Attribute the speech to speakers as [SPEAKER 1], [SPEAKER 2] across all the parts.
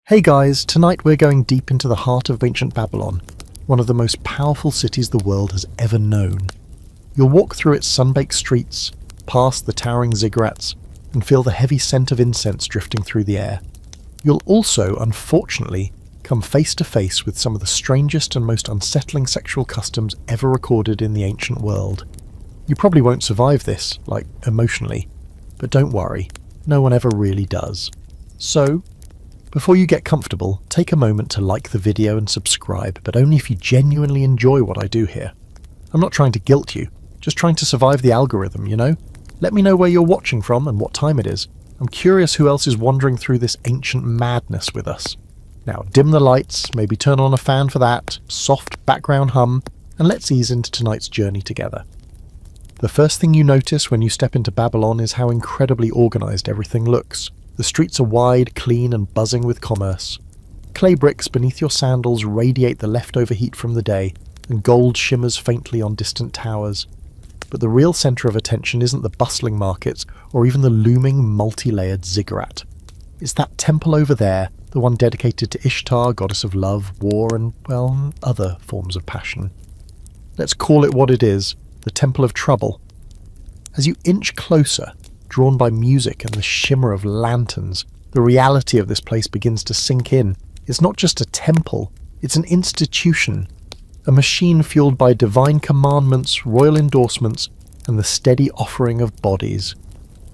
[SPEAKER 1] Hey guys, tonight we're going deep into the heart of ancient Babylon, one of the most powerful cities the world has ever known. You'll walk through its sun-baked streets, past the towering ziggurats, and feel the heavy scent of incense drifting through the air. You'll also, unfortunately, come face to face with some of the strangest and most unsettling sexual customs ever recorded in the ancient world. You probably won't survive this, emotionally, but don't worry, no one ever really does. So, before you get comfortable, take a moment to like the video and subscribe, but only if you genuinely enjoy what I do here. I'm not trying to guilt you, just trying to survive the algorithm, you know? Let me know where you're watching from and what time it is. I'm curious who else is wandering through this ancient madness with us. Now, dim the lights, maybe turn on a fan for that, soft background hum, and let's ease into tonight's journey together. The first thing you notice when you step into Babylon is how incredibly organized everything looks. The streets are wide, clean, and buzzing with commerce. Clay bricks beneath your sandals radiate the leftover heat from the day, and gold shimmers faintly on distant towers. But the real centre of attention isn't the bustling markets, or even the looming, multi-layered ziggurat. It's that temple over there, the one dedicated to Ishtar, goddess of love, war, and, well, other forms of passion. Let's call it what it is, the Temple of Trouble. As you inch closer, drawn by music and the shimmer of lanterns, the reality of this place begins to sink in. It's not just a temple, it's an institution, a machine fueled by divine commandments, royal endorsements, and the steady offering of bodies.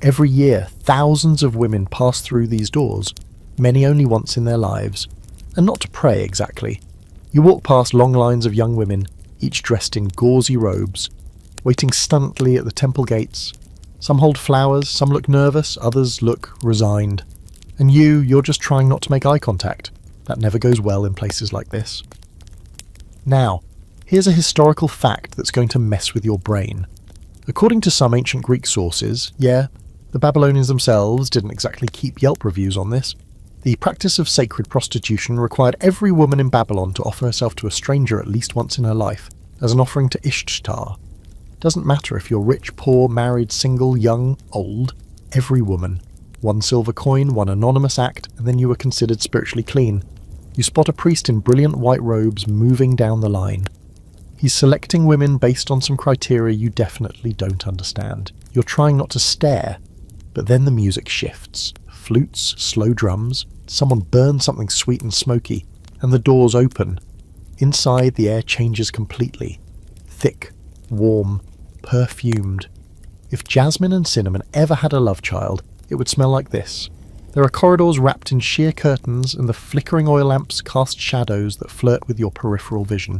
[SPEAKER 1] Every year, thousands of women pass through these doors, many only once in their lives, and not to pray exactly. You walk past long lines of young women, each dressed in gauzy robes, waiting stunnedly at the temple gates. Some hold flowers, some look nervous, others look resigned. And you're just trying not to make eye contact. That never goes well in places like this. Now, here's a historical fact that's going to mess with your brain. According to some ancient Greek sources, the Babylonians themselves didn't exactly keep Yelp reviews on this. The practice of sacred prostitution required every woman in Babylon to offer herself to a stranger at least once in her life, as an offering to Ishtar. Doesn't matter if you're rich, poor, married, single, young, old, every woman. 1 silver coin, 1 anonymous act, and then you were considered spiritually clean. You spot a priest in brilliant white robes moving down the line. He's selecting women based on some criteria you definitely don't understand. You're trying not to stare, but then the music shifts. Flutes, slow drums, someone burns something sweet and smoky, and the doors open. Inside, the air changes completely. Thick, warm, perfumed. If jasmine and cinnamon ever had a love child, it would smell like this. There are corridors wrapped in sheer curtains, and the flickering oil lamps cast shadows that flirt with your peripheral vision.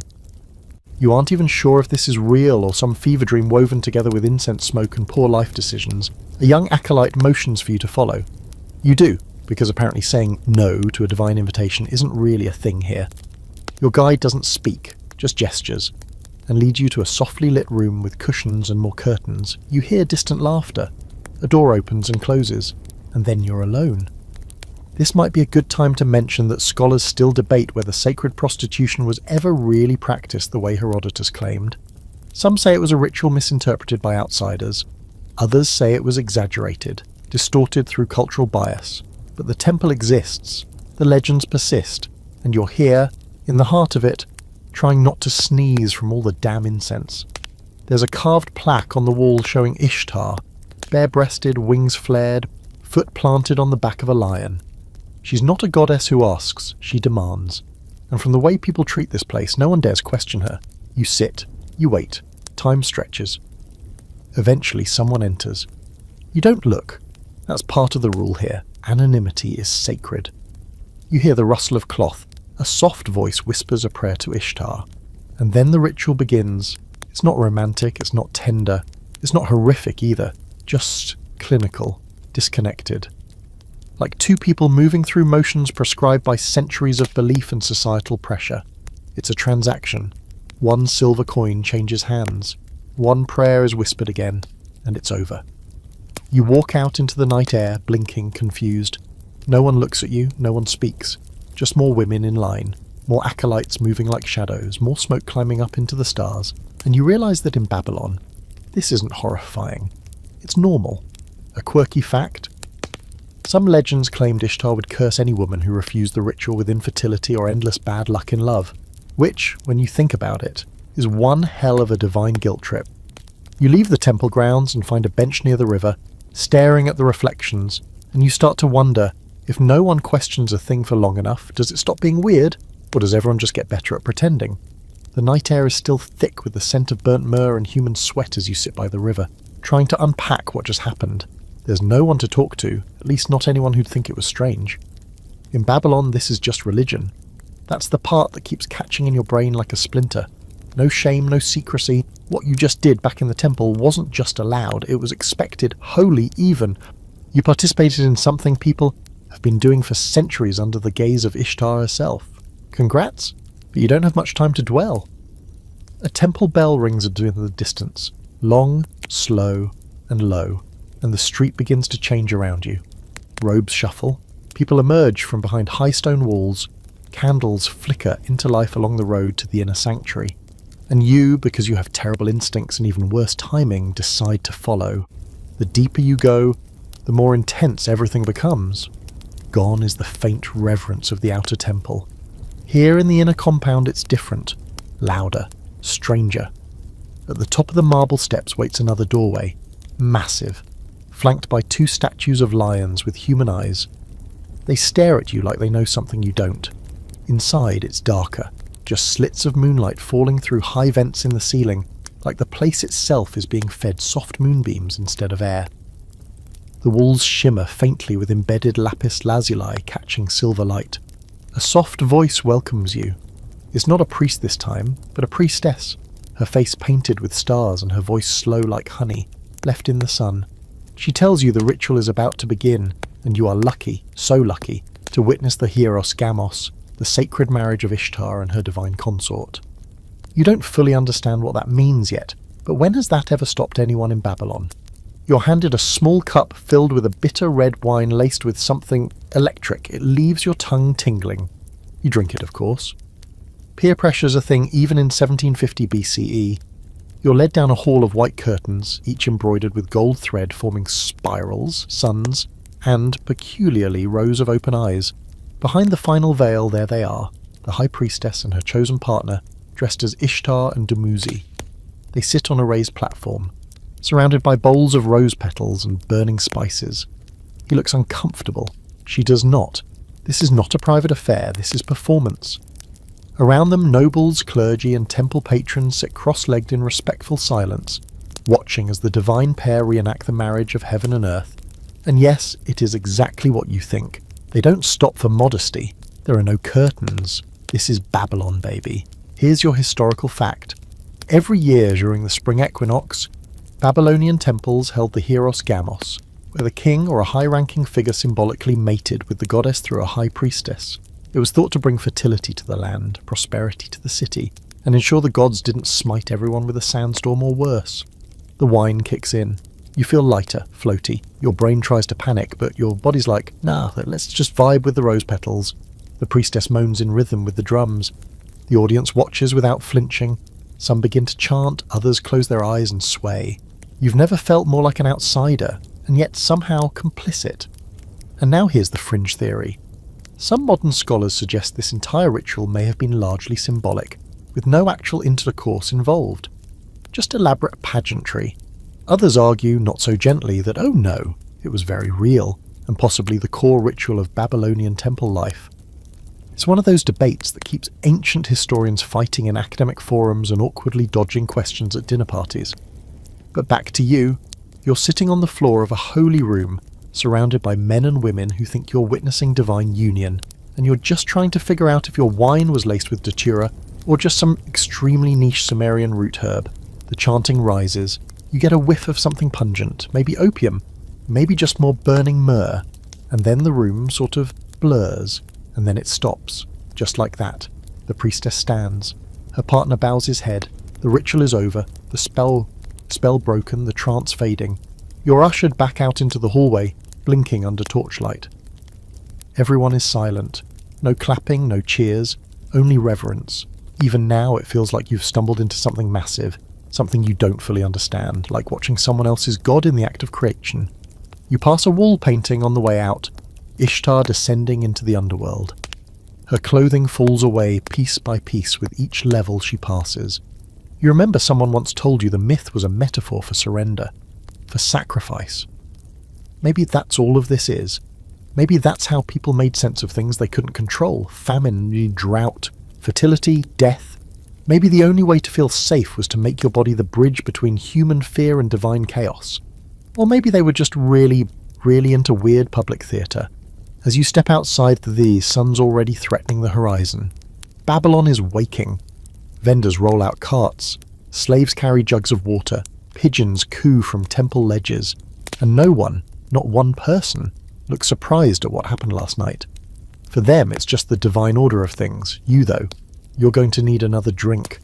[SPEAKER 1] You aren't even sure if this is real or some fever dream woven together with incense smoke and poor life decisions. A young acolyte motions for you to follow. You do, because apparently saying no to a divine invitation isn't really a thing here. Your guide doesn't speak, just gestures, and leads you to a softly lit room with cushions and more curtains. You hear distant laughter. A door opens and closes, and then you're alone. This might be a good time to mention that scholars still debate whether sacred prostitution was ever really practiced the way Herodotus claimed. Some say it was a ritual misinterpreted by outsiders. Others say it was exaggerated, distorted through cultural bias. But the temple exists, the legends persist, and you're here, in the heart of it, trying not to sneeze from all the damn incense. There's a carved plaque on the wall showing Ishtar, bare-breasted, wings flared, foot planted on the back of a lion. She's not a goddess who asks, she demands. And from the way people treat this place, no one dares question her. You sit, you wait, time stretches. Eventually someone enters. You don't look. That's part of the rule here. Anonymity is sacred. You hear the rustle of cloth. A soft voice whispers a prayer to Ishtar, and then the ritual begins. It's not romantic, it's not tender, it's not horrific either, just clinical, disconnected. Like two people moving through motions prescribed by centuries of belief and societal pressure. It's a transaction. 1 silver coin changes hands. 1 prayer is whispered again, and it's over. You walk out into the night air, blinking, confused. No one looks at you, no one speaks. Just more women in line, more acolytes moving like shadows, more smoke climbing up into the stars, and you realise that in Babylon, this isn't horrifying. It's normal. A quirky fact? Some legends claimed Ishtar would curse any woman who refused the ritual with infertility or endless bad luck in love, which, when you think about it, is one hell of a divine guilt trip. You leave the temple grounds and find a bench near the river, staring at the reflections, and you start to wonder, if no one questions a thing for long enough, does it stop being weird, or does everyone just get better at pretending? The night air is still thick with the scent of burnt myrrh and human sweat as you sit by the river, trying to unpack what just happened. There's no one to talk to, at least not anyone who'd think it was strange. In Babylon, this is just religion. That's the part that keeps catching in your brain like a splinter. No shame, no secrecy. What you just did back in the temple wasn't just allowed, it was expected, holy even. You participated in something people have been doing for centuries under the gaze of Ishtar herself. Congrats, but you don't have much time to dwell. A temple bell rings into the distance, long, slow, and low, and the street begins to change around you. Robes shuffle, people emerge from behind high stone walls, candles flicker into life along the road to the inner sanctuary, and you, because you have terrible instincts and even worse timing, decide to follow. The deeper you go, the more intense everything becomes. Gone is the faint reverence of the outer temple. Here in the inner compound it's different, louder, stranger. At the top of the marble steps waits another doorway, massive, flanked by 2 statues of lions with human eyes. They stare at you like they know something you don't. Inside it's darker, just slits of moonlight falling through high vents in the ceiling, like the place itself is being fed soft moonbeams instead of air. The walls shimmer faintly with embedded lapis lazuli catching silver light. A soft voice welcomes you. It's not a priest this time, but a priestess, her face painted with stars and her voice slow like honey, left in the sun. She tells you the ritual is about to begin, and you are lucky, so lucky, to witness the hieros gamos, the sacred marriage of Ishtar and her divine consort. You don't fully understand what that means yet, but when has that ever stopped anyone in Babylon? You're handed a small cup filled with a bitter red wine laced with something electric. It leaves your tongue tingling. You drink it, of course. Peer pressure's a thing even in 1750 BCE. You're led down a hall of white curtains, each embroidered with gold thread forming spirals, suns, and, peculiarly, rows of open eyes. Behind the final veil, there they are, the high priestess and her chosen partner, dressed as Ishtar and Dumuzi. They sit on a raised platform, surrounded by bowls of rose petals and burning spices. He looks uncomfortable. She does not. This is not a private affair, this is performance. Around them, nobles, clergy, and temple patrons sit cross-legged in respectful silence, watching as the divine pair reenact the marriage of heaven and earth. And yes, it is exactly what you think. They don't stop for modesty. There are no curtains. This is Babylon, baby. Here's your historical fact. Every year during the spring equinox, Babylonian temples held the hieros gamos, where the king or a high-ranking figure symbolically mated with the goddess through a high priestess. It was thought to bring fertility to the land, prosperity to the city, and ensure the gods didn't smite everyone with a sandstorm or worse. The wine kicks in. You feel lighter, floaty. Your brain tries to panic, but your body's like, nah, let's just vibe with the rose petals. The priestess moans in rhythm with the drums. The audience watches without flinching. Some begin to chant, others close their eyes and sway. You've never felt more like an outsider, and yet somehow complicit. And now here's the fringe theory. Some modern scholars suggest this entire ritual may have been largely symbolic, with no actual intercourse involved. Just elaborate pageantry. Others argue, not so gently, that oh no, it was very real, and possibly the core ritual of Babylonian temple life. It's one of those debates that keeps ancient historians fighting in academic forums and awkwardly dodging questions at dinner parties. But back to you. You're sitting on the floor of a holy room, surrounded by men and women who think you're witnessing divine union, and you're just trying to figure out if your wine was laced with datura, or just some extremely niche Sumerian root herb. The chanting rises. You get a whiff of something pungent, maybe opium, maybe just more burning myrrh, and then the room sort of blurs, and then it stops, just like that. The priestess stands. Her partner bows his head. The ritual is over, the spell broken, the trance fading. You're ushered back out into the hallway, blinking under torchlight. Everyone is silent. No clapping, no cheers, only reverence. Even now it feels like you've stumbled into something massive, something you don't fully understand, like watching someone else's god in the act of creation. You pass a wall painting on the way out, Ishtar descending into the underworld. Her clothing falls away piece by piece with each level she passes. You remember someone once told you the myth was a metaphor for surrender, for sacrifice. Maybe that's all of this is. Maybe that's how people made sense of things they couldn't control: famine, drought, fertility, death. Maybe the only way to feel safe was to make your body the bridge between human fear and divine chaos. Or maybe they were just really, really into weird public theatre. As you step outside, the sun's already threatening the horizon. Babylon is waking. Vendors roll out carts. Slaves carry jugs of water. Pigeons coo from temple ledges. And no one, not one person, looks surprised at what happened last night. For them, it's just the divine order of things. You, though, you're going to need another drink.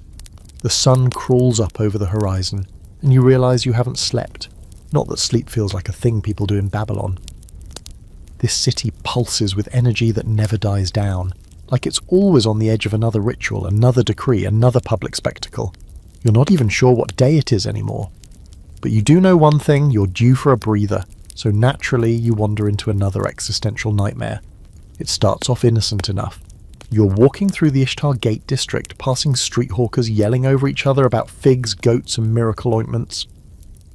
[SPEAKER 1] The sun crawls up over the horizon, and you realize you haven't slept. Not that sleep feels like a thing people do in Babylon. This city pulses with energy that never dies down, like it's always on the edge of another ritual, another decree, another public spectacle. You're not even sure what day it is anymore. But you do know one thing: you're due for a breather, so naturally you wander into another existential nightmare. It starts off innocent enough. You're walking through the Ishtar Gate district, passing street hawkers yelling over each other about figs, goats, and miracle ointments.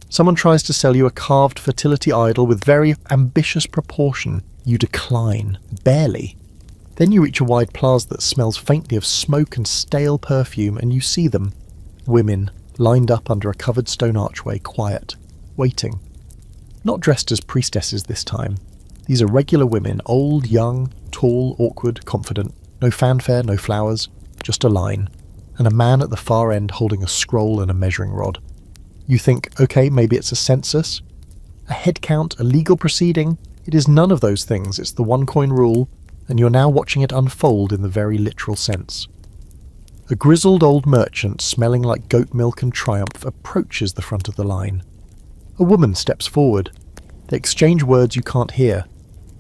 [SPEAKER 1] Someone tries to sell you a carved fertility idol with very ambitious proportion. You decline, barely. Then you reach a wide plaza that smells faintly of smoke and stale perfume, and you see them. Women, lined up under a covered stone archway, quiet, waiting. Not dressed as priestesses this time. These are regular women, old, young, tall, awkward, confident. No fanfare, no flowers, just a line. And a man at the far end holding a scroll and a measuring rod. You think, okay, maybe it's a census, a head count, a legal proceeding. It is none of those things. It's the one-coin rule, and you're now watching it unfold in the very literal sense. A grizzled old merchant, smelling like goat milk and triumph, approaches the front of the line. A woman steps forward. They exchange words you can't hear.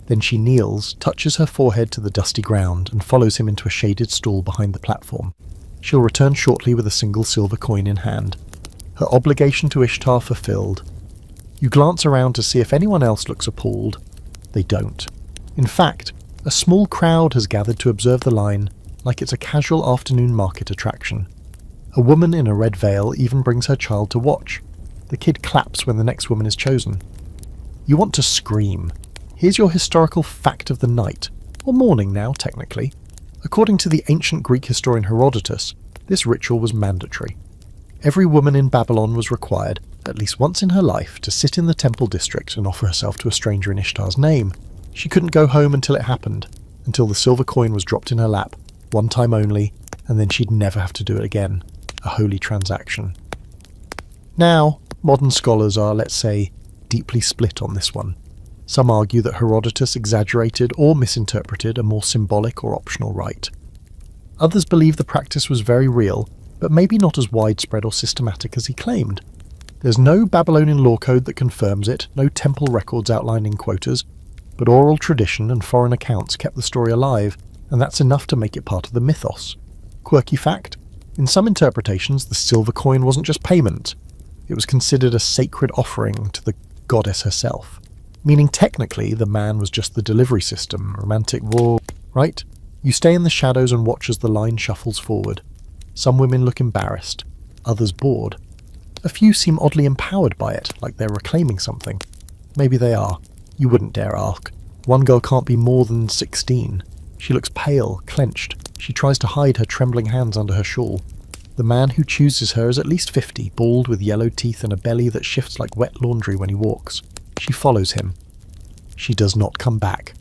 [SPEAKER 1] Then she kneels, touches her forehead to the dusty ground, and follows him into a shaded stall behind the platform. She'll return shortly with a single silver coin in hand. Her obligation to Ishtar fulfilled. You glance around to see if anyone else looks appalled. They don't. In fact, a small crowd has gathered to observe the line, like it's a casual afternoon market attraction. A woman in a red veil even brings her child to watch. The kid claps when the next woman is chosen. You want to scream. Here's your historical fact of the night, or morning now, technically. According to the ancient Greek historian Herodotus, this ritual was mandatory. Every woman in Babylon was required, at least once in her life, to sit in the temple district and offer herself to a stranger in Ishtar's name. She couldn't go home until it happened, until the silver coin was dropped in her lap, one time only, and then she'd never have to do it again. A holy transaction. Now, modern scholars are, let's say, deeply split on this one. Some argue that Herodotus exaggerated or misinterpreted a more symbolic or optional rite. Others believe the practice was very real, but maybe not as widespread or systematic as he claimed. There's no Babylonian law code that confirms it, no temple records outlining quotas, but oral tradition and foreign accounts kept the story alive, and that's enough to make it part of the mythos. Quirky fact: in some interpretations, the silver coin wasn't just payment. It was considered a sacred offering to the goddess herself. Meaning technically, the man was just the delivery system, romantic war, right? You stay in the shadows and watch as the line shuffles forward. Some women look embarrassed, others bored. A few seem oddly empowered by it, like they're reclaiming something. Maybe they are. You wouldn't dare ask. One girl can't be more than 16. She looks pale, clenched. She tries to hide her trembling hands under her shawl. The man who chooses her is at least 50, bald with yellow teeth and a belly that shifts like wet laundry when he walks. She follows him. She does not come back.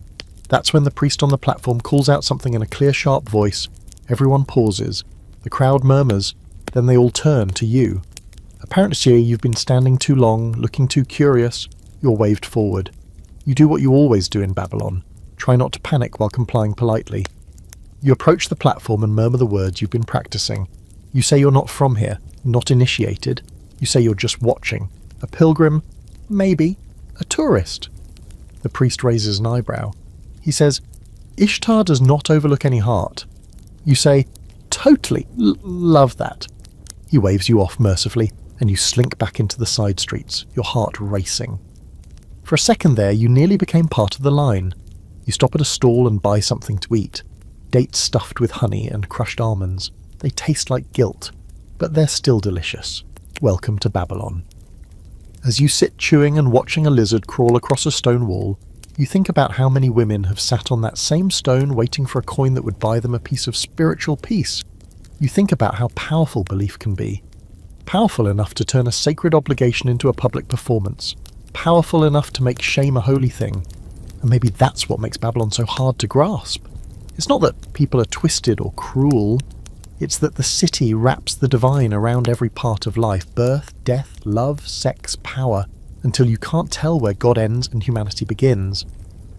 [SPEAKER 1] That's when the priest on the platform calls out something in a clear, sharp voice. Everyone pauses. The crowd murmurs. Then they all turn to you. Apparently you've been standing too long, looking too curious. You're waved forward. You do what you always do in Babylon. Try not to panic while complying politely. You approach the platform and murmur the words you've been practicing. You say you're not from here, not initiated. You say you're just watching. A pilgrim? Maybe. A tourist? The priest raises an eyebrow. He says, Ishtar does not overlook any heart. You say, totally, love that. He waves you off mercifully, and you slink back into the side streets, your heart racing. For a second there, you nearly became part of the line. You stop at a stall and buy something to eat. Dates stuffed with honey and crushed almonds. They taste like guilt, but they're still delicious. Welcome to Babylon. As you sit chewing and watching a lizard crawl across a stone wall, you think about how many women have sat on that same stone waiting for a coin that would buy them a piece of spiritual peace. You think about how powerful belief can be. Powerful enough to turn a sacred obligation into a public performance. Powerful enough to make shame a holy thing. And maybe that's what makes Babylon so hard to grasp. It's not that people are twisted or cruel. It's that the city wraps the divine around every part of life. Birth, death, love, sex, power. Until you can't tell where God ends and humanity begins.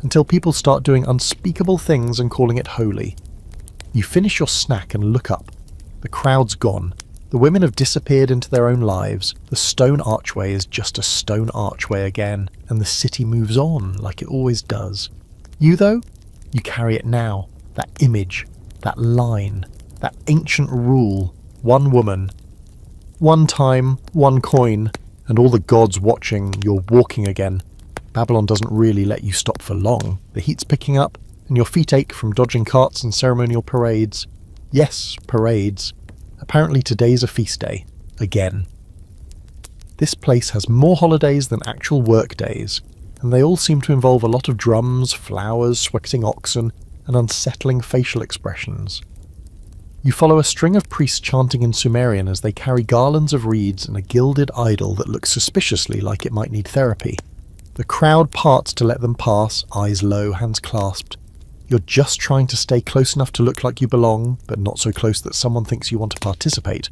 [SPEAKER 1] Until people start doing unspeakable things and calling it holy. You finish your snack and look up. The crowd's gone. The women have disappeared into their own lives. The stone archway is just a stone archway again, and the city moves on like it always does. You, though, you carry it now. That image, that line, that ancient rule. One woman, one time, one coin, and all the gods watching. You're walking again. Babylon doesn't really let you stop for long. The heat's picking up, and your feet ache from dodging carts and ceremonial parades. Yes, parades. Apparently today's a feast day. Again. This place has more holidays than actual work days, and they all seem to involve a lot of drums, flowers, sweating oxen, and unsettling facial expressions. You follow a string of priests chanting in Sumerian as they carry garlands of reeds and a gilded idol that looks suspiciously like it might need therapy. The crowd parts to let them pass, eyes low, hands clasped. You're just trying to stay close enough to look like you belong, but not so close that someone thinks you want to participate.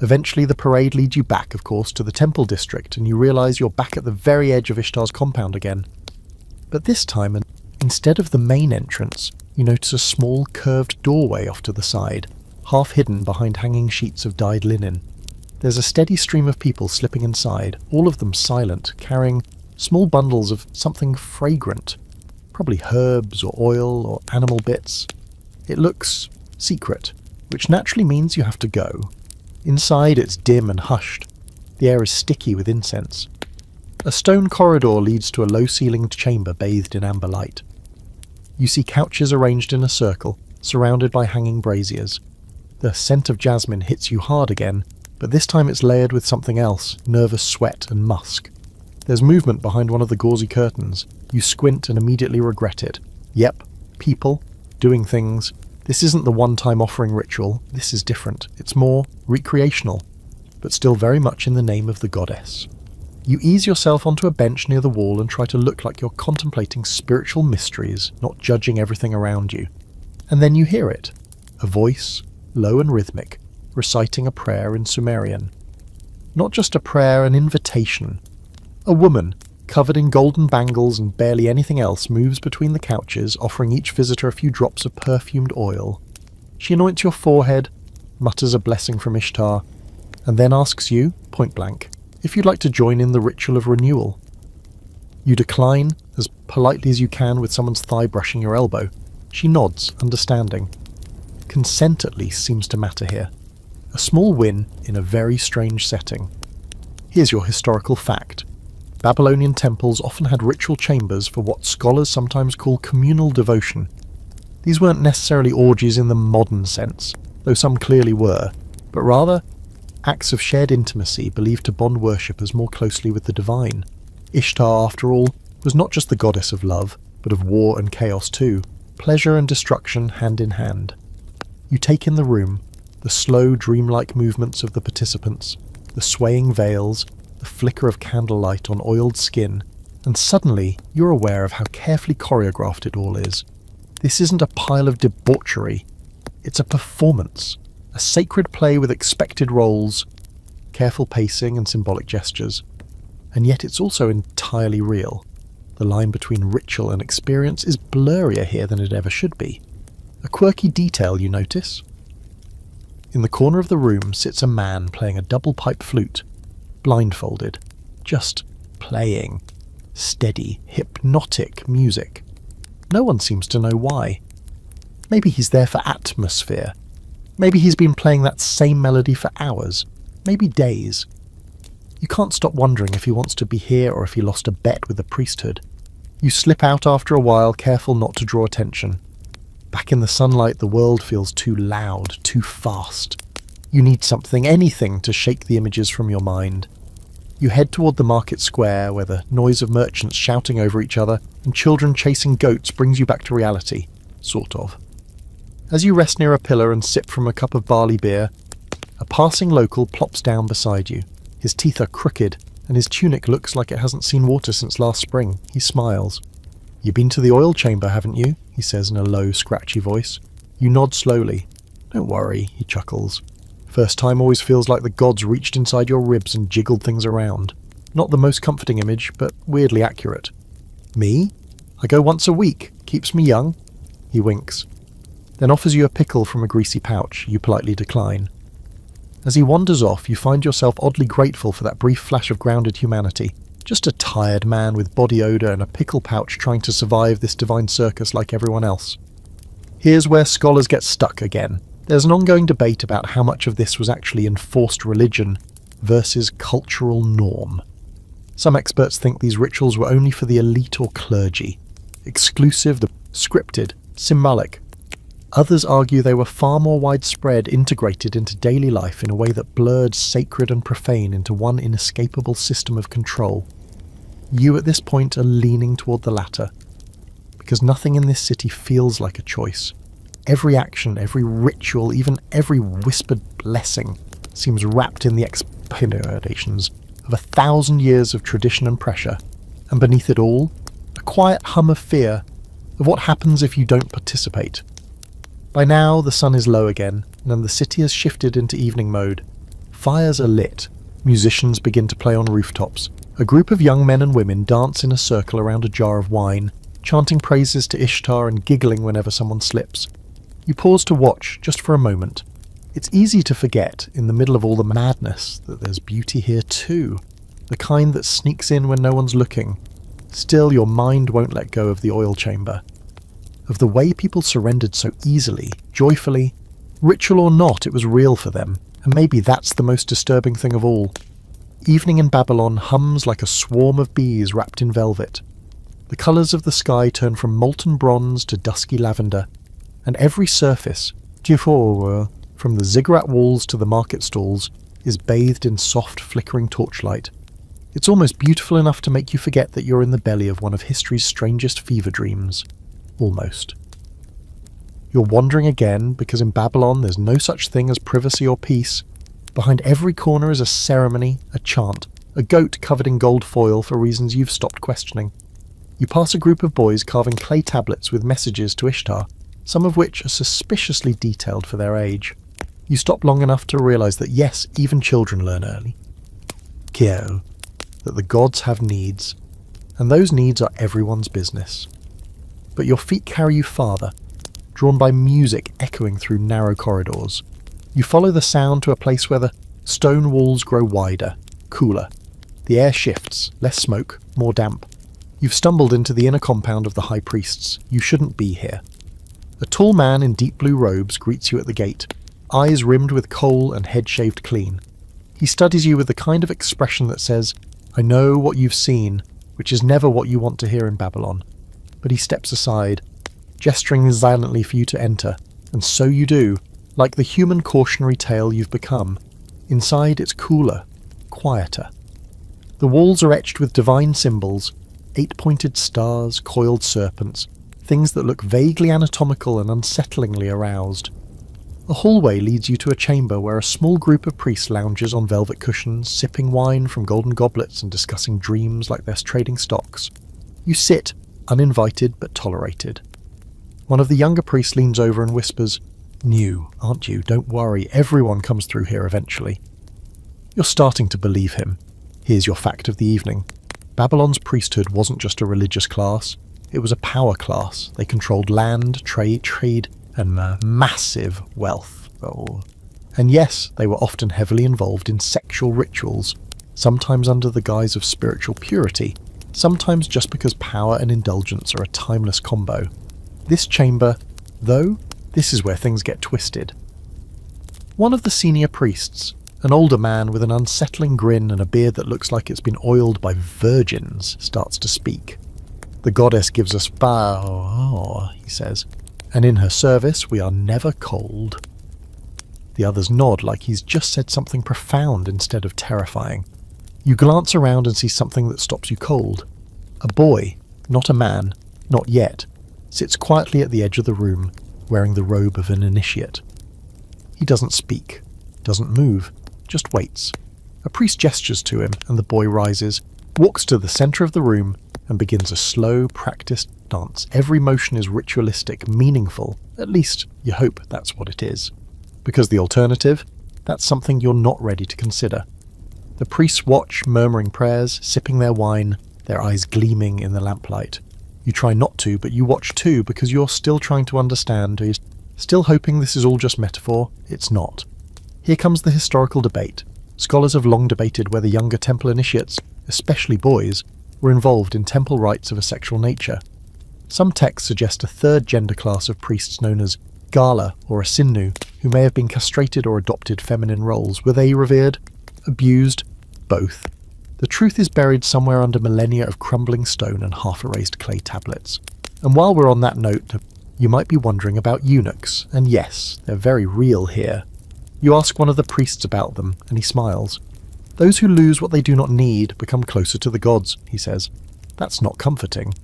[SPEAKER 1] Eventually the parade leads you back, of course, to the temple district, and you realise you're back at the very edge of Ishtar's compound again. But this time, instead of the main entrance, you notice a small curved doorway off to the side, half hidden behind hanging sheets of dyed linen. There's a steady stream of people slipping inside, all of them silent, carrying small bundles of something fragrant. Probably herbs or oil or animal bits. It looks secret, which naturally means you have to go. Inside it's dim and hushed. The air is sticky with incense. A stone corridor leads to a low-ceilinged chamber bathed in amber light. You see couches arranged in a circle, surrounded by hanging braziers. The scent of jasmine hits you hard again, but this time it's layered with something else, nervous sweat and musk. There's movement behind one of the gauzy curtains. You squint and immediately regret it. Yep, people, doing things. This isn't the one-time offering ritual. This is different. It's more recreational, but still very much in the name of the goddess. You ease yourself onto a bench near the wall and try to look like you're contemplating spiritual mysteries, not judging everything around you. And then you hear it. A voice, low and rhythmic, reciting a prayer in Sumerian. Not just a prayer, an invitation. A woman, covered in golden bangles and barely anything else, moves between the couches, offering each visitor a few drops of perfumed oil. She anoints your forehead, mutters a blessing from Ishtar, and then asks you, point blank, if you'd like to join in the ritual of renewal. You decline, as politely as you can with someone's thigh brushing your elbow. She nods, understanding. Consent at least seems to matter here. A small win in a very strange setting. Here's your historical fact. Babylonian temples often had ritual chambers for what scholars sometimes call communal devotion. These weren't necessarily orgies in the modern sense, though some clearly were, but rather acts of shared intimacy believed to bond worshippers more closely with the divine. Ishtar, after all, was not just the goddess of love, but of war and chaos too, pleasure and destruction hand in hand. You take in the room, the slow, dreamlike movements of the participants, the swaying veils, the flicker of candlelight on oiled skin, and suddenly you're aware of how carefully choreographed it all is. This isn't a pile of debauchery. It's a performance, a sacred play with expected roles, careful pacing and symbolic gestures. And yet it's also entirely real. The line between ritual and experience is blurrier here than it ever should be. A quirky detail you notice? In the corner of the room sits a man playing a double pipe flute, blindfolded, just playing. Steady, hypnotic music. No one seems to know why. Maybe he's there for atmosphere. Maybe he's been playing that same melody for hours, maybe days. You can't stop wondering if he wants to be here or if he lost a bet with the priesthood. You slip out after a while, careful not to draw attention. Back in the sunlight, the world feels too loud, too fast. You need something, anything, to shake the images from your mind. You head toward the market square, where the noise of merchants shouting over each other and children chasing goats brings you back to reality, sort of. As you rest near a pillar and sip from a cup of barley beer, a passing local plops down beside you. His teeth are crooked, and his tunic looks like it hasn't seen water since last spring. He smiles. "You've been to the oil chamber, haven't you?" he says in a low, scratchy voice. You nod slowly. "Don't worry," he chuckles. "First time always feels like the gods reached inside your ribs and jiggled things around. Not the most comforting image, but weirdly accurate." "Me? I go once a week. Keeps me young." He winks. Then offers you a pickle from a greasy pouch. You politely decline. As he wanders off, you find yourself oddly grateful for that brief flash of grounded humanity. Just a tired man with body odour and a pickle pouch trying to survive this divine circus like everyone else. Here's where scholars get stuck again. There's an ongoing debate about how much of this was actually enforced religion versus cultural norm. Some experts think these rituals were only for the elite or clergy, exclusive, scripted, symbolic. Others argue they were far more widespread, integrated into daily life in a way that blurred sacred and profane into one inescapable system of control. You at this point are leaning toward the latter, because nothing in this city feels like a choice. Every action, every ritual, even every whispered blessing seems wrapped in the expectations of 1,000 years of tradition and pressure, and beneath it all, a quiet hum of fear of what happens if you don't participate. By now, the sun is low again, and the city has shifted into evening mode. Fires are lit, musicians begin to play on rooftops, a group of young men and women dance in a circle around a jar of wine, chanting praises to Ishtar and giggling whenever someone slips. You pause to watch, just for a moment. It's easy to forget, in the middle of all the madness, that there's beauty here too, the kind that sneaks in when no one's looking. Still, your mind won't let go of the oil chamber, of the way people surrendered so easily, joyfully. Ritual or not, it was real for them, and maybe that's the most disturbing thing of all. Evening in Babylon hums like a swarm of bees wrapped in velvet. The colours of the sky turn from molten bronze to dusky lavender, and every surface, from the ziggurat walls to the market stalls, is bathed in soft, flickering torchlight. It's almost beautiful enough to make you forget that you're in the belly of one of history's strangest fever dreams. Almost. You're wandering again, because in Babylon there's no such thing as privacy or peace. Behind every corner is a ceremony, a chant, a goat covered in gold foil for reasons you've stopped questioning. You pass a group of boys carving clay tablets with messages to Ishtar, some of which are suspiciously detailed for their age. You stop long enough to realise that yes, even children learn early. Kiel, that the gods have needs, and those needs are everyone's business. But your feet carry you farther, drawn by music echoing through narrow corridors. You follow the sound to a place where the stone walls grow wider, cooler. The air shifts, less smoke, more damp. You've stumbled into the inner compound of the high priests. You shouldn't be here. A tall man in deep blue robes greets you at the gate, eyes rimmed with kohl and head shaved clean. He studies you with the kind of expression that says, "I know what you've seen," which is never what you want to hear in Babylon. But he steps aside, gesturing silently for you to enter, and so you do, like the human cautionary tale you've become. Inside it's cooler, quieter. The walls are etched with divine symbols, 8-pointed stars, coiled serpents, things that look vaguely anatomical and unsettlingly aroused. A hallway leads you to a chamber where a small group of priests lounges on velvet cushions, sipping wine from golden goblets and discussing dreams like they're trading stocks. You sit, uninvited but tolerated. One of the younger priests leans over and whispers, "New, aren't you? Don't worry, everyone comes through here eventually." You're starting to believe him. Here's your fact of the evening. Babylon's priesthood wasn't just a religious class, it was a power class. They controlled land, trade, and massive wealth. And yes, they were often heavily involved in sexual rituals, sometimes under the guise of spiritual purity, sometimes just because power and indulgence are a timeless combo. This chamber, though, this is where things get twisted. One of the senior priests, An older man with an unsettling grin and a beard that looks like it's been oiled by virgins starts to speak. "The goddess gives us power," he says, "and in her service we are never cold." The others nod like he's just said something profound instead of terrifying. You glance around and see something that stops you cold. A boy, not a man, not yet, sits quietly at the edge of the room, wearing the robe of an initiate. He doesn't speak, doesn't move, just waits. A priest gestures to him and the boy rises, walks to the centre of the room and begins a slow, practiced dance. Every motion is ritualistic, meaningful. At least, you hope that's what it is. Because the alternative, that's something you're not ready to consider. The priests watch, murmuring prayers, sipping their wine, their eyes gleaming in the lamplight. You try not to, but you watch too because you're still trying to understand, you're still hoping this is all just metaphor. It's not. Here comes the historical debate. Scholars have long debated whether younger temple initiates, especially boys, were involved in temple rites of a sexual nature. Some texts suggest a third gender class of priests known as Gala or a Sinnu, who may have been castrated or adopted feminine roles. Were they revered? Abused? Both. The truth is buried somewhere under millennia of crumbling stone and half-erased clay tablets. And while we're on that note, you might be wondering about eunuchs, and yes, they're very real here. You ask one of the priests about them, and he smiles. "Those who lose what they do not need become closer to the gods," he says. That's not comforting.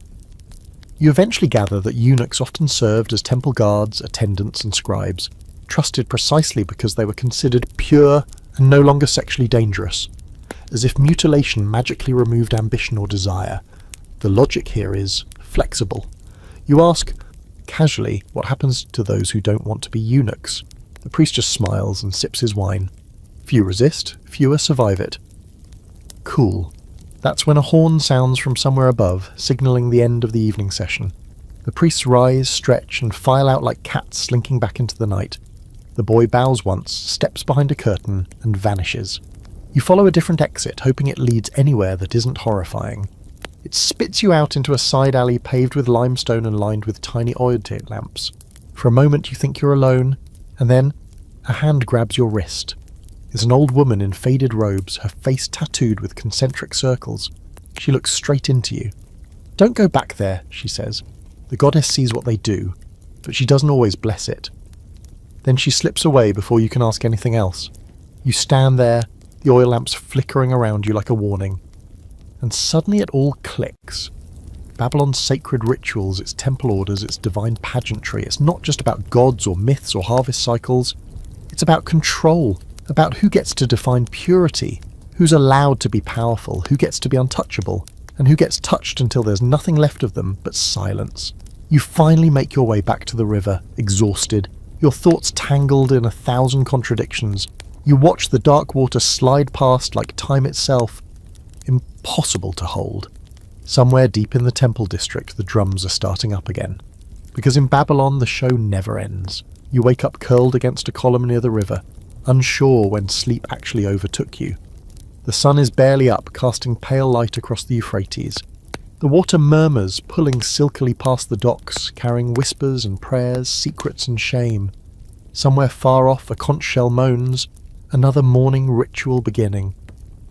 [SPEAKER 1] You eventually gather that eunuchs often served as temple guards, attendants and scribes, trusted precisely because they were considered pure and no longer sexually dangerous, as if mutilation magically removed ambition or desire. The logic here is flexible. You ask, casually, what happens to those who don't want to be eunuchs? The priest just smiles and sips his wine. Few resist, fewer survive it. Cool. That's when a horn sounds from somewhere above, signalling the end of the evening session. The priests rise, stretch, and file out like cats slinking back into the night. The boy bows once, steps behind a curtain, and vanishes. You follow a different exit, hoping it leads anywhere that isn't horrifying. It spits you out into a side alley paved with limestone and lined with tiny oil lamps. For a moment you think you're alone, and then a hand grabs your wrist. It's an old woman in faded robes, her face tattooed with concentric circles. She looks straight into you. "Don't go back there," she says. The goddess sees what they do, but she doesn't always bless it. Then she slips away before you can ask anything else. You stand there, the oil lamps flickering around you like a warning. And suddenly it all clicks. Babylon's sacred rituals, its temple orders, its divine pageantry, it's not just about gods or myths or harvest cycles. It's about control. About who gets to define purity, who's allowed to be powerful, who gets to be untouchable, and who gets touched until there's nothing left of them but silence. You finally make your way back to the river, exhausted, your thoughts tangled in 1,000 contradictions. You watch the dark water slide past like time itself. Impossible to hold. Somewhere deep in the temple district, the drums are starting up again. Because in Babylon, the show never ends. You wake up curled against a column near the river, unsure when sleep actually overtook you. The sun is barely up, casting pale light across the Euphrates. The water murmurs, pulling silkily past the docks, carrying whispers and prayers, secrets and shame. Somewhere far off, a conch shell moans, another morning ritual beginning.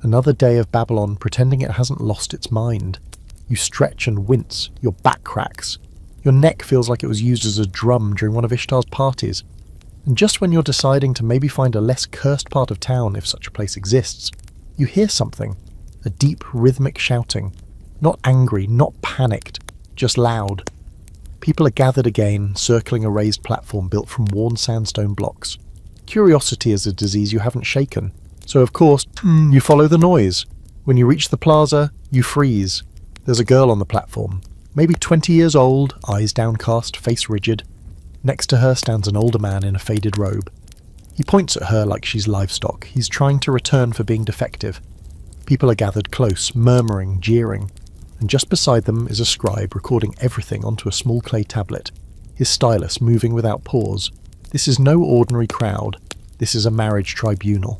[SPEAKER 1] Another day of Babylon pretending it hasn't lost its mind. You stretch and wince, your back cracks. Your neck feels like it was used as a drum during one of Ishtar's parties. And just when you're deciding to maybe find a less cursed part of town, if such a place exists, you hear something. A deep, rhythmic shouting. Not angry, not panicked, just loud. People are gathered again, circling a raised platform built from worn sandstone blocks. Curiosity is a disease you haven't shaken. So of course, you follow the noise. When you reach the plaza, you freeze. There's a girl on the platform. Maybe 20 years old, eyes downcast, face rigid. Next to her stands an older man in a faded robe. He points at her like she's livestock. He's trying to return for being defective. People are gathered close, murmuring, jeering. And just beside them is a scribe recording everything onto a small clay tablet, his stylus moving without pause. This is no ordinary crowd. This is a marriage tribunal.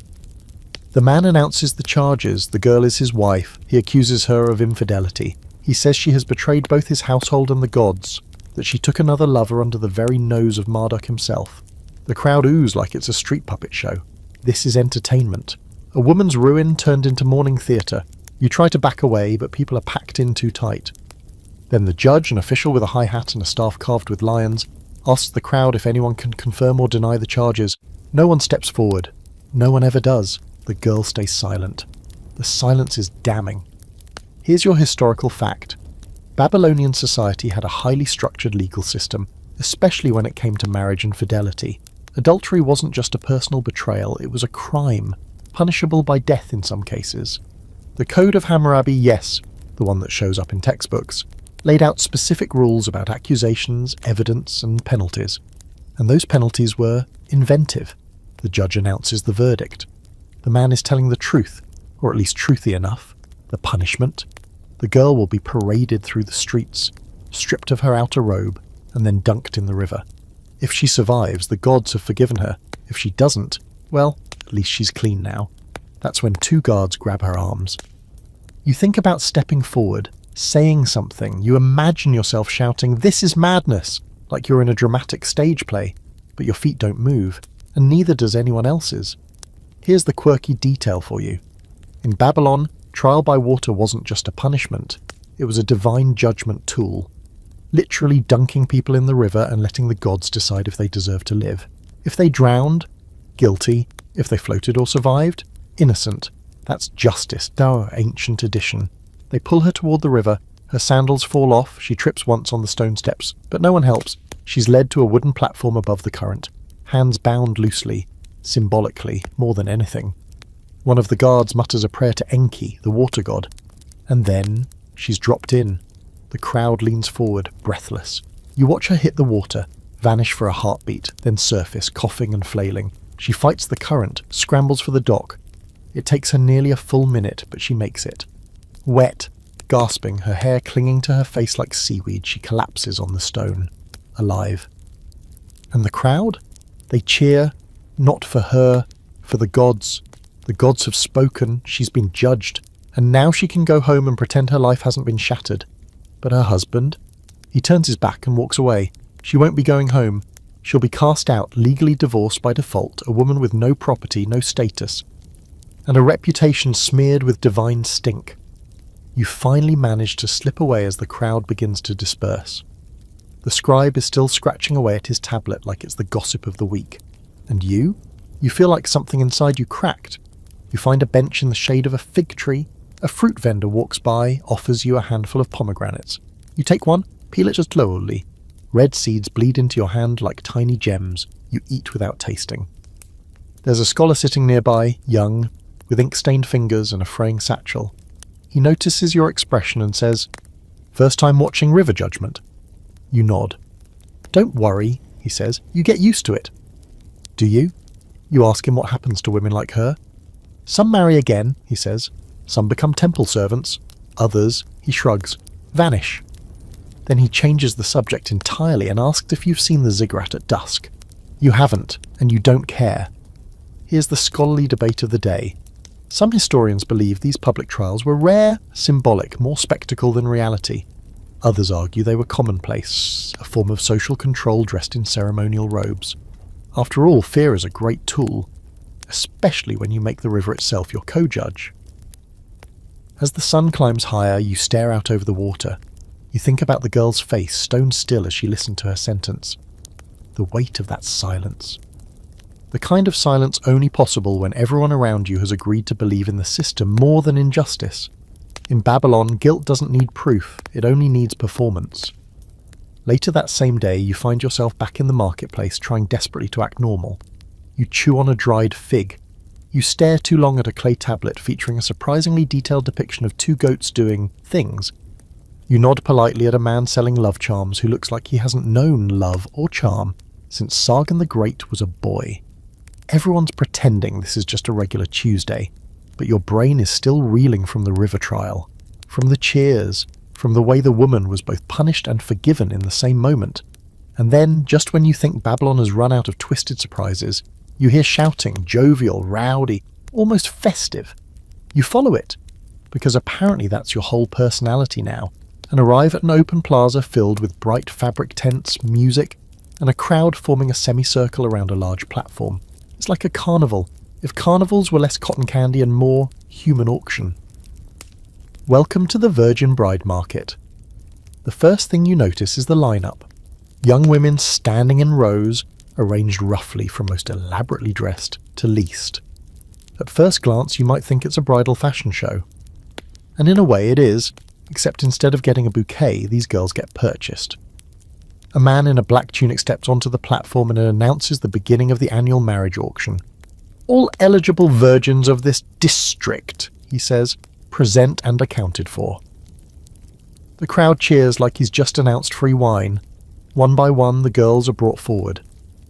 [SPEAKER 1] The man announces the charges. The girl is his wife. He accuses her of infidelity. He says she has betrayed both his household and the gods, that she took another lover under the very nose of Marduk himself. The crowd oos like it's a street puppet show. This is entertainment. A woman's ruin turned into morning theatre. You try to back away, but people are packed in too tight. Then the judge, an official with a high hat and a staff carved with lions, asks the crowd if anyone can confirm or deny the charges. No one steps forward. No one ever does. The girl stays silent. The silence is damning. Here's your historical fact. Babylonian society had a highly structured legal system, especially when it came to marriage and fidelity. Adultery wasn't just a personal betrayal, it was a crime, punishable by death in some cases. The Code of Hammurabi, yes, the one that shows up in textbooks, laid out specific rules about accusations, evidence, and penalties. And those penalties were inventive. The judge announces the verdict. The man is telling the truth, or at least truthy enough. The punishment. The girl will be paraded through the streets, stripped of her outer robe, and then dunked in the river. If she survives, the gods have forgiven her. If she doesn't, well, at least she's clean now. That's when two guards grab her arms. You think about stepping forward, saying something. You imagine yourself shouting, "This is madness!" like you're in a dramatic stage play, but your feet don't move, and neither does anyone else's. Here's the quirky detail for you. In Babylon, trial by water wasn't just a punishment, it was a divine judgment tool, literally dunking people in the river and letting the gods decide if they deserve to live. If they drowned, guilty. If they floated or survived, innocent. That's justice, our ancient edition. They pull her toward the river, her sandals fall off, she trips once on the stone steps, but no one helps. She's led to a wooden platform above the current, hands bound loosely, symbolically, more than anything. One of the guards mutters a prayer to Enki, the water god, and then she's dropped in. The crowd leans forward, breathless. You watch her hit the water, vanish for a heartbeat, then surface, coughing and flailing. She fights the current, scrambles for the dock. It takes her nearly a full minute, but she makes it. Wet, gasping, her hair clinging to her face like seaweed, she collapses on the stone, alive. And the crowd? They cheer, not for her, for the gods. The gods have spoken, she's been judged, and now she can go home and pretend her life hasn't been shattered. But her husband? He turns his back and walks away. She won't be going home. She'll be cast out, legally divorced by default, a woman with no property, no status, and a reputation smeared with divine stink. You finally manage to slip away as the crowd begins to disperse. The scribe is still scratching away at his tablet like it's the gossip of the week. And you? You feel like something inside you cracked. You find a bench in the shade of a fig tree. A fruit vendor walks by, offers you a handful of pomegranates. You take one, peel it just slowly. Red seeds bleed into your hand like tiny gems. You eat without tasting. There's a scholar sitting nearby, young, with ink-stained fingers and a fraying satchel. He notices your expression and says, "First time watching River Judgment?" You nod. "Don't worry," he says, "you get used to it." Do you? You ask him what happens to women like her. "Some marry again," he says. "Some become temple servants. Others," he shrugs, "vanish." Then he changes the subject entirely and asks if you've seen the ziggurat at dusk. You haven't, and you don't care. Here's the scholarly debate of the day. Some historians believe these public trials were rare, symbolic, more spectacle than reality. Others argue they were commonplace, a form of social control dressed in ceremonial robes. After all, fear is a great tool, especially when you make the river itself your co-judge. As the sun climbs higher, you stare out over the water. You think about the girl's face, stone still as she listened to her sentence. The weight of that silence. The kind of silence only possible when everyone around you has agreed to believe in the system more than in justice. In Babylon, guilt doesn't need proof, it only needs performance. Later that same day, you find yourself back in the marketplace trying desperately to act normal. You chew on a dried fig. You stare too long at a clay tablet featuring a surprisingly detailed depiction of two goats doing things. You nod politely at a man selling love charms who looks like he hasn't known love or charm since Sargon the Great was a boy. Everyone's pretending this is just a regular Tuesday, but your brain is still reeling from the river trial, from the cheers, from the way the woman was both punished and forgiven in the same moment. And then, just when you think Babylon has run out of twisted surprises, you hear shouting, jovial, rowdy, almost festive. You follow it, because apparently that's your whole personality now, and arrive at an open plaza filled with bright fabric tents, music, and a crowd forming a semicircle around a large platform. It's like a carnival, if carnivals were less cotton candy and more human auction. Welcome to the Virgin Bride Market. The first thing you notice is the lineup. Young women standing in rows, arranged roughly from most elaborately dressed to least. At first glance you might think it's a bridal fashion show. And in a way it is, except instead of getting a bouquet, these girls get purchased. A man in a black tunic steps onto the platform and announces the beginning of the annual marriage auction. All eligible virgins of this district, he says, present and accounted for. The crowd cheers like he's just announced free wine. One by one the girls are brought forward.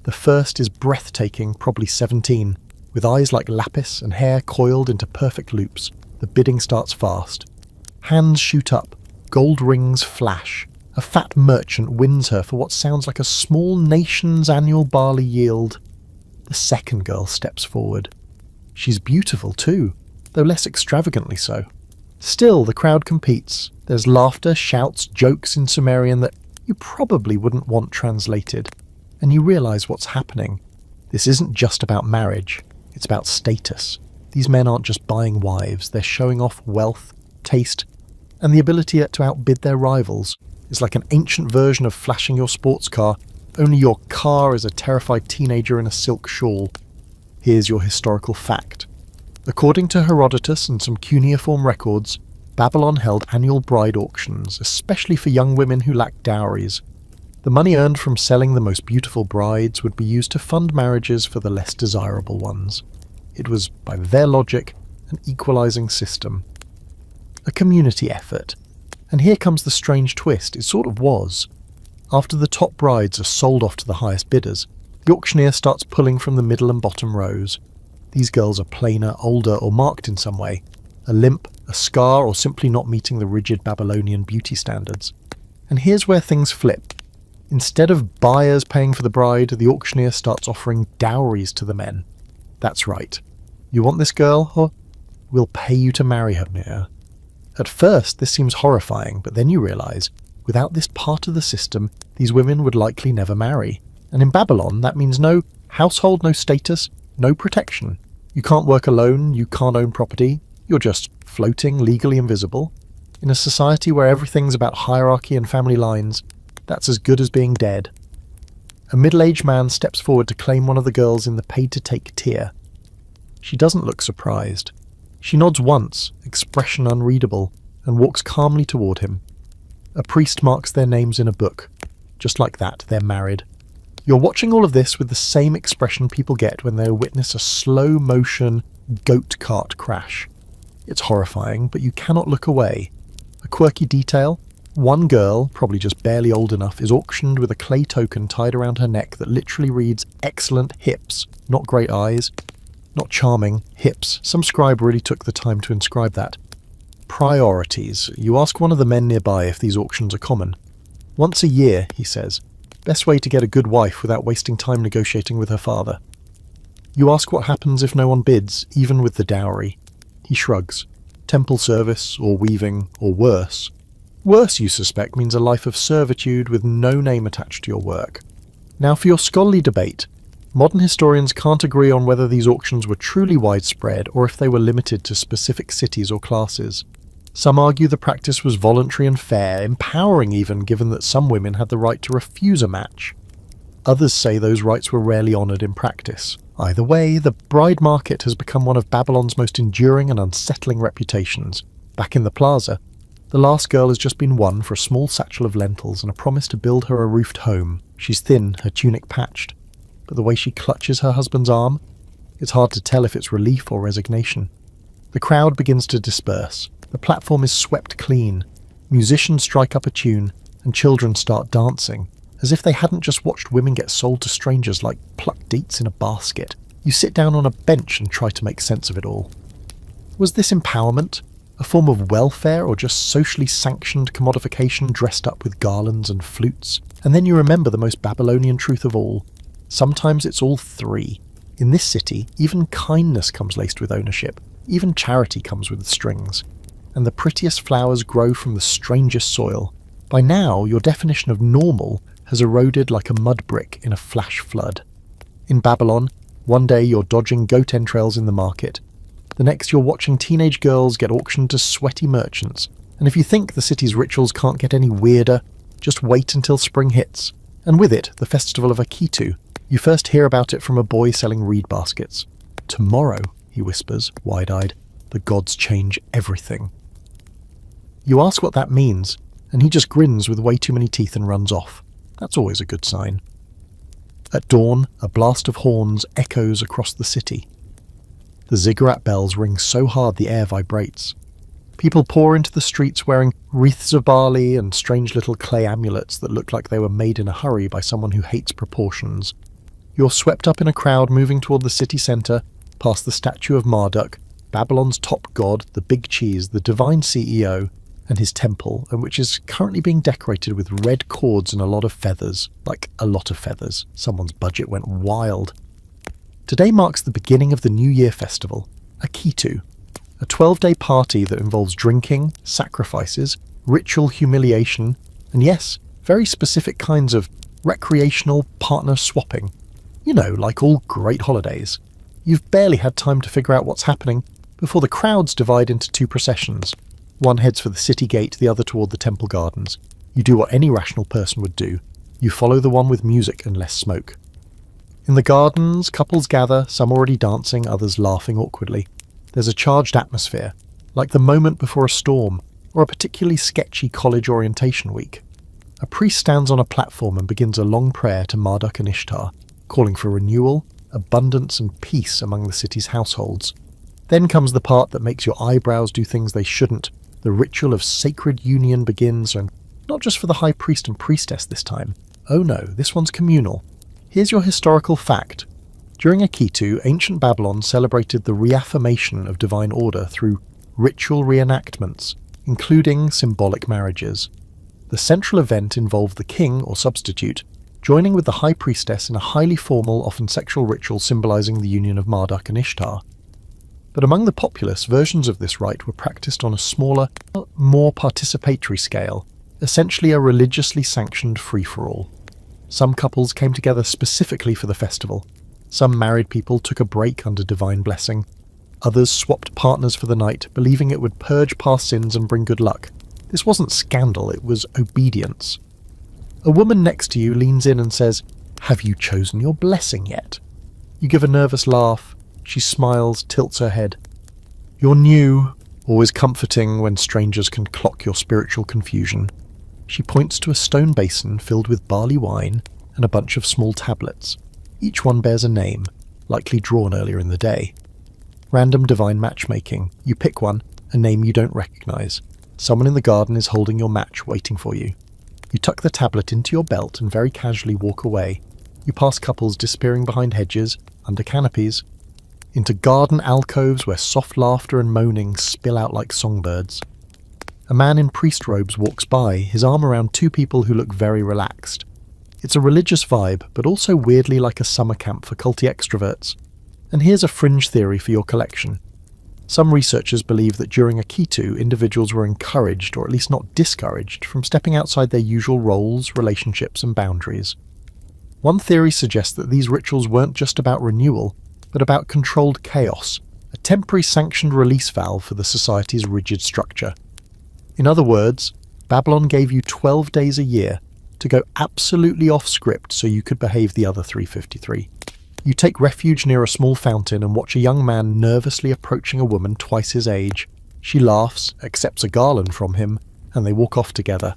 [SPEAKER 1] The first is breathtaking, probably 17, with eyes like lapis and hair coiled into perfect loops. The bidding starts fast. Hands shoot up, gold rings flash. A fat merchant wins her for what sounds like a small nation's annual barley yield. The second girl steps forward. She's beautiful too, though less extravagantly so. Still, the crowd competes. There's laughter, shouts, jokes in Sumerian that you probably wouldn't want translated. And you realise what's happening. This isn't just about marriage, it's about status. These men aren't just buying wives, they're showing off wealth, taste, and the ability to outbid their rivals. It's like an ancient version of flashing your sports car, only your car is a terrified teenager in a silk shawl. Here's your historical fact. According to Herodotus and some cuneiform records, Babylon held annual bride auctions, especially for young women who lacked dowries. The money earned from selling the most beautiful brides would be used to fund marriages for the less desirable ones. It was, by their logic, an equalizing system. A community effort. And here comes the strange twist, it sort of was. After the top brides are sold off to the highest bidders, the auctioneer starts pulling from the middle and bottom rows. These girls are plainer, older, or marked in some way. A limp, a scar, or simply not meeting the rigid Babylonian beauty standards. And here's where things flip. Instead of buyers paying for the bride, the auctioneer starts offering dowries to the men. That's right. You want this girl? Or we'll pay you to marry her, Mia. At first, this seems horrifying, but then you realise, without this part of the system, these women would likely never marry. And in Babylon, that means no household, no status, no protection. You can't work alone, you can't own property, you're just floating, legally invisible. In a society where everything's about hierarchy and family lines, that's as good as being dead. A middle-aged man steps forward to claim one of the girls in the paid-to-take tier. She doesn't look surprised. She nods once, expression unreadable, and walks calmly toward him. A priest marks their names in a book. Just like that, they're married. You're watching all of this with the same expression people get when they witness a slow-motion goat cart crash. It's horrifying, but you cannot look away. A quirky detail: one girl, probably just barely old enough, is auctioned with a clay token tied around her neck that literally reads, "Excellent hips, not great eyes." Not charming, hips. Some scribe really took the time to inscribe that. Priorities. You ask one of the men nearby if these auctions are common. Once a year, he says. Best way to get a good wife without wasting time negotiating with her father. You ask what happens if no one bids, even with the dowry. He shrugs. Temple service, or weaving, or worse. Worse, you suspect, means a life of servitude with no name attached to your work. Now for your scholarly debate. Modern historians can't agree on whether these auctions were truly widespread or if they were limited to specific cities or classes. Some argue the practice was voluntary and fair, empowering even, given that some women had the right to refuse a match. Others say those rights were rarely honoured in practice. Either way, the bride market has become one of Babylon's most enduring and unsettling reputations. Back in the plaza, the last girl has just been won for a small satchel of lentils and a promise to build her a roofed home. She's thin, her tunic patched. But the way she clutches her husband's arm, it's hard to tell if it's relief or resignation. The crowd begins to disperse. The platform is swept clean. Musicians strike up a tune, and children start dancing, as if they hadn't just watched women get sold to strangers like plucked dates in a basket. You sit down on a bench and try to make sense of it all. Was this empowerment? A form of welfare, or just socially sanctioned commodification dressed up with garlands and flutes? And then you remember the most Babylonian truth of all. Sometimes it's all three. In this city, even kindness comes laced with ownership. Even charity comes with strings. And the prettiest flowers grow from the strangest soil. By now, your definition of normal has eroded like a mud brick in a flash flood. In Babylon, One day you're dodging goat entrails in the market. The next you're watching teenage girls get auctioned to sweaty merchants. And if you think the city's rituals can't get any weirder, just wait until spring hits. And with it, the festival of Akitu. You first hear about it from a boy selling reed baskets. Tomorrow, he whispers, wide-eyed, the gods change everything. You ask what that means, and he just grins with way too many teeth and runs off. That's always a good sign. At dawn, a blast of horns echoes across the city. The ziggurat bells ring so hard the air vibrates. People pour into the streets wearing wreaths of barley and strange little clay amulets that look like they were made in a hurry by someone who hates proportions. You're swept up in a crowd moving toward the city centre, past the statue of Marduk, Babylon's top god, the Big Cheese, the divine CEO, and his temple, which is currently being decorated with red cords and a lot of feathers. Like, a lot of feathers. Someone's budget went wild. Today marks the beginning of the New Year festival, Akitu, a 12-day party that involves drinking, sacrifices, ritual humiliation, and yes, very specific kinds of recreational partner swapping. You know, like all great holidays. You've barely had time to figure out what's happening before the crowds divide into two processions. One heads for the city gate, the other toward the temple gardens. You do what any rational person would do. You follow the one with music and less smoke. In the gardens, couples gather, some already dancing, others laughing awkwardly. There's a charged atmosphere, like the moment before a storm, or a particularly sketchy college orientation week. A priest stands on a platform and begins a long prayer to Marduk and Ishtar, calling for renewal, abundance and peace among the city's households. Then comes the part that makes your eyebrows do things they shouldn't. The ritual of sacred union begins, and not just for the high priest and priestess this time. Oh no, this one's communal. Here's your historical fact. During Akitu, ancient Babylon celebrated the reaffirmation of divine order through ritual reenactments, including symbolic marriages. The central event involved the king, or substitute, joining with the high priestess in a highly formal, often sexual ritual symbolizing the union of Marduk and Ishtar. But among the populace, versions of this rite were practiced on a smaller, more participatory scale, essentially a religiously sanctioned free-for-all. Some couples came together specifically for the festival. Some married people took a break under divine blessing. Others swapped partners for the night, believing it would purge past sins and bring good luck. This wasn't scandal, it was obedience. A woman next to you leans in and says, "Have you chosen your blessing yet?" You give a nervous laugh. She smiles, tilts her head. You're new, always comforting when strangers can clock your spiritual confusion. She points to a stone basin filled with barley wine and a bunch of small tablets. Each one bears a name, likely drawn earlier in the day. Random divine matchmaking. You pick one, a name you don't recognize. Someone in the garden is holding your match, waiting for you. You tuck the tablet into your belt and very casually walk away. You pass couples disappearing behind hedges, under canopies, into garden alcoves where soft laughter and moaning spill out like songbirds. A man in priest robes walks by, his arm around two people who look very relaxed. It's a religious vibe, but also weirdly like a summer camp for culty extroverts. And here's a fringe theory for your collection. Some researchers believe that during Akitu, individuals were encouraged, or at least not discouraged, from stepping outside their usual roles, relationships, and boundaries. One theory suggests that these rituals weren't just about renewal, but about controlled chaos, a temporary sanctioned release valve for the society's rigid structure. In other words, Babylon gave you 12 days a year to go absolutely off script so you could behave the other 353. You take refuge near a small fountain and watch a young man nervously approaching a woman twice his age. She laughs, accepts a garland from him, and they walk off together.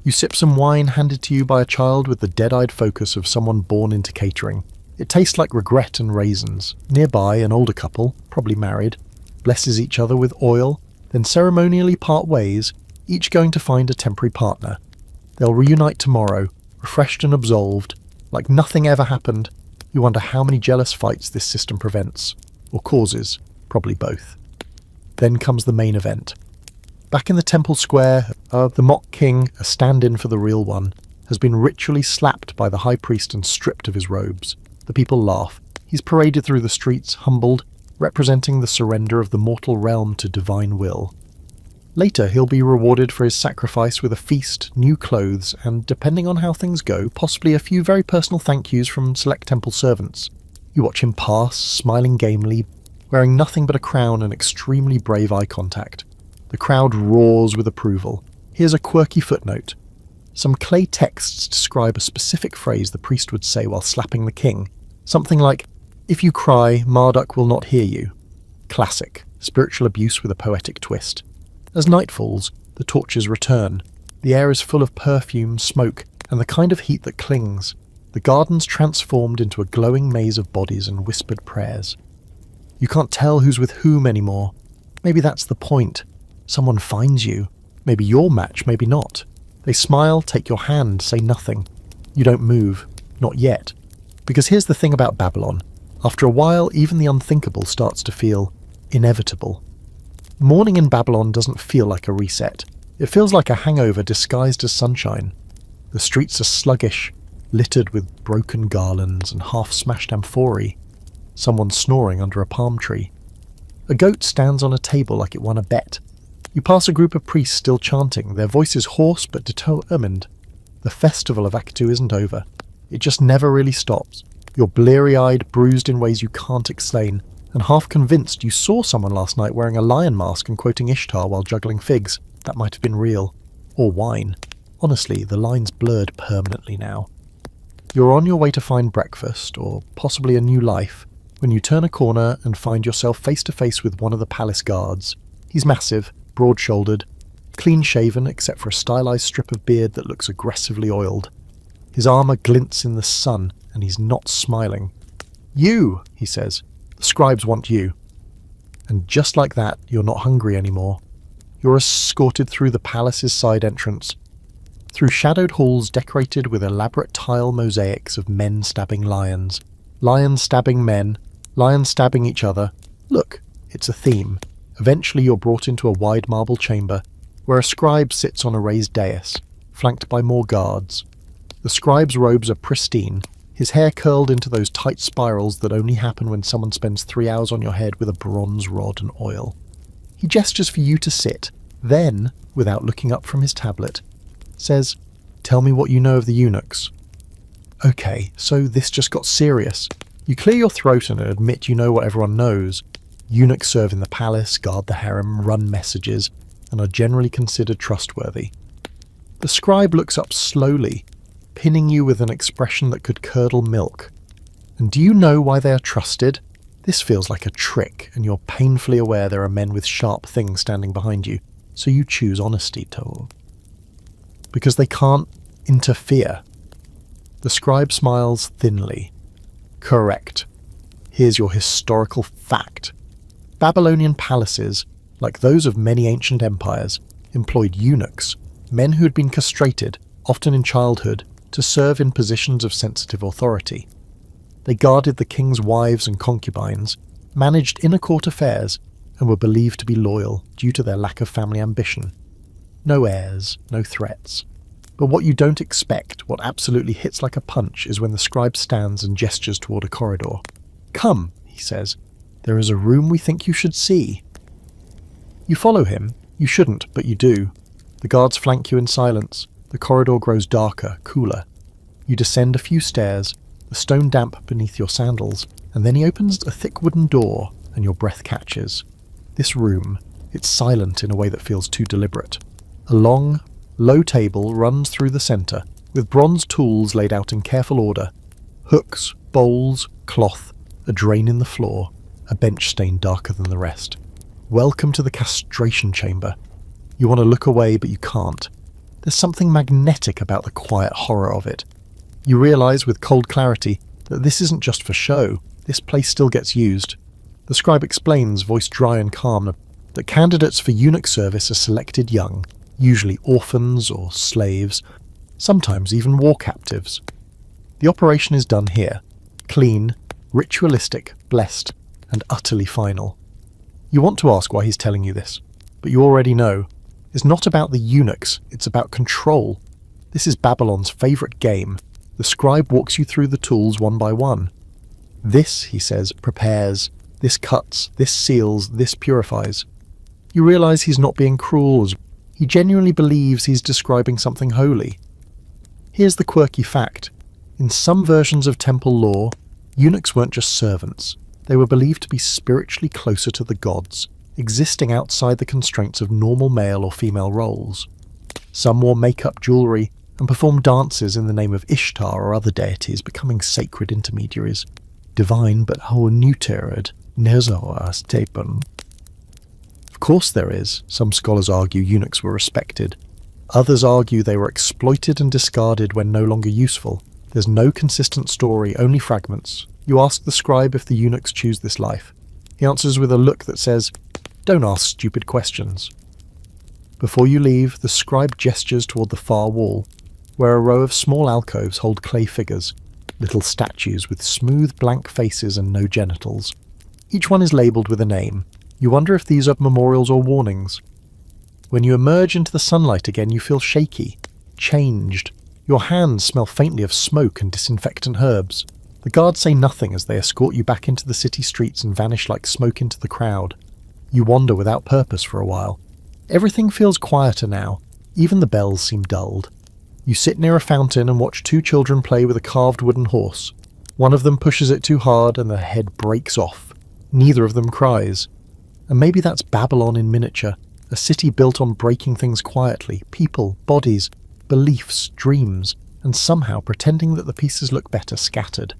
[SPEAKER 1] You sip some wine handed to you by a child with the dead-eyed focus of someone born into catering. It tastes like regret and raisins. Nearby, an older couple, probably married, blesses each other with oil, then ceremonially part ways, each going to find a temporary partner. They'll reunite tomorrow, refreshed and absolved, like nothing ever happened. You wonder how many jealous fights this system prevents, or causes, probably both. Then comes the main event. Back in the temple square, the mock king, a stand-in for the real one, has been ritually slapped by the high priest and stripped of his robes. The people laugh. He's paraded through the streets, humbled, representing the surrender of the mortal realm to divine will. Later, he'll be rewarded for his sacrifice with a feast, new clothes, and, depending on how things go, possibly a few very personal thank yous from select temple servants. You watch him pass, smiling gamely, wearing nothing but a crown and extremely brave eye contact. The crowd roars with approval. Here's a quirky footnote. Some clay texts describe a specific phrase the priest would say while slapping the king. Something like, "If you cry, Marduk will not hear you." Classic, spiritual abuse with a poetic twist. As night falls, the torches return. The air is full of perfume, smoke, and the kind of heat that clings. The garden's transformed into a glowing maze of bodies and whispered prayers. You can't tell who's with whom anymore. Maybe that's the point. Someone finds you. Maybe your match, maybe not. They smile, take your hand, say nothing. You don't move. Not yet. Because here's the thing about Babylon. After a while, even the unthinkable starts to feel inevitable. Morning in Babylon doesn't feel like a reset. It feels like a hangover disguised as sunshine. The streets are sluggish, littered with broken garlands and half-smashed amphorae. Someone snoring under a palm tree. A goat stands on a table like it won a bet. You pass a group of priests still chanting, their voices hoarse but determined. The festival of Aktu isn't over. It just never really stops. You're bleary-eyed, bruised in ways you can't explain, and half convinced you saw someone last night wearing a lion mask and quoting Ishtar while juggling figs. That might have been real. Or wine. Honestly, the line's blurred permanently now. You're on your way to find breakfast, or possibly a new life, when you turn a corner and find yourself face to face with one of the palace guards. He's massive, broad-shouldered, clean-shaven except for a stylized strip of beard that looks aggressively oiled. His armor glints in the sun, and he's not smiling. "You," he says. "The scribes want you." And just like that, you're not hungry anymore. You're escorted through the palace's side entrance, through shadowed halls decorated with elaborate tile mosaics of men stabbing lions, lions stabbing men, lions stabbing each other. Look, it's a theme. Eventually you're brought into a wide marble chamber, where a scribe sits on a raised dais, flanked by more guards. The scribe's robes are pristine, his hair curled into those tight spirals that only happen when someone spends 3 hours on your head with a bronze rod and oil. He gestures for you to sit, then, without looking up from his tablet, says, "Tell me what you know of the eunuchs." Okay, so this just got serious. You clear your throat and admit you know what everyone knows. Eunuchs serve in the palace, guard the harem, run messages, and are generally considered trustworthy. The scribe looks up slowly, pinning you with an expression that could curdle milk. And do you know why they are trusted? This feels like a trick, and you're painfully aware there are men with sharp things standing behind you, so you choose honesty, Tov. Because they can't interfere. The scribe smiles thinly. Correct. Here's your historical fact. Babylonian palaces, like those of many ancient empires, employed eunuchs, men who had been castrated, often in childhood, to serve in positions of sensitive authority. They guarded the king's wives and concubines, managed inner court affairs, and were believed to be loyal due to their lack of family ambition. No heirs, no threats. But what you don't expect, what absolutely hits like a punch, is when the scribe stands and gestures toward a corridor. "Come," he says. "There is a room we think you should see." You follow him. You shouldn't, but you do. The guards flank you in silence. The corridor grows darker, cooler. You descend a few stairs, the stone damp beneath your sandals, and then he opens a thick wooden door, and your breath catches. This room, it's silent in a way that feels too deliberate. A long, low table runs through the centre, with bronze tools laid out in careful order. Hooks, bowls, cloth, a drain in the floor, a bench stain darker than the rest. Welcome to the castration chamber. You want to look away, but you can't. There's something magnetic about the quiet horror of it. You realise with cold clarity that this isn't just for show. This place still gets used. The scribe explains, voice dry and calm, that candidates for eunuch service are selected young, usually orphans or slaves, sometimes even war captives. The operation is done here, clean, ritualistic, blessed, and utterly final. You want to ask why he's telling you this, but you already know. It's not about the eunuchs, it's about control. This is Babylon's favourite game. The scribe walks you through the tools one by one. This, he says, prepares, this cuts, this seals, this purifies. You realise he's not being cruel. He genuinely believes he's describing something holy. Here's the quirky fact. In some versions of temple law, Eunuchs weren't just servants. They were believed to be spiritually closer to the gods, existing outside the constraints of normal male or female roles. Some wore makeup, jewellery, and performed dances in the name of Ishtar or other deities, becoming sacred intermediaries. Divine but neutered, Nezoastepen. Of course there is. Some scholars argue eunuchs were respected. Others argue they were exploited and discarded when no longer useful. There's no consistent story, only fragments. You ask the scribe if the eunuchs choose this life. He answers with a look that says, "Don't ask stupid questions." Before you leave, the scribe gestures toward the far wall, where a row of small alcoves hold clay figures, little statues with smooth blank faces and no genitals. Each one is labelled with a name. You wonder if these are memorials or warnings. When you emerge into the sunlight again, you feel shaky, changed. Your hands smell faintly of smoke and disinfectant herbs. The guards say nothing as they escort you back into the city streets and vanish like smoke into the crowd. You wander without purpose for a while. Everything feels quieter now. Even the bells seem dulled. You sit near a fountain and watch two children play with a carved wooden horse. One of them pushes it too hard and the head breaks off. Neither of them cries. And maybe that's Babylon in miniature, a city built on breaking things quietly, people, bodies, beliefs, dreams, and somehow pretending that the pieces look better scattered.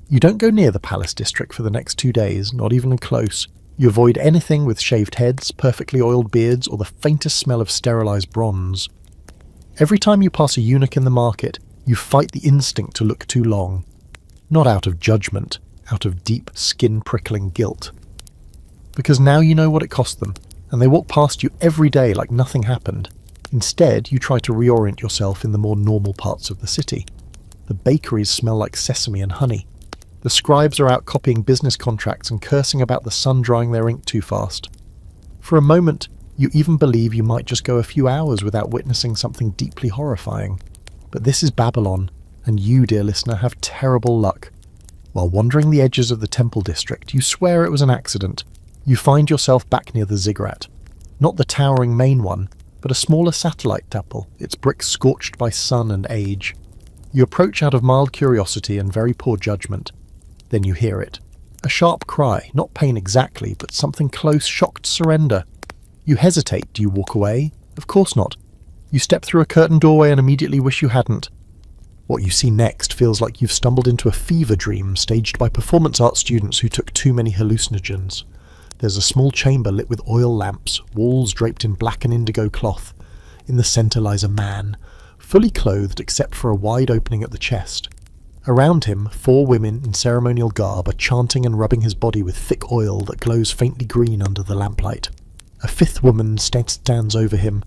[SPEAKER 1] You don't go near the palace district for the next 2 days, not even close. You avoid anything with shaved heads, perfectly oiled beards, or the faintest smell of sterilized bronze. Every time you pass a eunuch in the market, you fight the instinct to look too long. Not out of judgment, out of deep, skin-prickling guilt. Because now you know what it cost them, and they walk past you every day like nothing happened. Instead, you try to reorient yourself in the more normal parts of the city. The bakeries smell like sesame and honey. The scribes are out copying business contracts and cursing about the sun drying their ink too fast. For a moment, you even believe you might just go a few hours without witnessing something deeply horrifying. But this is Babylon, and you, dear listener, have terrible luck. While wandering the edges of the temple district, you swear it was an accident. You find yourself back near the ziggurat. Not the towering main one, but a smaller satellite temple, its bricks scorched by sun and age. You approach out of mild curiosity and very poor judgment. Then you hear it. A sharp cry, not pain exactly, but something close, shocked surrender. You hesitate. Do you walk away? Of course not. You step through a curtained doorway and immediately wish you hadn't. What you see next feels like you've stumbled into a fever dream staged by performance art students who took too many hallucinogens. There's a small chamber lit with oil lamps, walls draped in black and indigo cloth. In the centre lies a man, fully clothed except for a wide opening at the chest. Around him, 4 women in ceremonial garb are chanting and rubbing his body with thick oil that glows faintly green under the lamplight. A 5th woman stands over him,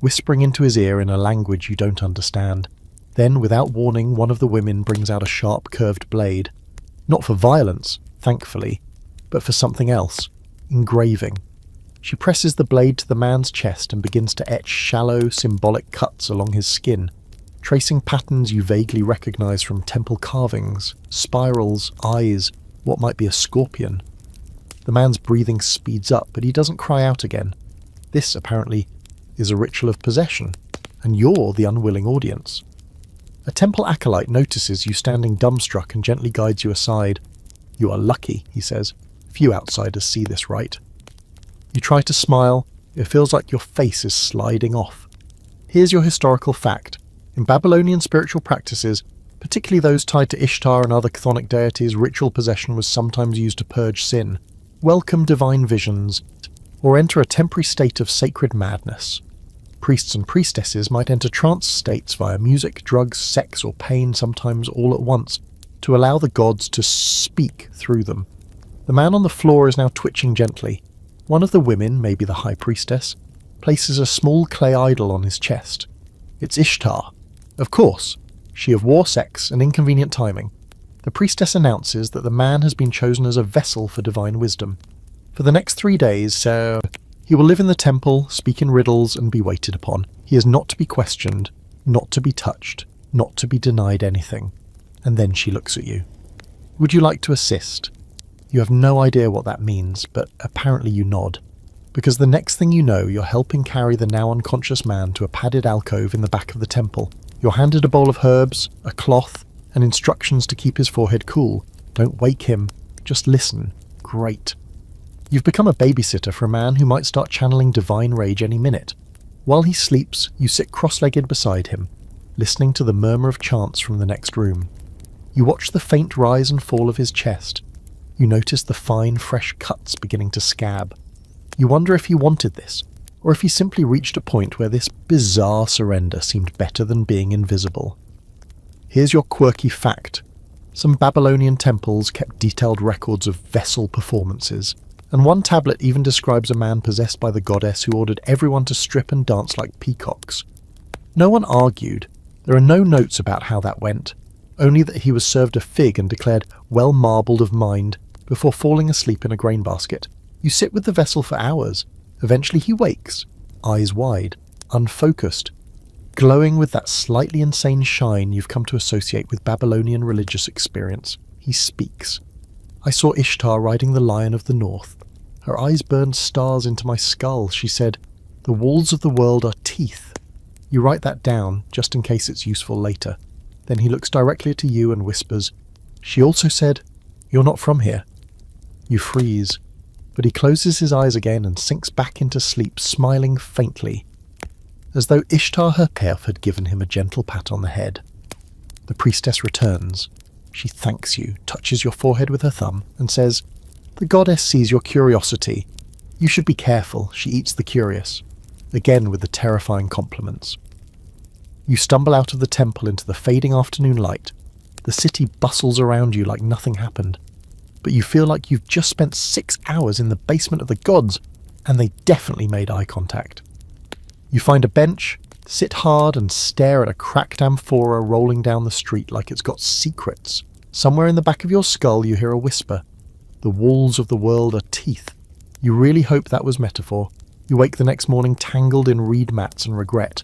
[SPEAKER 1] whispering into his ear in a language you don't understand. Then, without warning, one of the women brings out a sharp, curved blade. Not for violence, thankfully, but for something else. Engraving. She presses the blade to the man's chest and begins to etch shallow, symbolic cuts along his skin, tracing patterns you vaguely recognize from temple carvings, spirals, eyes, what might be a scorpion. The man's breathing speeds up, but he doesn't cry out again. This, apparently, is a ritual of possession, and you're the unwilling audience. A temple acolyte notices you standing dumbstruck and gently guides you aside. "You are lucky," he says. "Few outsiders see this right." You try to smile. It feels like your face is sliding off. Here's your historical fact. In Babylonian spiritual practices, particularly those tied to Ishtar and other chthonic deities, ritual possession was sometimes used to purge sin, welcome divine visions, or enter a temporary state of sacred madness. Priests and priestesses might enter trance states via music, drugs, sex, or pain, sometimes all at once, to allow the gods to speak through them. The man on the floor is now twitching gently. One of the women, maybe the high priestess, places a small clay idol on his chest. It's Ishtar. Of course, she of war, sex, and inconvenient timing. The priestess announces that the man has been chosen as a vessel for divine wisdom. For the next 3 days, he will live in the temple, speak in riddles, and be waited upon. He is not to be questioned, not to be touched, not to be denied anything. And then she looks at you. Would you like to assist? You have no idea what that means, but apparently you nod. Because the next thing you know, you're helping carry the now unconscious man to a padded alcove in the back of the temple. You're handed a bowl of herbs, a cloth, and instructions to keep his forehead cool. Don't wake him. Just listen. Great. You've become a babysitter for a man who might start channeling divine rage any minute. While he sleeps, you sit cross-legged beside him, listening to the murmur of chants from the next room. You watch the faint rise and fall of his chest. You notice the fine, fresh cuts beginning to scab. You wonder if he wanted this, or if he simply reached a point where this bizarre surrender seemed better than being invisible. Here's your quirky fact. Some Babylonian temples kept detailed records of vessel performances, and one tablet even describes a man possessed by the goddess who ordered everyone to strip and dance like peacocks. No one argued. There are no notes about how that went, only that he was served a fig and declared well marbled of mind before falling asleep in a grain basket. You sit with the vessel for hours. Eventually he wakes, eyes wide, unfocused, glowing with that slightly insane shine you've come to associate with Babylonian religious experience. He speaks. I saw Ishtar riding the lion of the north. Her eyes burned stars into my skull. She said, "The walls of the world are teeth." You write that down, just in case it's useful later. Then he looks directly at you and whispers, "She also said, you're not from here." You freeze, but he closes his eyes again and sinks back into sleep, smiling faintly, as though Ishtar herself had given him a gentle pat on the head. The priestess returns. She thanks you, touches your forehead with her thumb, and says, "The goddess sees your curiosity. You should be careful, she eats the curious," again with the terrifying compliments. You stumble out of the temple into the fading afternoon light. The city bustles around you like nothing happened, but you feel like you've just spent 6 hours in the basement of the gods, and they definitely made eye contact. You find a bench, sit hard and stare at a cracked amphora rolling down the street like it's got secrets. Somewhere in the back of your skull you hear a whisper. The walls of the world are teeth. You really hope that was metaphor. You wake the next morning tangled in reed mats and regret.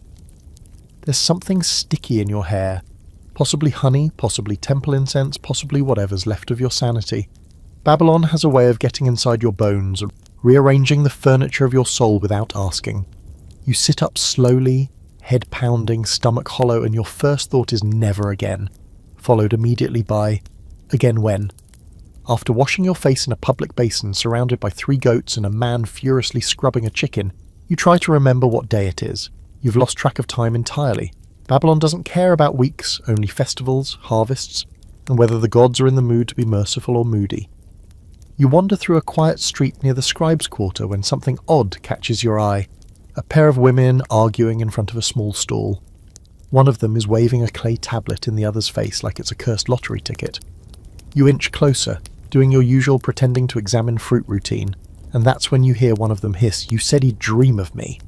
[SPEAKER 1] There's something sticky in your hair. Possibly honey, possibly temple incense, possibly whatever's left of your sanity. Babylon has a way of getting inside your bones and rearranging the furniture of your soul without asking. You sit up slowly, head pounding, stomach hollow, and your first thought is never again, followed immediately by, again when? After washing your face in a public basin surrounded by 3 goats and a man furiously scrubbing a chicken, you try to remember what day it is. You've lost track of time entirely. Babylon doesn't care about weeks, only festivals, harvests, and whether the gods are in the mood to be merciful or moody. You wander through a quiet street near the scribes' quarter when something odd catches your eye. A pair of women arguing in front of a small stall. One of them is waving a clay tablet in the other's face like it's a cursed lottery ticket. You inch closer, doing your usual pretending to examine fruit routine, and that's when you hear one of them hiss, "You said he'd dream of me."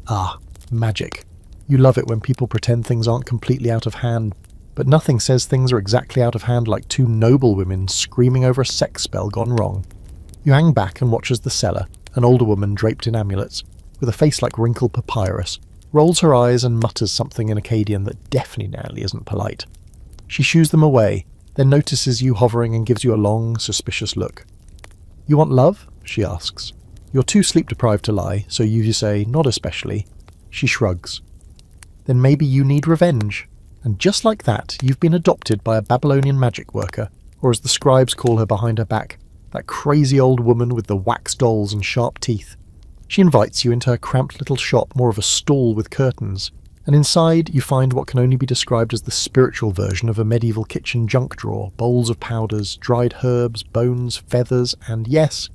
[SPEAKER 1] Ah, magic. You love it when people pretend things aren't completely out of hand, but nothing says things are exactly out of hand like 2 noble women screaming over a sex spell gone wrong. You hang back and watch as the seller, an older woman draped in amulets, with a face like wrinkled papyrus, rolls her eyes and mutters something in Akkadian that definitely isn't polite. She shoos them away, then notices you hovering and gives you a long, suspicious look. "You want love?" she asks. You're too sleep-deprived to lie, so you say, "Not especially." She shrugs. "Then maybe you need revenge." And just like that, you've been adopted by a Babylonian magic worker, or as the scribes call her behind her back, that crazy old woman with the wax dolls and sharp teeth. She invites you into her cramped little shop, more of a stall with curtains, and inside you find what can only be described as the spiritual version of a medieval kitchen junk drawer, bowls of powders, dried herbs, bones, feathers, and yes,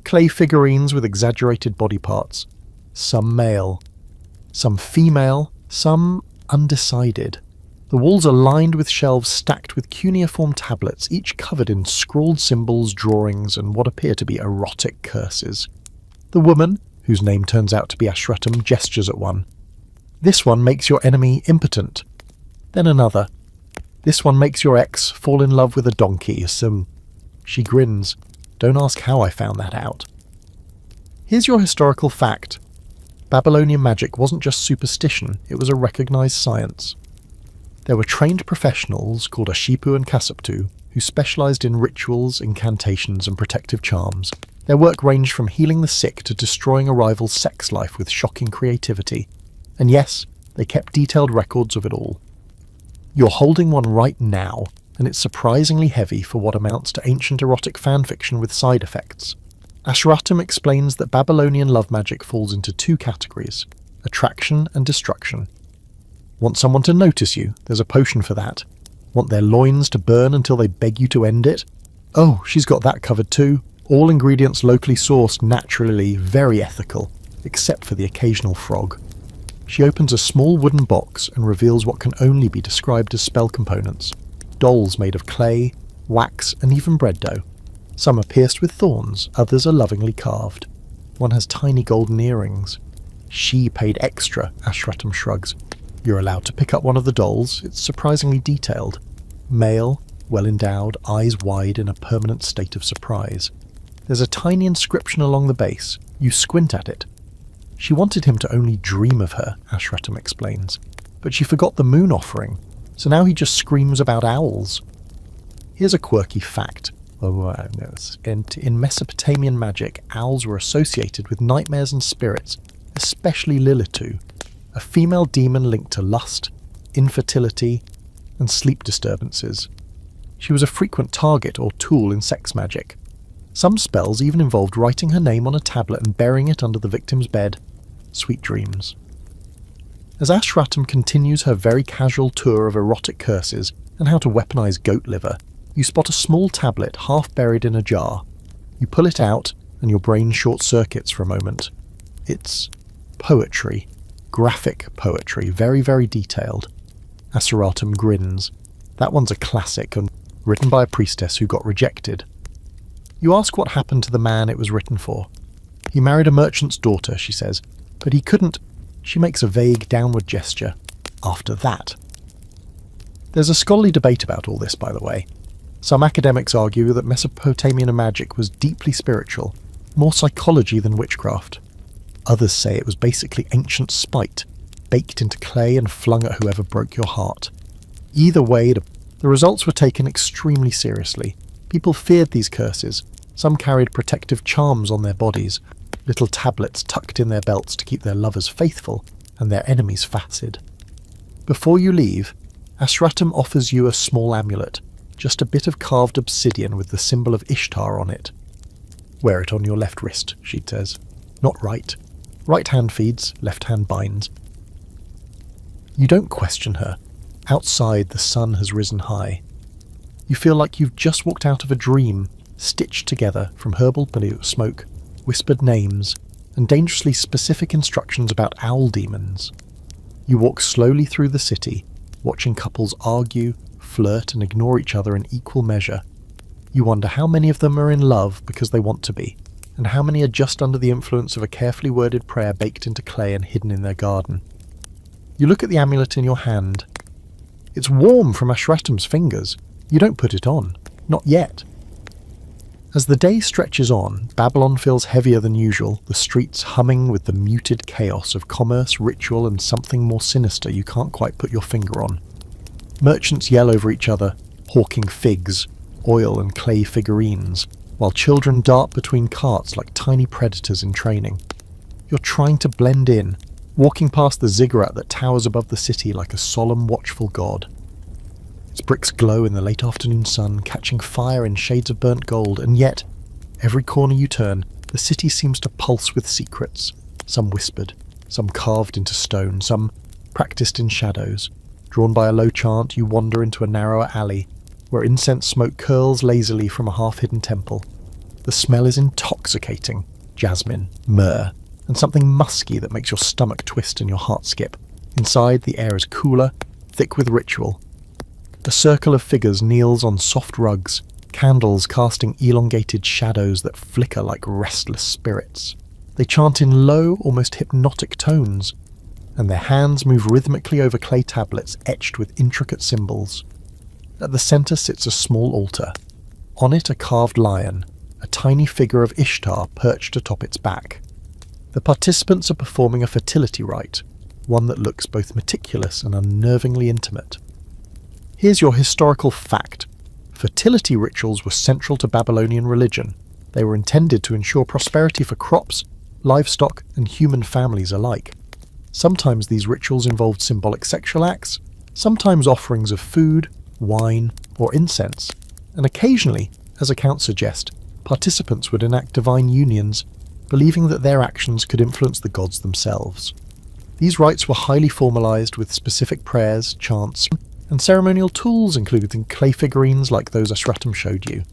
[SPEAKER 1] clay figurines with exaggerated body parts. Some male, some female, some undecided. The walls are lined with shelves stacked with cuneiform tablets, each covered in scrawled symbols, drawings, and what appear to be erotic curses. The woman, whose name turns out to be Ashratum, gestures at one. "This one makes your enemy impotent." Then another. "This one makes your ex fall in love with a donkey." She grins. "Don't ask how I found that out." Here's your historical fact. Babylonian magic wasn't just superstition, it was a recognized science. There were trained professionals called Ashipu and Kasaptu who specialized in rituals, incantations, and protective charms. Their work ranged from healing the sick to destroying a rival's sex life with shocking creativity. And yes, they kept detailed records of it all. You're holding one right now, and it's surprisingly heavy for what amounts to ancient erotic fanfiction with side effects. Ashratum explains that Babylonian love magic falls into two categories: attraction and destruction. Want someone to notice you? There's a potion for that. Want their loins to burn until they beg you to end it? Oh, she's got that covered too. All ingredients locally sourced, naturally, very ethical, except for the occasional frog. She opens a small wooden box and reveals what can only be described as spell components. Dolls made of clay, wax, and even bread dough. Some are pierced with thorns, others are lovingly carved. One has tiny golden earrings. She paid extra, Ashratum shrugs. You're allowed to pick up one of the dolls. It's surprisingly detailed. Male, well-endowed, eyes wide in a permanent state of surprise. There's a tiny inscription along the base. You squint at it. She wanted him to only dream of her, Ashratum explains. But she forgot the moon offering, so now he just screams about owls. Here's a quirky fact. In Mesopotamian magic, owls were associated with nightmares and spirits, especially Lilitu, a female demon linked to lust, infertility, and sleep disturbances. She was a frequent target or tool in sex magic. Some spells even involved writing her name on a tablet and burying it under the victim's bed. Sweet dreams. As Ashratum continues her very casual tour of erotic curses and how to weaponize goat liver, you spot a small tablet half buried in a jar. You pull it out and your brain short-circuits for a moment. It's poetry. Graphic poetry, very, very detailed. Ashratum grins. That one's a classic and written by a priestess who got rejected. You ask what happened to the man it was written for. He married a merchant's daughter, she says, but he couldn't. She makes a vague downward gesture. After that. There's a scholarly debate about all this, by the way. Some academics argue that Mesopotamian magic was deeply spiritual, more psychology than witchcraft. Others say it was basically ancient spite, baked into clay and flung at whoever broke your heart. Either way, the results were taken extremely seriously. People feared these curses. Some carried protective charms on their bodies, little tablets tucked in their belts to keep their lovers faithful and their enemies facid. Before you leave, Ashratum offers you a small amulet, just a bit of carved obsidian with the symbol of Ishtar on it. Wear it on your left wrist, she says. Not right. Right hand feeds, left hand binds. You don't question her. Outside, the sun has risen high. You feel like you've just walked out of a dream, stitched together from herbal smoke, whispered names, and dangerously specific instructions about owl demons. You walk slowly through the city, watching couples argue, flirt, and ignore each other in equal measure. You wonder how many of them are in love because they want to be, and how many are just under the influence of a carefully worded prayer baked into clay and hidden in their garden. You look at the amulet in your hand. It's warm from Ashratum's fingers. You don't put it on. Not yet. As the day stretches on, Babylon feels heavier than usual, the streets humming with the muted chaos of commerce, ritual, and something more sinister you can't quite put your finger on. Merchants yell over each other, hawking figs, oil and clay figurines, while children dart between carts like tiny predators in training. You're trying to blend in, walking past the ziggurat that towers above the city like a solemn, watchful god. Its bricks glow in the late afternoon sun, catching fire in shades of burnt gold, and yet, every corner you turn, the city seems to pulse with secrets, some whispered, some carved into stone, some practiced in shadows. Drawn by a low chant, you wander into a narrower alley, where incense smoke curls lazily from a half-hidden temple. The smell is intoxicating, jasmine, myrrh, and something musky that makes your stomach twist and your heart skip. Inside, the air is cooler, thick with ritual. A circle of figures kneels on soft rugs, candles casting elongated shadows that flicker like restless spirits. They chant in low, almost hypnotic tones, and their hands move rhythmically over clay tablets etched with intricate symbols. At the centre sits a small altar. On it a carved lion, a tiny figure of Ishtar perched atop its back. The participants are performing a fertility rite, one that looks both meticulous and unnervingly intimate. Here's your historical fact. Fertility rituals were central to Babylonian religion. They were intended to ensure prosperity for crops, livestock, and human families alike. Sometimes these rituals involved symbolic sexual acts, sometimes offerings of food, wine, or incense, and occasionally, as accounts suggest, participants would enact divine unions, believing that their actions could influence the gods themselves. These rites were highly formalized with specific prayers, chants, and ceremonial tools including clay figurines like those Ashratam showed you.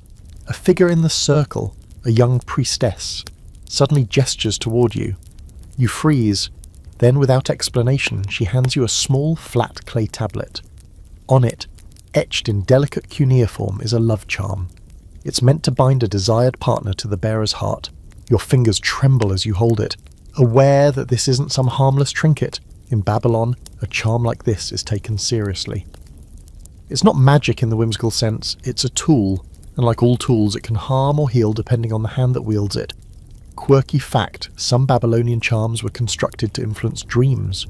[SPEAKER 1] A figure in the circle, a young priestess, suddenly gestures toward you. You freeze. Then, without explanation, she hands you a small, flat clay tablet. On it, etched in delicate cuneiform, is a love charm. It's meant to bind a desired partner to the bearer's heart. Your fingers tremble as you hold it, aware that this isn't some harmless trinket. In Babylon, a charm like this is taken seriously. It's not magic in the whimsical sense, it's a tool, and like all tools, it can harm or heal depending on the hand that wields it. Quirky fact, some Babylonian charms were constructed to influence dreams.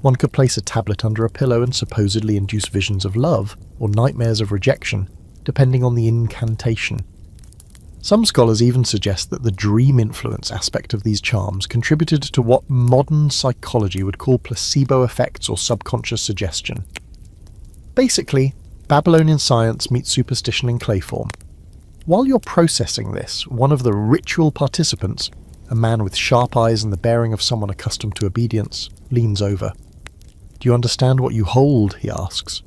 [SPEAKER 1] One could place a tablet under a pillow and supposedly induce visions of love, or nightmares of rejection, depending on the incantation. Some scholars even suggest that the dream influence aspect of these charms contributed to what modern psychology would call placebo effects or subconscious suggestion. Basically, Babylonian science meets superstition in clay form. While you're processing this, one of the ritual participants, a man with sharp eyes and the bearing of someone accustomed to obedience, leans over. "Do you understand what you hold?" he asks.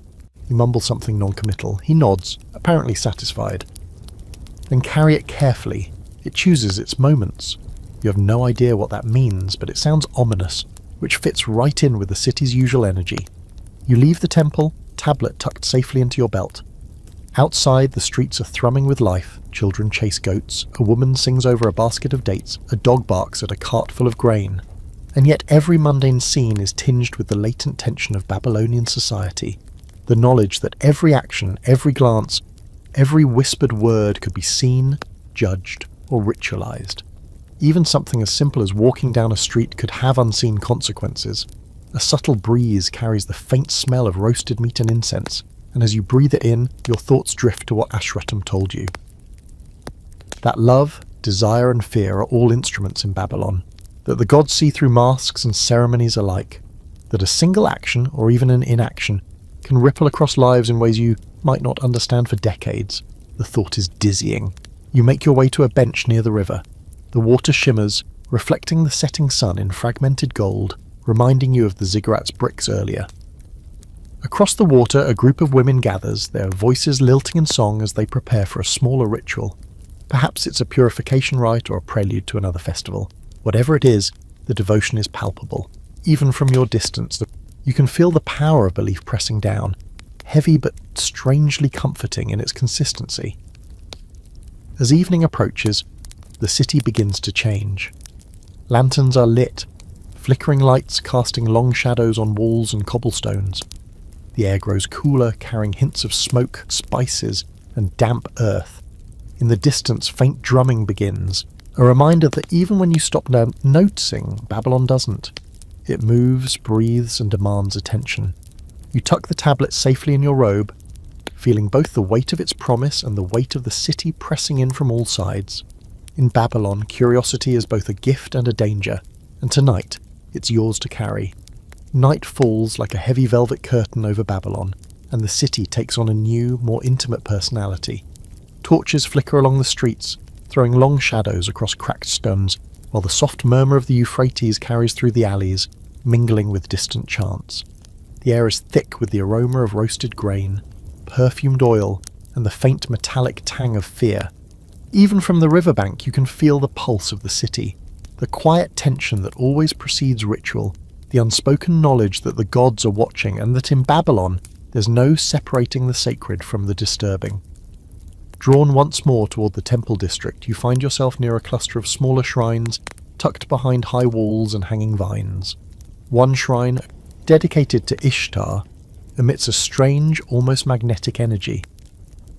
[SPEAKER 1] You mumble something non-committal. He nods, apparently satisfied. Then carry it carefully. It chooses its moments. You have no idea what that means, but it sounds ominous, which fits right in with the city's usual energy. You leave the temple, tablet tucked safely into your belt. Outside, the streets are thrumming with life. Children chase goats, a woman sings over a basket of dates, a dog barks at a cart full of grain. And yet every mundane scene is tinged with the latent tension of Babylonian society. The knowledge that every action, every glance, every whispered word could be seen, judged, or ritualized. Even something as simple as walking down a street could have unseen consequences. A subtle breeze carries the faint smell of roasted meat and incense, and as you breathe it in, your thoughts drift to what Ashratam told you. That love, desire, and fear are all instruments in Babylon, that the gods see through masks and ceremonies alike, that a single action, or even an inaction, can ripple across lives in ways you might not understand for decades. The thought is dizzying. You make your way to a bench near the river. The water shimmers, reflecting the setting sun in fragmented gold, reminding you of the ziggurats bricks earlier. Across the water, a group of women gathers, their voices lilting in song as they prepare for a smaller ritual. Perhaps it's a purification rite or a prelude to another festival. Whatever it is, the devotion is palpable. Even from your distance, you can feel the power of belief pressing down, heavy but strangely comforting in its consistency. As evening approaches, the city begins to change. Lanterns are lit, flickering lights casting long shadows on walls and cobblestones. The air grows cooler, carrying hints of smoke, spices, and damp earth. In the distance, faint drumming begins, a reminder that even when you stop noticing, Babylon doesn't. It moves, breathes, and demands attention. You tuck the tablet safely in your robe, feeling both the weight of its promise and the weight of the city pressing in from all sides. In Babylon, curiosity is both a gift and a danger, and tonight, it's yours to carry. Night falls like a heavy velvet curtain over Babylon, and the city takes on a new, more intimate personality. Torches flicker along the streets, throwing long shadows across cracked stones, while the soft murmur of the Euphrates carries through the alleys, mingling with distant chants. The air is thick with the aroma of roasted grain, perfumed oil, and the faint metallic tang of fear. Even from the riverbank you can feel the pulse of the city, the quiet tension that always precedes ritual, the unspoken knowledge that the gods are watching, and that in Babylon there's no separating the sacred from the disturbing. Drawn once more toward the temple district, you find yourself near a cluster of smaller shrines, tucked behind high walls and hanging vines. One shrine, dedicated to Ishtar, emits a strange, almost magnetic energy.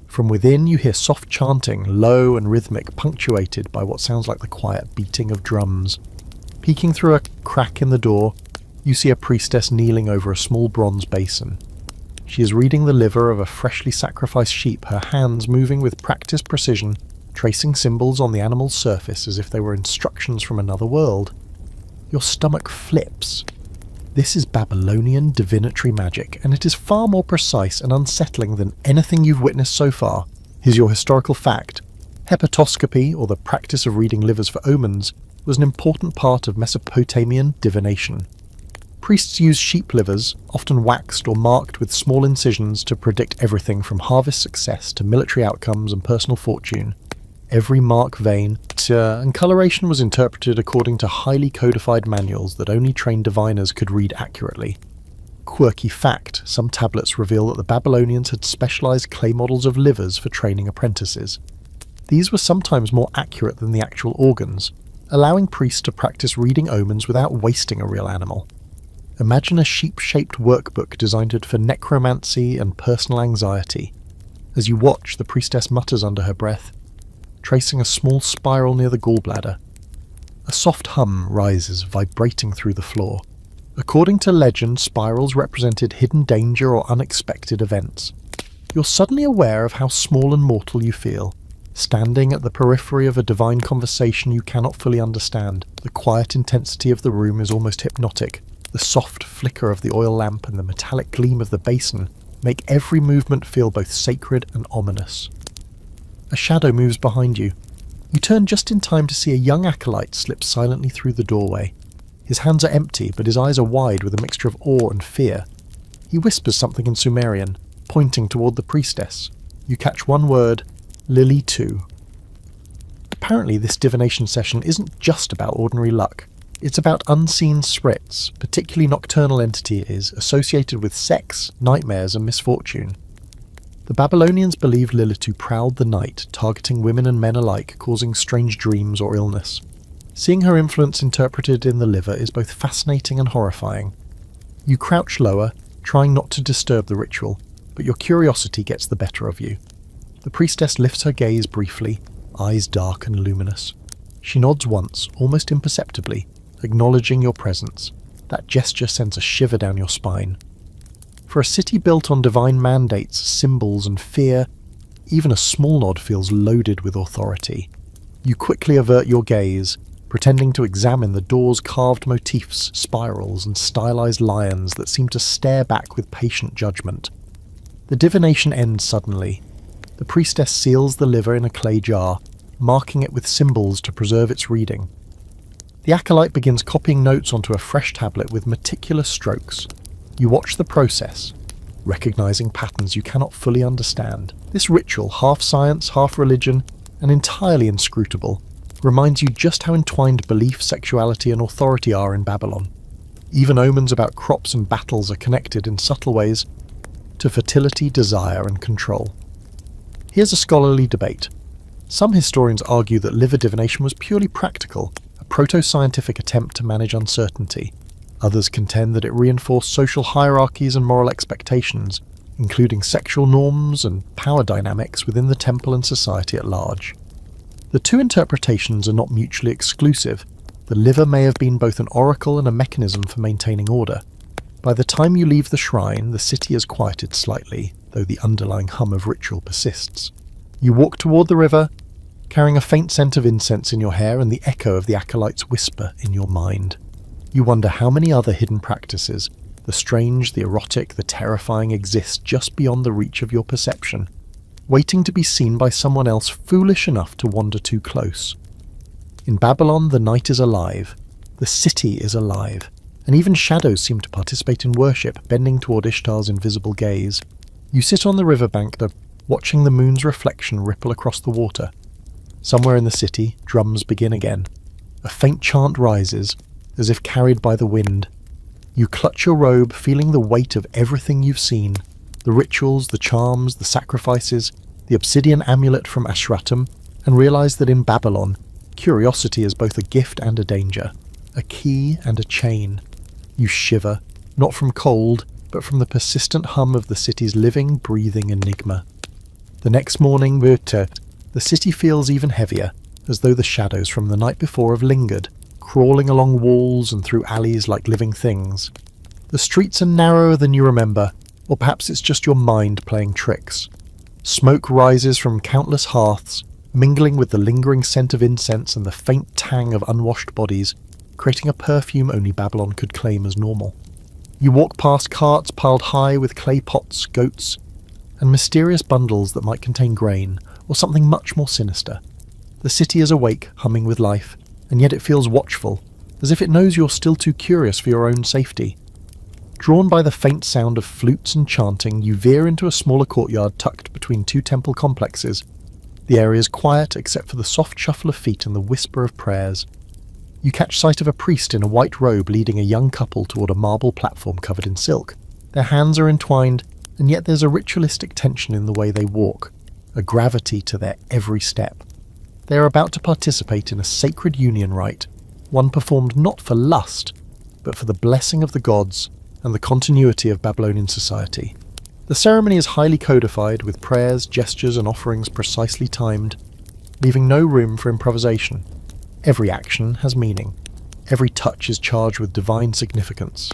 [SPEAKER 1] From within you hear soft chanting, low and rhythmic, punctuated by what sounds like the quiet beating of drums. Peeking through a crack in the door, you see a priestess kneeling over a small bronze basin. She is reading the liver of a freshly sacrificed sheep, her hands moving with practiced precision, tracing symbols on the animal's surface as if they were instructions from another world. Your stomach flips. This is Babylonian divinatory magic, and it is far more precise and unsettling than anything you've witnessed so far. Here's your historical fact. Hepatoscopy, or the practice of reading livers for omens, was an important part of Mesopotamian divination. Priests used sheep livers, often waxed or marked with small incisions, to predict everything from harvest success to military outcomes and personal fortune. Every mark, vein, and coloration was interpreted according to highly codified manuals that only trained diviners could read accurately. Quirky fact, some tablets reveal that the Babylonians had specialized clay models of livers for training apprentices. These were sometimes more accurate than the actual organs, allowing priests to practice reading omens without wasting a real animal. Imagine a sheep-shaped workbook designed for necromancy and personal anxiety. As you watch, the priestess mutters under her breath, tracing a small spiral near the gallbladder. A soft hum rises, vibrating through the floor. According to legend, spirals represented hidden danger or unexpected events. You're suddenly aware of how small and mortal you feel, standing at the periphery of a divine conversation you cannot fully understand. The quiet intensity of the room is almost hypnotic. The soft flicker of the oil lamp and the metallic gleam of the basin make every movement feel both sacred and ominous. A shadow moves behind you. You turn just in time to see a young acolyte slip silently through the doorway. His hands are empty, but his eyes are wide with a mixture of awe and fear. He whispers something in Sumerian, pointing toward the priestess. You catch one word, Lily 2. Apparently this divination session isn't just about ordinary luck. It's about unseen spirits, particularly nocturnal entities associated with sex, nightmares and misfortune. The Babylonians believed Lilitu prowled the night, targeting women and men alike, causing strange dreams or illness. Seeing her influence interpreted in the liver is both fascinating and horrifying. You crouch lower, trying not to disturb the ritual, but your curiosity gets the better of you. The priestess lifts her gaze briefly, eyes dark and luminous. She nods once, almost imperceptibly, acknowledging your presence. That gesture sends a shiver down your spine. For a city built on divine mandates, symbols and fear, even a small nod feels loaded with authority. You quickly avert your gaze, pretending to examine the door's carved motifs, spirals and stylized lions that seem to stare back with patient judgment. The divination ends suddenly. The priestess seals the liver in a clay jar, marking it with symbols to preserve its reading. The acolyte begins copying notes onto a fresh tablet with meticulous strokes. You watch the process, recognizing patterns you cannot fully understand. This ritual, half science, half religion, and entirely inscrutable, reminds you just how entwined belief, sexuality, and authority are in Babylon. Even omens about crops and battles are connected in subtle ways to fertility, desire, and control. Here's a scholarly debate. Some historians argue that liver divination was purely practical, a proto-scientific attempt to manage uncertainty. Others contend that it reinforced social hierarchies and moral expectations, including sexual norms and power dynamics within the temple and society at large. The two interpretations are not mutually exclusive. The liver may have been both an oracle and a mechanism for maintaining order. By the time you leave the shrine, the city has quieted slightly, though the underlying hum of ritual persists. You walk toward the river, carrying a faint scent of incense in your hair and the echo of the acolyte's whisper in your mind. You wonder how many other hidden practices, the strange, the erotic, the terrifying, exist just beyond the reach of your perception, waiting to be seen by someone else foolish enough to wander too close. In Babylon, the night is alive, the city is alive, and even shadows seem to participate in worship, bending toward Ishtar's invisible gaze. You sit on the riverbank, watching the moon's reflection ripple across the water. Somewhere in the city, drums begin again. A faint chant rises, as if carried by the wind. You clutch your robe, feeling the weight of everything you've seen, the rituals, the charms, the sacrifices, the obsidian amulet from Ashratum, and realize that in Babylon, curiosity is both a gift and a danger, a key and a chain. You shiver, not from cold, but from the persistent hum of the city's living, breathing enigma. The next morning, the city feels even heavier, as though the shadows from the night before have lingered, crawling along walls and through alleys like living things. The streets are narrower than you remember, or perhaps it's just your mind playing tricks. Smoke rises from countless hearths, mingling with the lingering scent of incense and the faint tang of unwashed bodies, creating a perfume only Babylon could claim as normal. You walk past carts piled high with clay pots, goats, and mysterious bundles that might contain grain, or something much more sinister. The city is awake, humming with life, and yet it feels watchful, as if it knows you're still too curious for your own safety. Drawn by the faint sound of flutes and chanting, you veer into a smaller courtyard tucked between two temple complexes. The area is quiet except for the soft shuffle of feet and the whisper of prayers. You catch sight of a priest in a white robe leading a young couple toward a marble platform covered in silk. Their hands are entwined, and yet there's a ritualistic tension in the way they walk, a gravity to their every step. They are about to participate in a sacred union rite, one performed not for lust, but for the blessing of the gods and the continuity of Babylonian society. The ceremony is highly codified, with prayers, gestures and offerings precisely timed, leaving no room for improvisation. Every action has meaning. Every touch is charged with divine significance.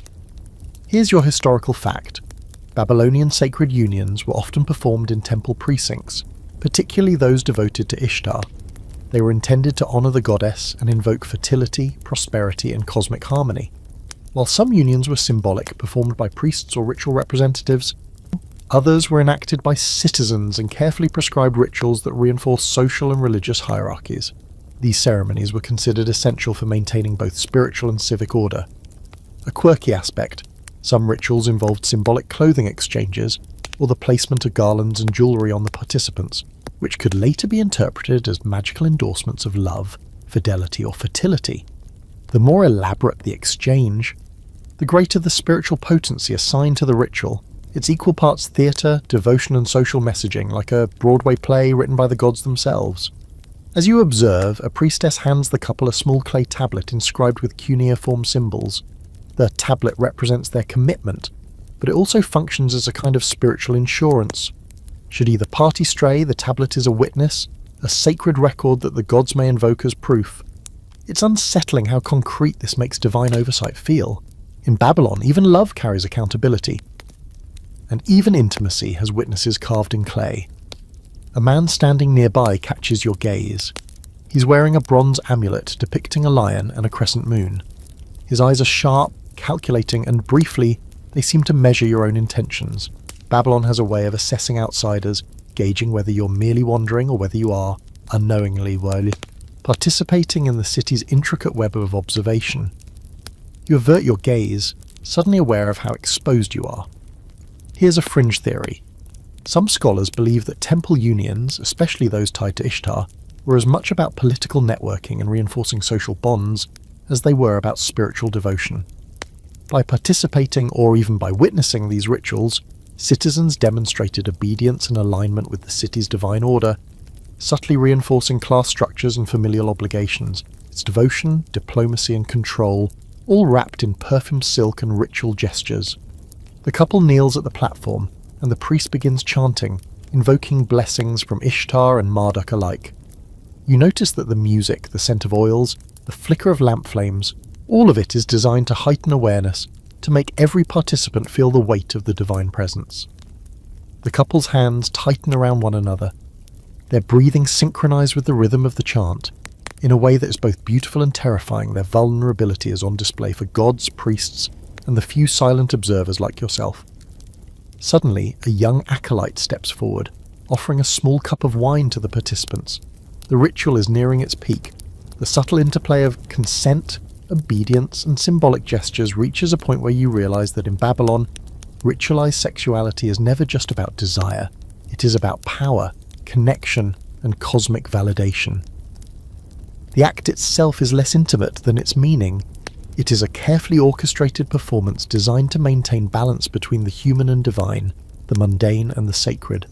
[SPEAKER 1] Here's your historical fact. Babylonian sacred unions were often performed in temple precincts, particularly those devoted to Ishtar. They were intended to honour the goddess and invoke fertility, prosperity and cosmic harmony. While some unions were symbolic, performed by priests or ritual representatives, others were enacted by citizens in carefully prescribed rituals that reinforced social and religious hierarchies. These ceremonies were considered essential for maintaining both spiritual and civic order. A quirky aspect, some rituals involved symbolic clothing exchanges or the placement of garlands and jewellery on the participants, which could later be interpreted as magical endorsements of love, fidelity or fertility. The more elaborate the exchange, the greater the spiritual potency assigned to the ritual. It's equal parts theatre, devotion and social messaging, like a Broadway play written by the gods themselves. As you observe, a priestess hands the couple a small clay tablet inscribed with cuneiform symbols. The tablet represents their commitment, but it also functions as a kind of spiritual insurance. Should either party stray, the tablet is a witness, a sacred record that the gods may invoke as proof. It's unsettling how concrete this makes divine oversight feel. In Babylon, even love carries accountability. And even intimacy has witnesses carved in clay. A man standing nearby catches your gaze. He's wearing a bronze amulet depicting a lion and a crescent moon. His eyes are sharp, calculating, and briefly, they seem to measure your own intentions. Babylon has a way of assessing outsiders, gauging whether you're merely wandering or whether you are, unknowingly, participating in the city's intricate web of observation. You avert your gaze, suddenly aware of how exposed you are. Here's a fringe theory. Some scholars believe that temple unions, especially those tied to Ishtar, were as much about political networking and reinforcing social bonds as they were about spiritual devotion. By participating or even by witnessing these rituals, citizens demonstrated obedience and alignment with the city's divine order, subtly reinforcing class structures and familial obligations. It's devotion, diplomacy and control, all wrapped in perfumed silk and ritual gestures. The couple kneels at the platform, and the priest begins chanting, invoking blessings from Ishtar and Marduk alike. You notice that the music, the scent of oils, the flicker of lamp flames, all of it is designed to heighten awareness, to make every participant feel the weight of the divine presence. The couple's hands tighten around one another, their breathing synchronized with the rhythm of the chant. In a way that is both beautiful and terrifying, their vulnerability is on display for gods, priests, and the few silent observers like yourself. Suddenly, a young acolyte steps forward, offering a small cup of wine to the participants. The ritual is nearing its peak. The subtle interplay of consent, obedience, and symbolic gestures reaches a point where you realize that in Babylon, ritualized sexuality is never just about desire. It is about power, connection, and cosmic validation. The act itself is less intimate than its meaning. It is a carefully orchestrated performance designed to maintain balance between the human and divine, the mundane and the sacred.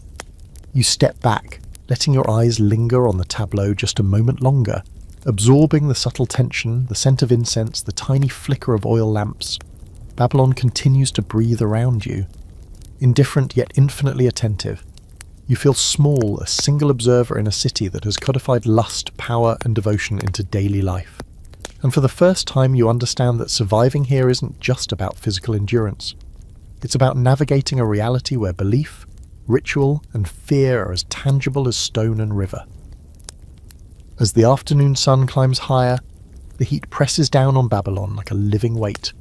[SPEAKER 1] You step back, letting your eyes linger on the tableau just a moment longer, absorbing the subtle tension, the scent of incense, the tiny flicker of oil lamps. Babylon continues to breathe around you, indifferent yet infinitely attentive. You feel small, a single observer in a city that has codified lust, power, and devotion into daily life. And for the first time you understand that surviving here isn't just about physical endurance. It's about navigating a reality where belief, ritual, and fear are as tangible as stone and river. As the afternoon sun climbs higher, the heat presses down on Babylon like a living weight.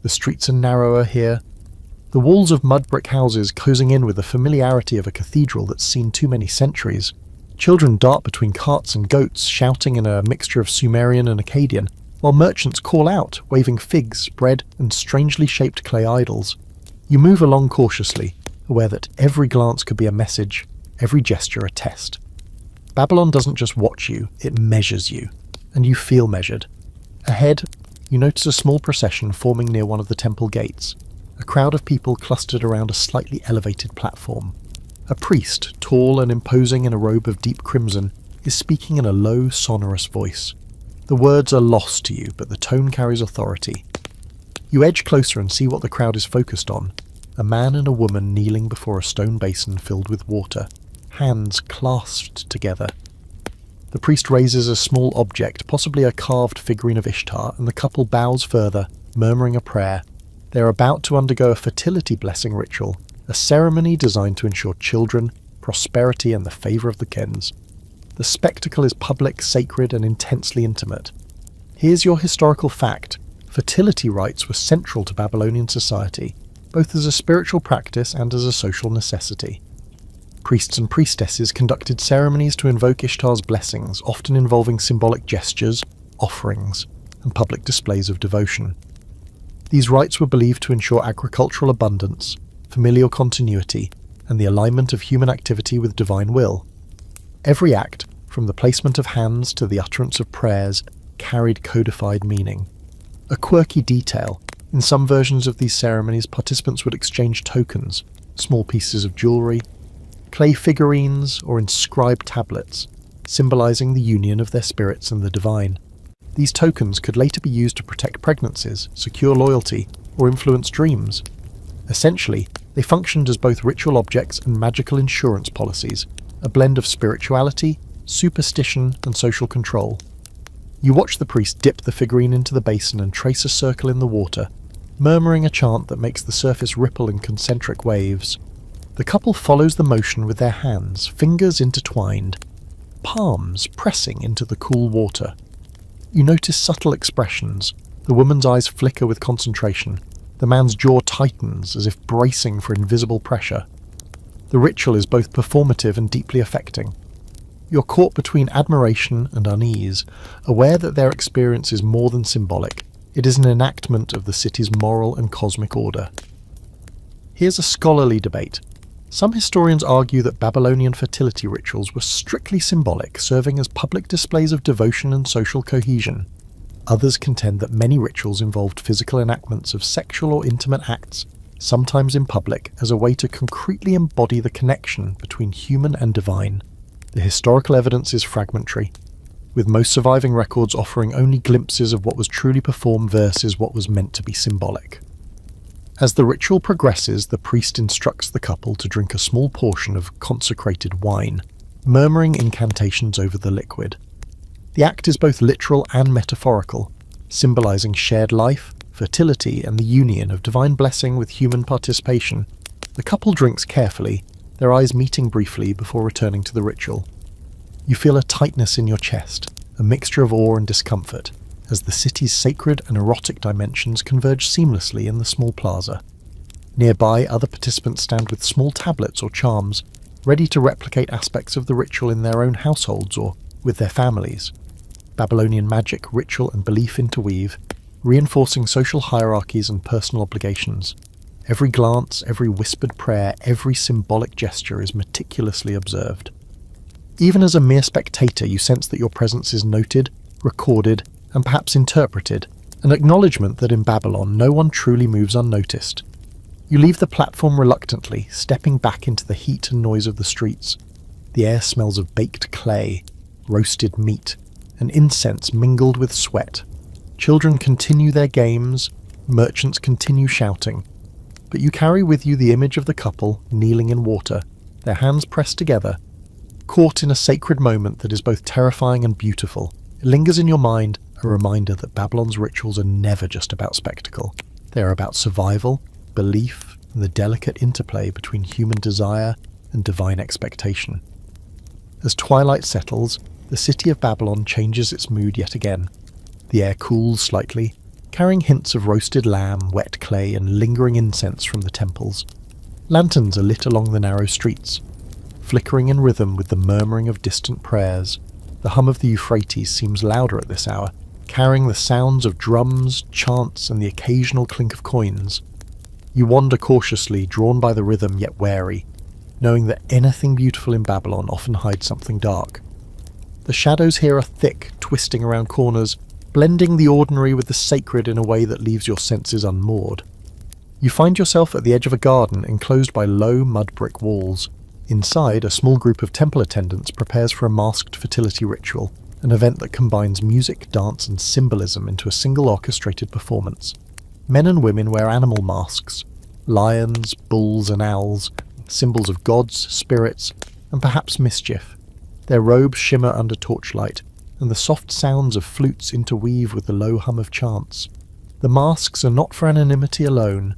[SPEAKER 1] The streets are narrower here. The walls of mud brick houses closing in with the familiarity of a cathedral that's seen too many centuries. Children dart between carts and goats, shouting in a mixture of Sumerian and Akkadian, while merchants call out, waving figs, bread, and strangely shaped clay idols. You move along cautiously, aware that every glance could be a message, every gesture a test. Babylon doesn't just watch you, it measures you, and you feel measured. Ahead, you notice a small procession forming near one of the temple gates, a crowd of people clustered around a slightly elevated platform. A priest, tall and imposing in a robe of deep crimson, is speaking in a low, sonorous voice. The words are lost to you, but the tone carries authority. You edge closer and see what the crowd is focused on. A man and a woman kneeling before a stone basin filled with water, hands clasped together. The priest raises a small object, possibly a carved figurine of Ishtar, and the couple bows further, murmuring a prayer. They are about to undergo a fertility blessing ritual, a ceremony designed to ensure children, prosperity, and the favour of the Kens. The spectacle is public, sacred, and intensely intimate. Here's your historical fact. Fertility rites were central to Babylonian society, both as a spiritual practice and as a social necessity. Priests and priestesses conducted ceremonies to invoke Ishtar's blessings, often involving symbolic gestures, offerings, and public displays of devotion. These rites were believed to ensure agricultural abundance, familial continuity, and the alignment of human activity with divine will. Every act, from the placement of hands to the utterance of prayers, carried codified meaning. A quirky detail: in some versions of these ceremonies, participants would exchange tokens, small pieces of jewellery, clay figurines, or inscribed tablets, symbolising the union of their spirits and the divine. These tokens could later be used to protect pregnancies, secure loyalty, or influence dreams. Essentially, they functioned as both ritual objects and magical insurance policies, a blend of spirituality, superstition, and social control. You watch the priest dip the figurine into the basin and trace a circle in the water, murmuring a chant that makes the surface ripple in concentric waves. The couple follows the motion with their hands, fingers intertwined, palms pressing into the cool water. You notice subtle expressions. The woman's eyes flicker with concentration. The man's jaw tightens as if bracing for invisible pressure. The ritual is both performative and deeply affecting. You're caught between admiration and unease, aware that their experience is more than symbolic. It is an enactment of the city's moral and cosmic order. Here's a scholarly debate. Some historians argue that Babylonian fertility rituals were strictly symbolic, serving as public displays of devotion and social cohesion. Others contend that many rituals involved physical enactments of sexual or intimate acts, sometimes in public, as a way to concretely embody the connection between human and divine. The historical evidence is fragmentary, with most surviving records offering only glimpses of what was truly performed versus what was meant to be symbolic. As the ritual progresses, the priest instructs the couple to drink a small portion of consecrated wine, murmuring incantations over the liquid. The act is both literal and metaphorical, symbolizing shared life, fertility, and the union of divine blessing with human participation. The couple drinks carefully, their eyes meeting briefly before returning to the ritual. You feel a tightness in your chest, a mixture of awe and discomfort, as the city's sacred and erotic dimensions converge seamlessly in the small plaza. Nearby, other participants stand with small tablets or charms, ready to replicate aspects of the ritual in their own households or with their families. Babylonian magic, ritual, and belief interweave, reinforcing social hierarchies and personal obligations. Every glance, every whispered prayer, every symbolic gesture is meticulously observed. Even as a mere spectator, you sense that your presence is noted, recorded, and perhaps interpreted, an acknowledgement that in Babylon no one truly moves unnoticed. You leave the platform reluctantly, stepping back into the heat and noise of the streets. The air smells of baked clay, roasted meat, and incense mingled with sweat. Children continue their games, merchants continue shouting, but you carry with you the image of the couple kneeling in water, their hands pressed together, caught in a sacred moment that is both terrifying and beautiful. It lingers in your mind, a reminder that Babylon's rituals are never just about spectacle. They are about survival, belief, and the delicate interplay between human desire and divine expectation. As twilight settles, the city of Babylon changes its mood yet again. The air cools slightly, carrying hints of roasted lamb, wet clay, and lingering incense from the temples. Lanterns are lit along the narrow streets, flickering in rhythm with the murmuring of distant prayers. The hum of the Euphrates seems louder at this hour, carrying the sounds of drums, chants, and the occasional clink of coins. You wander cautiously, drawn by the rhythm yet wary, knowing that anything beautiful in Babylon often hides something dark. The shadows here are thick, twisting around corners, blending the ordinary with the sacred in a way that leaves your senses unmoored. You find yourself at the edge of a garden enclosed by low mud brick walls. Inside, a small group of temple attendants prepares for a masked fertility ritual, an event that combines music, dance, and symbolism into a single orchestrated performance. Men and women wear animal masks, lions, bulls, and owls, symbols of gods, spirits, and perhaps mischief. Their robes shimmer under torchlight, and the soft sounds of flutes interweave with the low hum of chants. The masks are not for anonymity alone.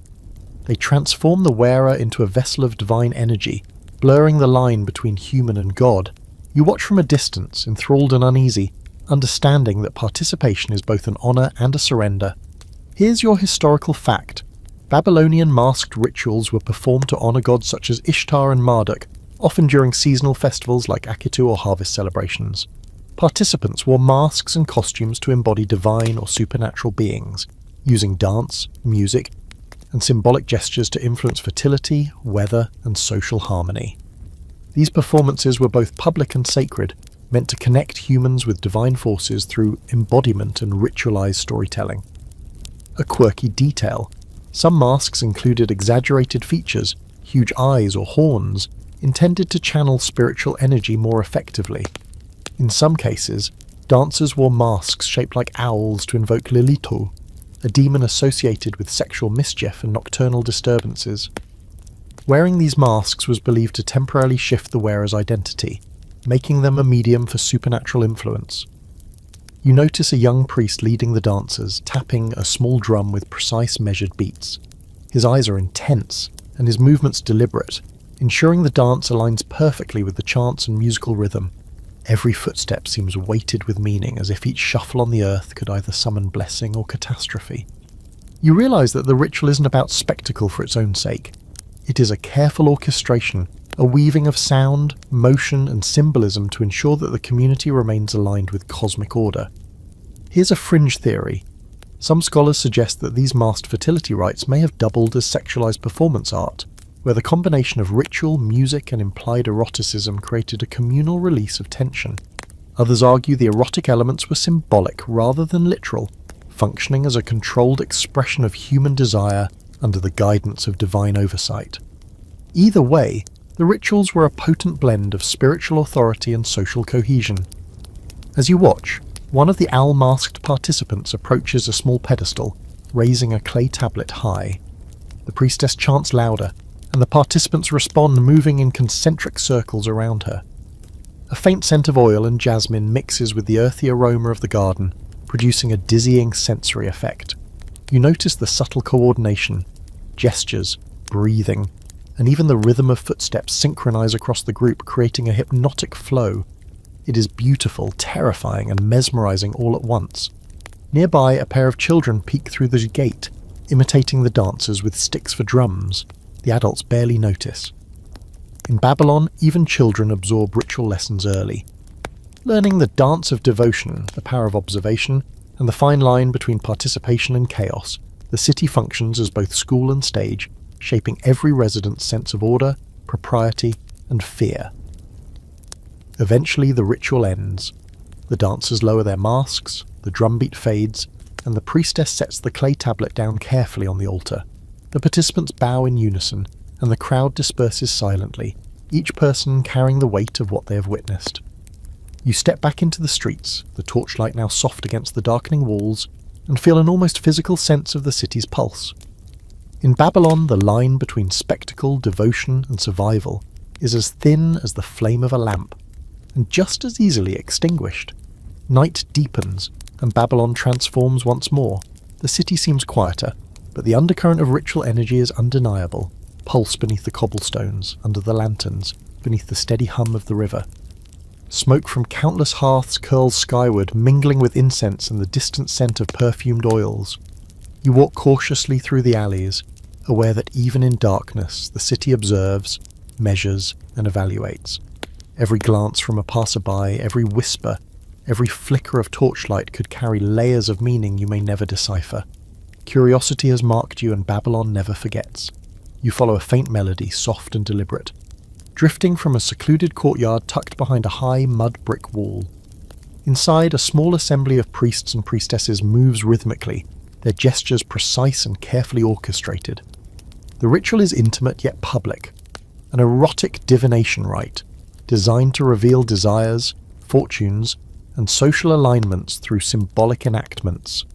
[SPEAKER 1] They transform the wearer into a vessel of divine energy, blurring the line between human and God. You watch from a distance, enthralled and uneasy, understanding that participation is both an honour and a surrender. Here's your historical fact. Babylonian masked rituals were performed to honour gods such as Ishtar and Marduk, often during seasonal festivals like Akitu or harvest celebrations. Participants wore masks and costumes to embody divine or supernatural beings, using dance, music, and symbolic gestures to influence fertility, weather, and social harmony. These performances were both public and sacred, meant to connect humans with divine forces through embodiment and ritualized storytelling. A quirky detail: some masks included exaggerated features, huge eyes or horns, intended to channel spiritual energy more effectively. In some cases, dancers wore masks shaped like owls to invoke Lilito, a demon associated with sexual mischief and nocturnal disturbances. Wearing these masks was believed to temporarily shift the wearer's identity, making them a medium for supernatural influence. You notice a young priest leading the dancers, tapping a small drum with precise measured beats. His eyes are intense, and his movements deliberate, ensuring the dance aligns perfectly with the chants and musical rhythm. Every footstep seems weighted with meaning, as if each shuffle on the earth could either summon blessing or catastrophe. You realize that the ritual isn't about spectacle for its own sake. It is a careful orchestration, a weaving of sound, motion, and symbolism to ensure that the community remains aligned with cosmic order. Here's a fringe theory. Some scholars suggest that these masked fertility rites may have doubled as sexualized performance art, where the combination of ritual, music, and implied eroticism created a communal release of tension. Others argue the erotic elements were symbolic rather than literal, functioning as a controlled expression of human desire under the guidance of divine oversight. Either way, the rituals were a potent blend of spiritual authority and social cohesion. As you watch, one of the owl-masked participants approaches a small pedestal, raising a clay tablet high. The priestess chants louder, and the participants respond, moving in concentric circles around her. A faint scent of oil and jasmine mixes with the earthy aroma of the garden, producing a dizzying sensory effect. You notice the subtle coordination, gestures, breathing, and even the rhythm of footsteps synchronize across the group, creating a hypnotic flow. It is beautiful, terrifying, and mesmerizing all at once. Nearby, a pair of children peek through the gate, imitating the dancers with sticks for drums. The adults barely notice. In Babylon, even children absorb ritual lessons early, learning the dance of devotion, the power of observation, and the fine line between participation and chaos. The city functions as both school and stage, shaping every resident's sense of order, propriety, and fear. Eventually, the ritual ends. The dancers lower their masks, the drumbeat fades, and the priestess sets the clay tablet down carefully on the altar. The participants bow in unison, and the crowd disperses silently, each person carrying the weight of what they have witnessed. You step back into the streets, the torchlight now soft against the darkening walls, and feel an almost physical sense of the city's pulse. In Babylon, the line between spectacle, devotion, and survival is as thin as the flame of a lamp, and just as easily extinguished. Night deepens, and Babylon transforms once more. The city seems quieter, but the undercurrent of ritual energy is undeniable, pulse beneath the cobblestones, under the lanterns, beneath the steady hum of the river. Smoke from countless hearths curls skyward, mingling with incense and the distant scent of perfumed oils. You walk cautiously through the alleys, aware that even in darkness, the city observes, measures, and evaluates. Every glance from a passerby, every whisper, every flicker of torchlight could carry layers of meaning you may never decipher. Curiosity has marked you, and Babylon never forgets. You follow a faint melody, soft and deliberate, drifting from a secluded courtyard tucked behind a high mud brick wall. Inside, a small assembly of priests and priestesses moves rhythmically, their gestures precise and carefully orchestrated. The ritual is intimate yet public, an erotic divination rite designed to reveal desires, fortunes, and social alignments through symbolic enactments.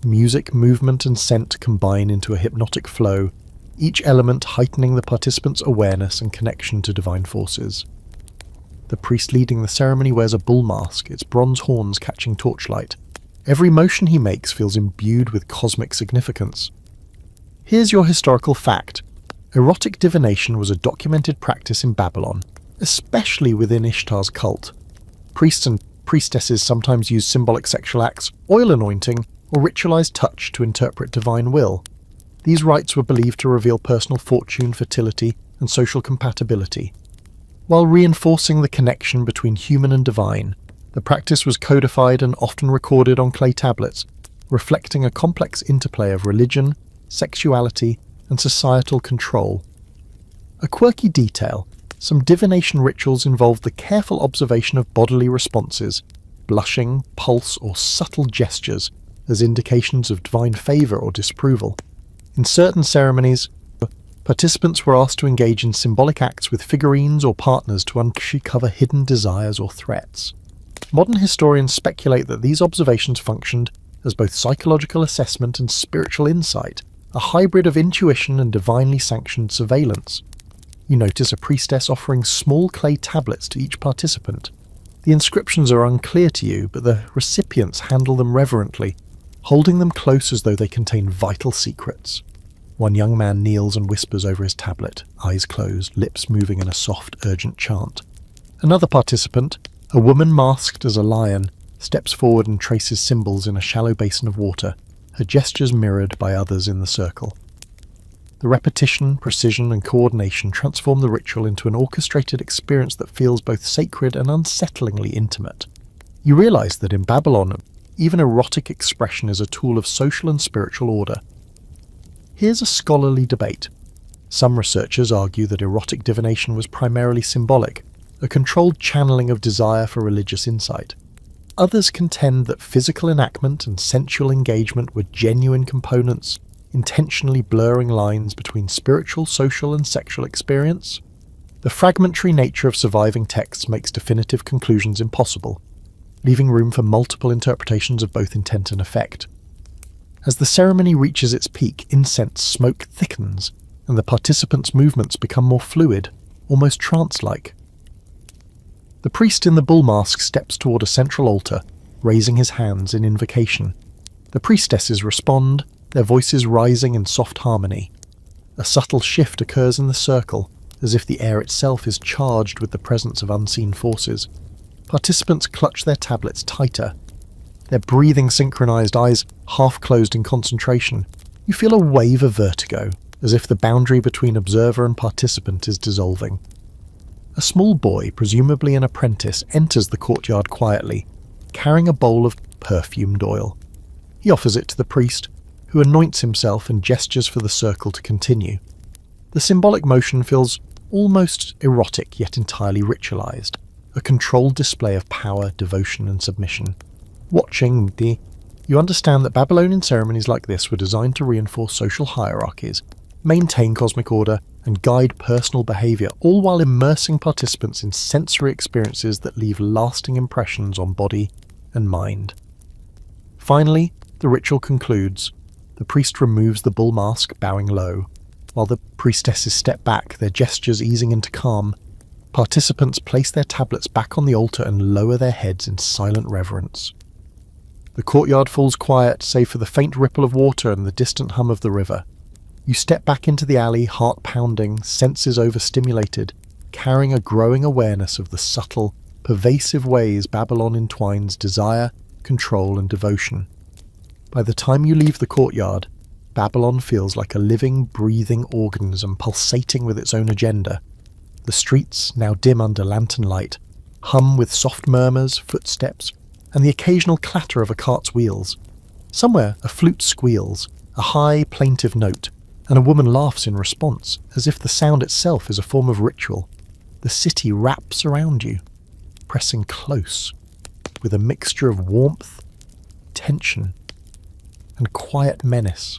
[SPEAKER 1] Music, movement, and scent combine into a hypnotic flow, each element heightening the participants' awareness and connection to divine forces. The priest leading the ceremony wears a bull mask, its bronze horns catching torchlight. Every motion he makes feels imbued with cosmic significance. Here's your historical fact. Erotic divination was a documented practice in Babylon, especially within Ishtar's cult. Priests and priestesses sometimes used symbolic sexual acts, oil anointing, or ritualized touch to interpret divine will. These rites were believed to reveal personal fortune, fertility, and social compatibility. While reinforcing the connection between human and divine, the practice was codified and often recorded on clay tablets, reflecting a complex interplay of religion, sexuality, and societal control. A quirky detail, some divination rituals involved the careful observation of bodily responses, blushing, pulse, or subtle gestures as indications of divine favor or disapproval. In certain ceremonies, participants were asked to engage in symbolic acts with figurines or partners to uncover hidden desires or threats. Modern historians speculate that these observations functioned as both psychological assessment and spiritual insight, a hybrid of intuition and divinely sanctioned surveillance. You notice a priestess offering small clay tablets to each participant. The inscriptions are unclear to you, but the recipients handle them reverently, holding them close as though they contain vital secrets. One young man kneels and whispers over his tablet, eyes closed, lips moving in a soft, urgent chant. Another participant, a woman masked as a lion, steps forward and traces symbols in a shallow basin of water, her gestures mirrored by others in the circle. The repetition, precision, and coordination transform the ritual into an orchestrated experience that feels both sacred and unsettlingly intimate. You realize that in Babylon, even erotic expression is a tool of social and spiritual order. Here's a scholarly debate. Some researchers argue that erotic divination was primarily symbolic, a controlled channeling of desire for religious insight. Others contend that physical enactment and sensual engagement were genuine components, intentionally blurring lines between spiritual, social, and sexual experience. The fragmentary nature of surviving texts makes definitive conclusions impossible, leaving room for multiple interpretations of both intent and effect. As the ceremony reaches its peak, incense smoke thickens, and the participants' movements become more fluid, almost trance-like. The priest in the bull mask steps toward a central altar, raising his hands in invocation. The priestesses respond, their voices rising in soft harmony. A subtle shift occurs in the circle, as if the air itself is charged with the presence of unseen forces. Participants clutch their tablets tighter, their breathing synchronized, eyes half closed in concentration. You feel a wave of vertigo, as if the boundary between observer and participant is dissolving. A small boy, presumably an apprentice, enters the courtyard quietly, carrying a bowl of perfumed oil. He offers it to the priest, who anoints himself and gestures for the circle to continue. The symbolic motion feels almost erotic yet entirely ritualized, a controlled display of power, devotion, and submission. Watching you understand that Babylonian ceremonies like this were designed to reinforce social hierarchies, maintain cosmic order, and guide personal behavior, all while immersing participants in sensory experiences that leave lasting impressions on body and mind. Finally, the ritual concludes. The priest removes the bull mask, bowing low. While the priestesses step back, their gestures easing into calm, participants place their tablets back on the altar and lower their heads in silent reverence. The courtyard falls quiet, save for the faint ripple of water and the distant hum of the river. You step back into the alley, heart pounding, senses overstimulated, carrying a growing awareness of the subtle, pervasive ways Babylon entwines desire, control, and devotion. By the time you leave the courtyard, Babylon feels like a living, breathing organism pulsating with its own agenda. The streets, now dim under lantern light, hum with soft murmurs, footsteps, and the occasional clatter of a cart's wheels. Somewhere a flute squeals, a high, plaintive note, and a woman laughs in response, as if the sound itself is a form of ritual. The city wraps around you, pressing close, with a mixture of warmth, tension, and quiet menace.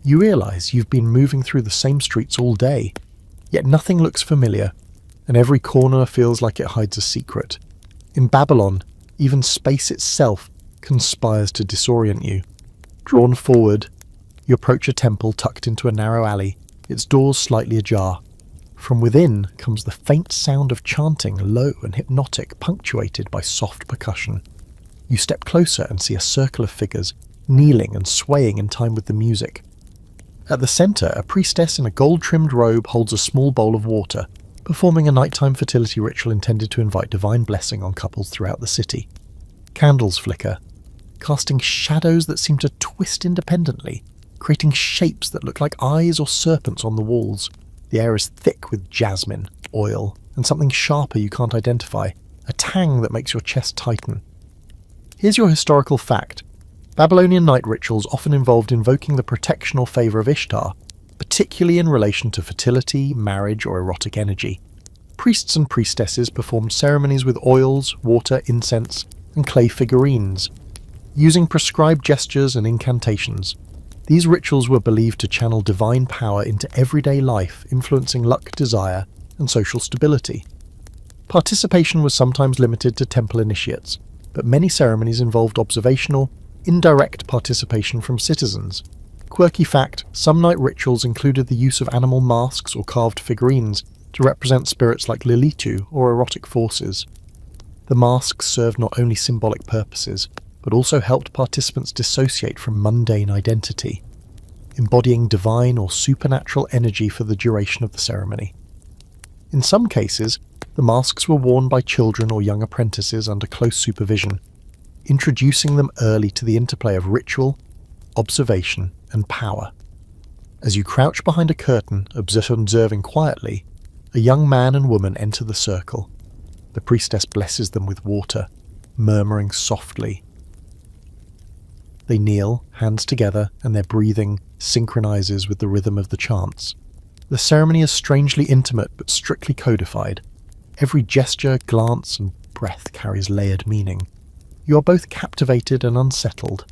[SPEAKER 1] You realise you've been moving through the same streets all day, yet nothing looks familiar, and every corner feels like it hides a secret. In Babylon, even space itself conspires to disorient you. Drawn forward, you approach a temple tucked into a narrow alley, its doors slightly ajar. From within comes the faint sound of chanting, low and hypnotic, punctuated by soft percussion. You step closer and see a circle of figures, kneeling and swaying in time with the music. At the centre, a priestess in a gold-trimmed robe holds a small bowl of water, performing a nighttime fertility ritual intended to invite divine blessing on couples throughout the city. Candles flicker, casting shadows that seem to twist independently, creating shapes that look like eyes or serpents on the walls. The air is thick with jasmine, oil, and something sharper you can't identify, a tang that makes your chest tighten. Here's your historical fact. Babylonian night rituals often involved invoking the protection or favour of Ishtar, particularly in relation to fertility, marriage, or erotic energy. Priests and priestesses performed ceremonies with oils, water, incense, and clay figurines, using prescribed gestures and incantations. These rituals were believed to channel divine power into everyday life, influencing luck, desire, and social stability. Participation was sometimes limited to temple initiates, but many ceremonies involved observational, indirect participation from citizens. Quirky fact, some night rituals included the use of animal masks or carved figurines to represent spirits like Lilitu or erotic forces. The masks served not only symbolic purposes, but also helped participants dissociate from mundane identity, embodying divine or supernatural energy for the duration of the ceremony. In some cases, the masks were worn by children or young apprentices under close supervision, introducing them early to the interplay of ritual, observation, and power. As you crouch behind a curtain, observing quietly, a young man and woman enter the circle. The priestess blesses them with water, murmuring softly. They kneel, hands together, and their breathing synchronizes with the rhythm of the chants. The ceremony is strangely intimate but strictly codified. Every gesture, glance, and breath carries layered meaning. You are both captivated and unsettled.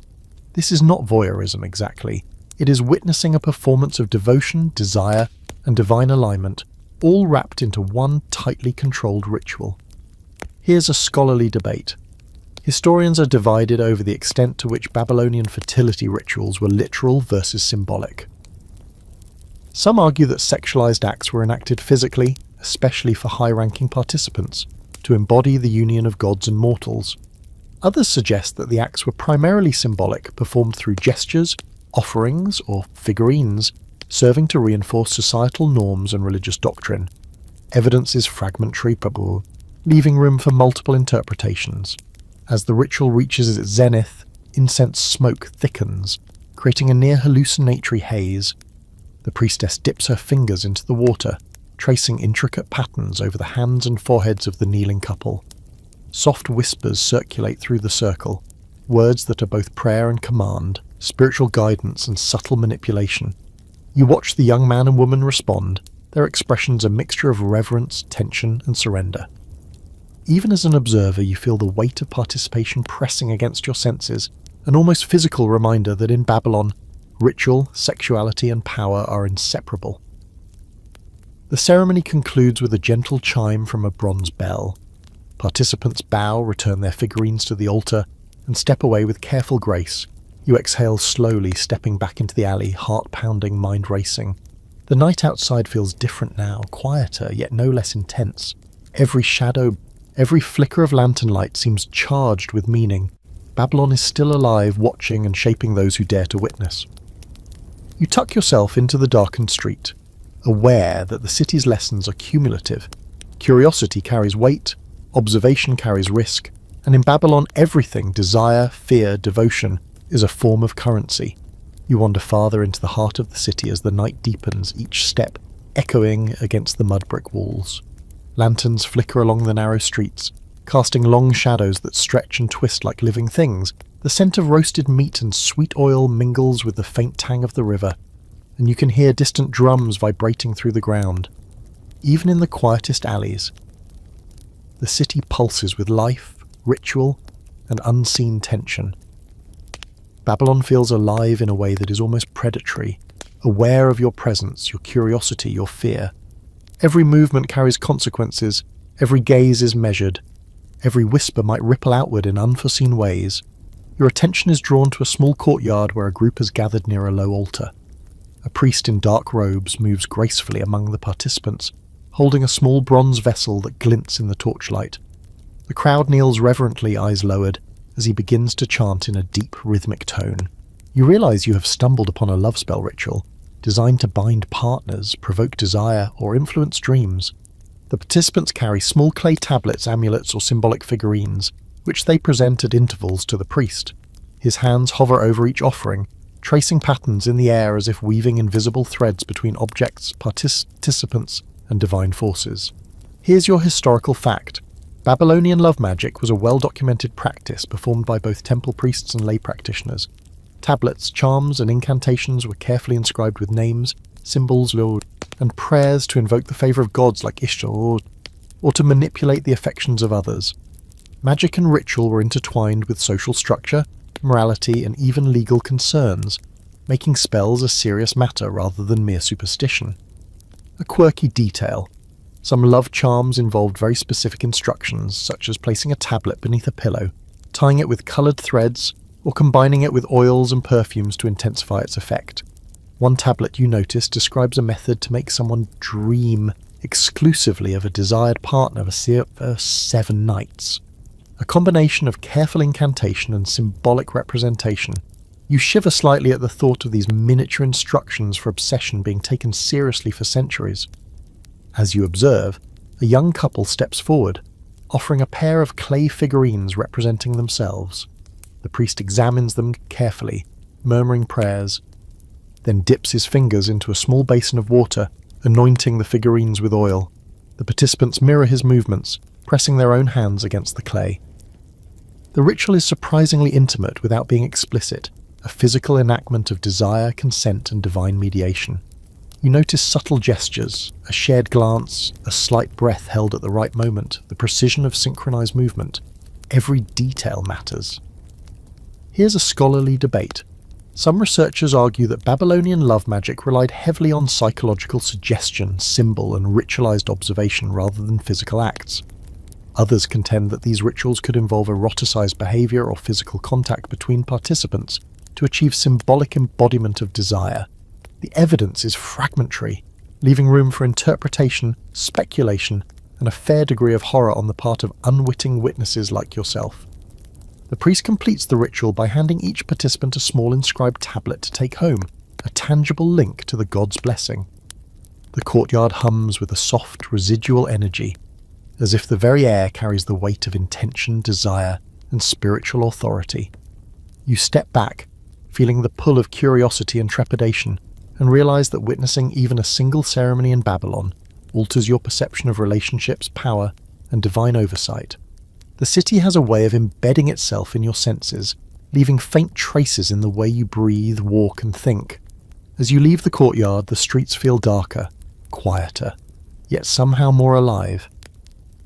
[SPEAKER 1] This is not voyeurism exactly. It is witnessing a performance of devotion, desire, and divine alignment, all wrapped into one tightly controlled ritual. Here's a scholarly debate. Historians are divided over the extent to which Babylonian fertility rituals were literal versus symbolic. Some argue that sexualized acts were enacted physically, especially for high-ranking participants, to embody the union of gods and mortals. Others suggest that the acts were primarily symbolic, performed through gestures, offerings, or figurines, serving to reinforce societal norms and religious doctrine. Evidence is fragmentary, leaving room for multiple interpretations. As the ritual reaches its zenith, incense smoke thickens, creating a near hallucinatory haze. The priestess dips her fingers into the water, tracing intricate patterns over the hands and foreheads of the kneeling couple. Soft whispers circulate through the circle, words that are both prayer and command, spiritual guidance and subtle manipulation. You watch the young man and woman respond, their expressions a mixture of reverence, tension, and surrender. Even as an observer, you feel the weight of participation pressing against your senses, an almost physical reminder that in Babylon, ritual, sexuality, and power are inseparable. The ceremony concludes with a gentle chime from a bronze bell. Participants bow, return their figurines to the altar, and step away with careful grace. You exhale slowly, stepping back into the alley, heart pounding, mind racing. The night outside feels different now, quieter, yet no less intense. Every shadow, every flicker of lantern light seems charged with meaning. Babylon is still alive, watching and shaping those who dare to witness. You tuck yourself into the darkened street, aware that the city's lessons are cumulative. Curiosity carries weight, observation carries risk, and in Babylon everything, desire, fear, devotion, is a form of currency. You wander farther into the heart of the city as the night deepens, each step echoing against the mud brick walls. Lanterns flicker along the narrow streets, casting long shadows that stretch and twist like living things. The scent of roasted meat and sweet oil mingles with the faint tang of the river, and you can hear distant drums vibrating through the ground. Even in the quietest alleys, the city pulses with life, ritual, and unseen tension. Babylon feels alive in a way that is almost predatory, aware of your presence, your curiosity, your fear. Every movement carries consequences, every gaze is measured, every whisper might ripple outward in unforeseen ways. Your attention is drawn to a small courtyard where a group has gathered near a low altar. A priest in dark robes moves gracefully among the participants, holding a small bronze vessel that glints in the torchlight. The crowd kneels reverently, eyes lowered, as he begins to chant in a deep, rhythmic tone. You realize you have stumbled upon a love spell ritual, designed to bind partners, provoke desire, or influence dreams. The participants carry small clay tablets, amulets, or symbolic figurines, which they present at intervals to the priest. His hands hover over each offering, tracing patterns in the air as if weaving invisible threads between objects, participants, and divine forces. Here's your historical fact. Babylonian love magic was a well-documented practice performed by both temple priests and lay practitioners. Tablets, charms, and incantations were carefully inscribed with names, symbols, and prayers to invoke the favour of gods like Ishtar or to manipulate the affections of others. Magic and ritual were intertwined with social structure, morality, and even legal concerns, making spells a serious matter rather than mere superstition. A quirky detail. Some love charms involved very specific instructions, such as placing a tablet beneath a pillow, tying it with coloured threads, or combining it with oils and perfumes to intensify its effect. One tablet you notice describes a method to make someone dream exclusively of a desired partner for 7 nights. A combination of careful incantation and symbolic representation. You shiver slightly at the thought of these miniature instructions for obsession being taken seriously for centuries. As you observe, a young couple steps forward, offering a pair of clay figurines representing themselves. The priest examines them carefully, murmuring prayers, then dips his fingers into a small basin of water, anointing the figurines with oil. The participants mirror his movements, pressing their own hands against the clay. The ritual is surprisingly intimate without being explicit, a physical enactment of desire, consent, and divine mediation. You notice subtle gestures, a shared glance, a slight breath held at the right moment, the precision of synchronized movement. Every detail matters. Here's a scholarly debate. Some researchers argue that Babylonian love magic relied heavily on psychological suggestion, symbol, and ritualized observation rather than physical acts. Others contend that these rituals could involve eroticized behavior or physical contact between participants to achieve symbolic embodiment of desire. The evidence is fragmentary, leaving room for interpretation, speculation, and a fair degree of horror on the part of unwitting witnesses like yourself. The priest completes the ritual by handing each participant a small inscribed tablet to take home, a tangible link to the god's blessing. The courtyard hums with a soft, residual energy, as if the very air carries the weight of intention, desire, and spiritual authority. You step back, feeling the pull of curiosity and trepidation, and realize that witnessing even a single ceremony in Babylon alters your perception of relationships, power, and divine oversight. The city has a way of embedding itself in your senses, leaving faint traces in the way you breathe, walk, and think. As you leave the courtyard, the streets feel darker, quieter, yet somehow more alive.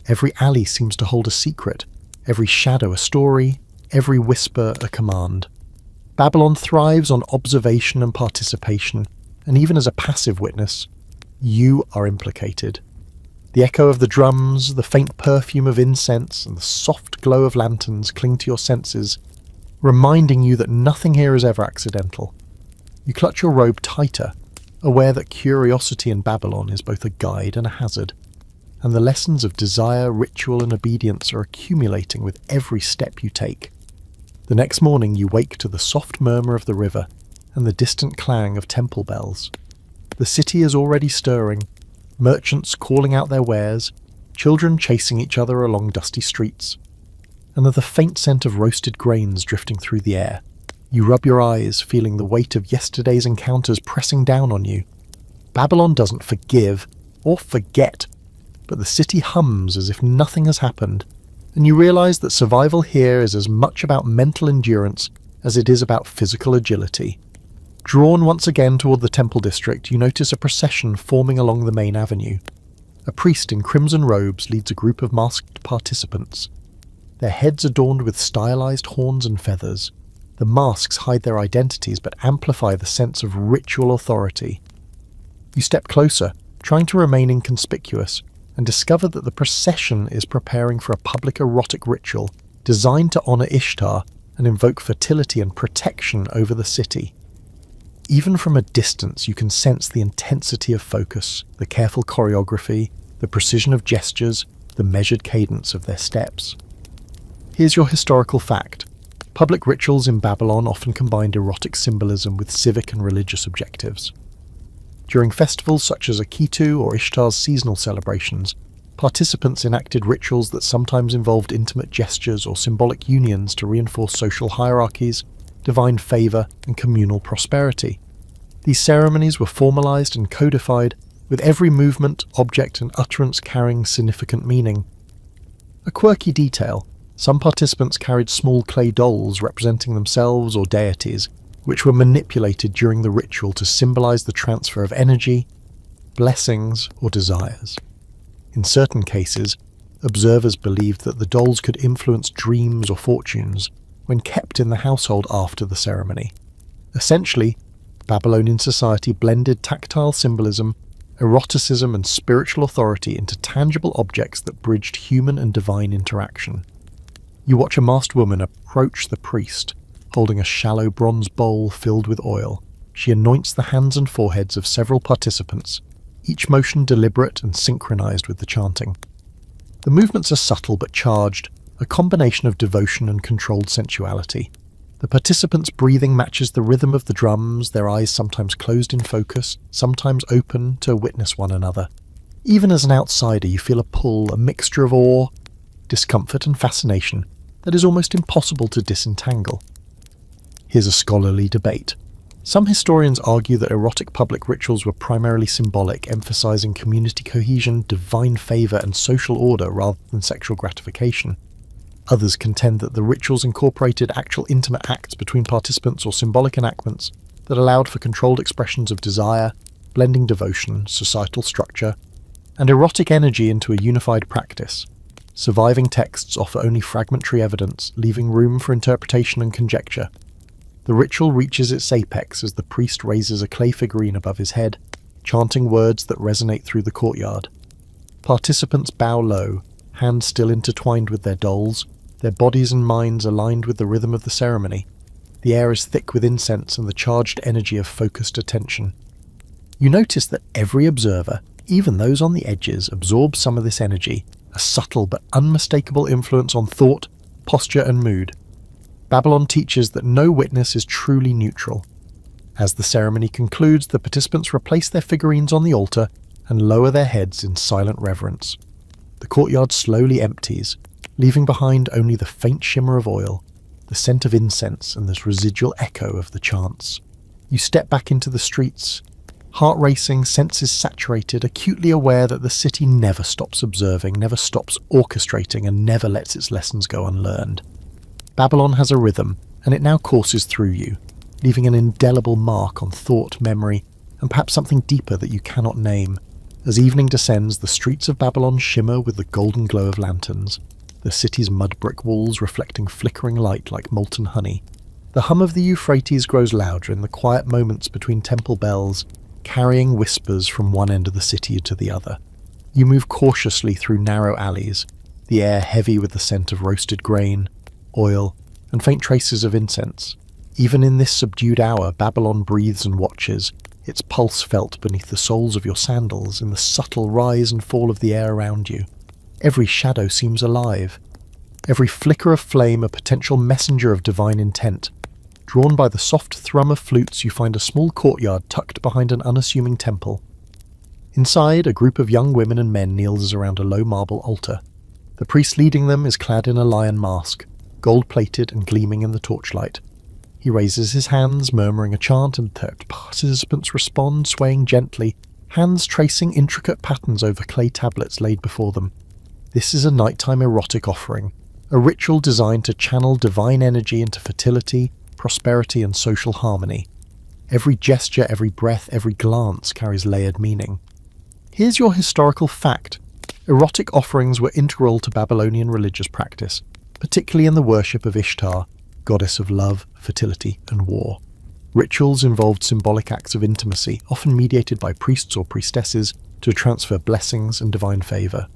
[SPEAKER 1] Every alley seems to hold a secret, every shadow a story, every whisper a command. Babylon thrives on observation and participation, and even as a passive witness, you are implicated. The echo of the drums, the faint perfume of incense, and the soft glow of lanterns cling to your senses, reminding you that nothing here is ever accidental. You clutch your robe tighter, aware that curiosity in Babylon is both a guide and a hazard, and the lessons of desire, ritual, and obedience are accumulating with every step you take. The next morning you wake to the soft murmur of the river and the distant clang of temple bells. The city is already stirring, merchants calling out their wares, children chasing each other along dusty streets, and the faint scent of roasted grains drifting through the air. You rub your eyes, feeling the weight of yesterday's encounters pressing down on you. Babylon doesn't forgive or forget, but the city hums as if nothing has happened, and you realize that survival here is as much about mental endurance as it is about physical agility. Drawn once again toward the temple district, you notice a procession forming along the main avenue. A priest in crimson robes leads a group of masked participants. Their heads adorned with stylized horns and feathers. The masks hide their identities but amplify the sense of ritual authority. You step closer, trying to remain inconspicuous, and discover that the procession is preparing for a public erotic ritual designed to honor Ishtar and invoke fertility and protection over the city. Even from a distance, you can sense the intensity of focus, the careful choreography, the precision of gestures, the measured cadence of their steps. Here's your historical fact. Public rituals in Babylon often combined erotic symbolism with civic and religious objectives. During festivals such as Akitu or Ishtar's seasonal celebrations, participants enacted rituals that sometimes involved intimate gestures or symbolic unions to reinforce social hierarchies, divine favour, and communal prosperity. These ceremonies were formalized and codified, with every movement, object, and utterance carrying significant meaning. A quirky detail: some participants carried small clay dolls representing themselves or deities, which were manipulated during the ritual to symbolize the transfer of energy, blessings, or desires. In certain cases, observers believed that the dolls could influence dreams or fortunes when kept in the household after the ceremony. Essentially, Babylonian society blended tactile symbolism, eroticism, and spiritual authority into tangible objects that bridged human and divine interaction. You watch a masked woman approach the priest, holding a shallow bronze bowl filled with oil. She anoints the hands and foreheads of several participants, each motion deliberate and synchronized with the chanting. The movements are subtle but charged, a combination of devotion and controlled sensuality. The participants' breathing matches the rhythm of the drums, their eyes sometimes closed in focus, sometimes open to witness one another. Even as an outsider, you feel a pull, a mixture of awe, discomfort, and fascination that is almost impossible to disentangle. Here's a scholarly debate. Some historians argue that erotic public rituals were primarily symbolic, emphasizing community cohesion, divine favor, and social order rather than sexual gratification. Others contend that the rituals incorporated actual intimate acts between participants or symbolic enactments that allowed for controlled expressions of desire, blending devotion, societal structure, and erotic energy into a unified practice. Surviving texts offer only fragmentary evidence, leaving room for interpretation and conjecture. The ritual reaches its apex as the priest raises a clay figurine above his head, chanting words that resonate through the courtyard. Participants bow low, hands still intertwined with their dolls, their bodies and minds aligned with the rhythm of the ceremony. The air is thick with incense and the charged energy of focused attention. You notice that every observer, even those on the edges, absorbs some of this energy, a subtle but unmistakable influence on thought, posture, and mood. Babylon teaches that no witness is truly neutral. As the ceremony concludes, the participants replace their figurines on the altar and lower their heads in silent reverence. The courtyard slowly empties, leaving behind only the faint shimmer of oil, the scent of incense, and this residual echo of the chants. You step back into the streets, heart racing, senses saturated, acutely aware that the city never stops observing, never stops orchestrating, and never lets its lessons go unlearned. Babylon has a rhythm, and it now courses through you, leaving an indelible mark on thought, memory, and perhaps something deeper that you cannot name. As evening descends, the streets of Babylon shimmer with the golden glow of lanterns, the city's mud brick walls reflecting flickering light like molten honey. The hum of the Euphrates grows louder in the quiet moments between temple bells, carrying whispers from one end of the city to the other. You move cautiously through narrow alleys, the air heavy with the scent of roasted grain, oil, and faint traces of incense. Even in this subdued hour, Babylon breathes and watches, its pulse felt beneath the soles of your sandals in the subtle rise and fall of the air around you. Every shadow seems alive, every flicker of flame a potential messenger of divine intent. Drawn by the soft thrum of flutes, you find a small courtyard tucked behind an unassuming temple. Inside, a group of young women and men kneels around a low marble altar. The priest leading them is clad in a lion mask, gold-plated and gleaming in the torchlight. He raises his hands, murmuring a chant, and the participants respond, swaying gently, hands tracing intricate patterns over clay tablets laid before them. This is a nighttime erotic offering, a ritual designed to channel divine energy into fertility, prosperity, and social harmony. Every gesture, every breath, every glance carries layered meaning. Here's your historical fact. Erotic offerings were integral to Babylonian religious practice, particularly in the worship of Ishtar, goddess of love, fertility, and war. Rituals involved symbolic acts of intimacy, often mediated by priests or priestesses, to transfer blessings and divine favor.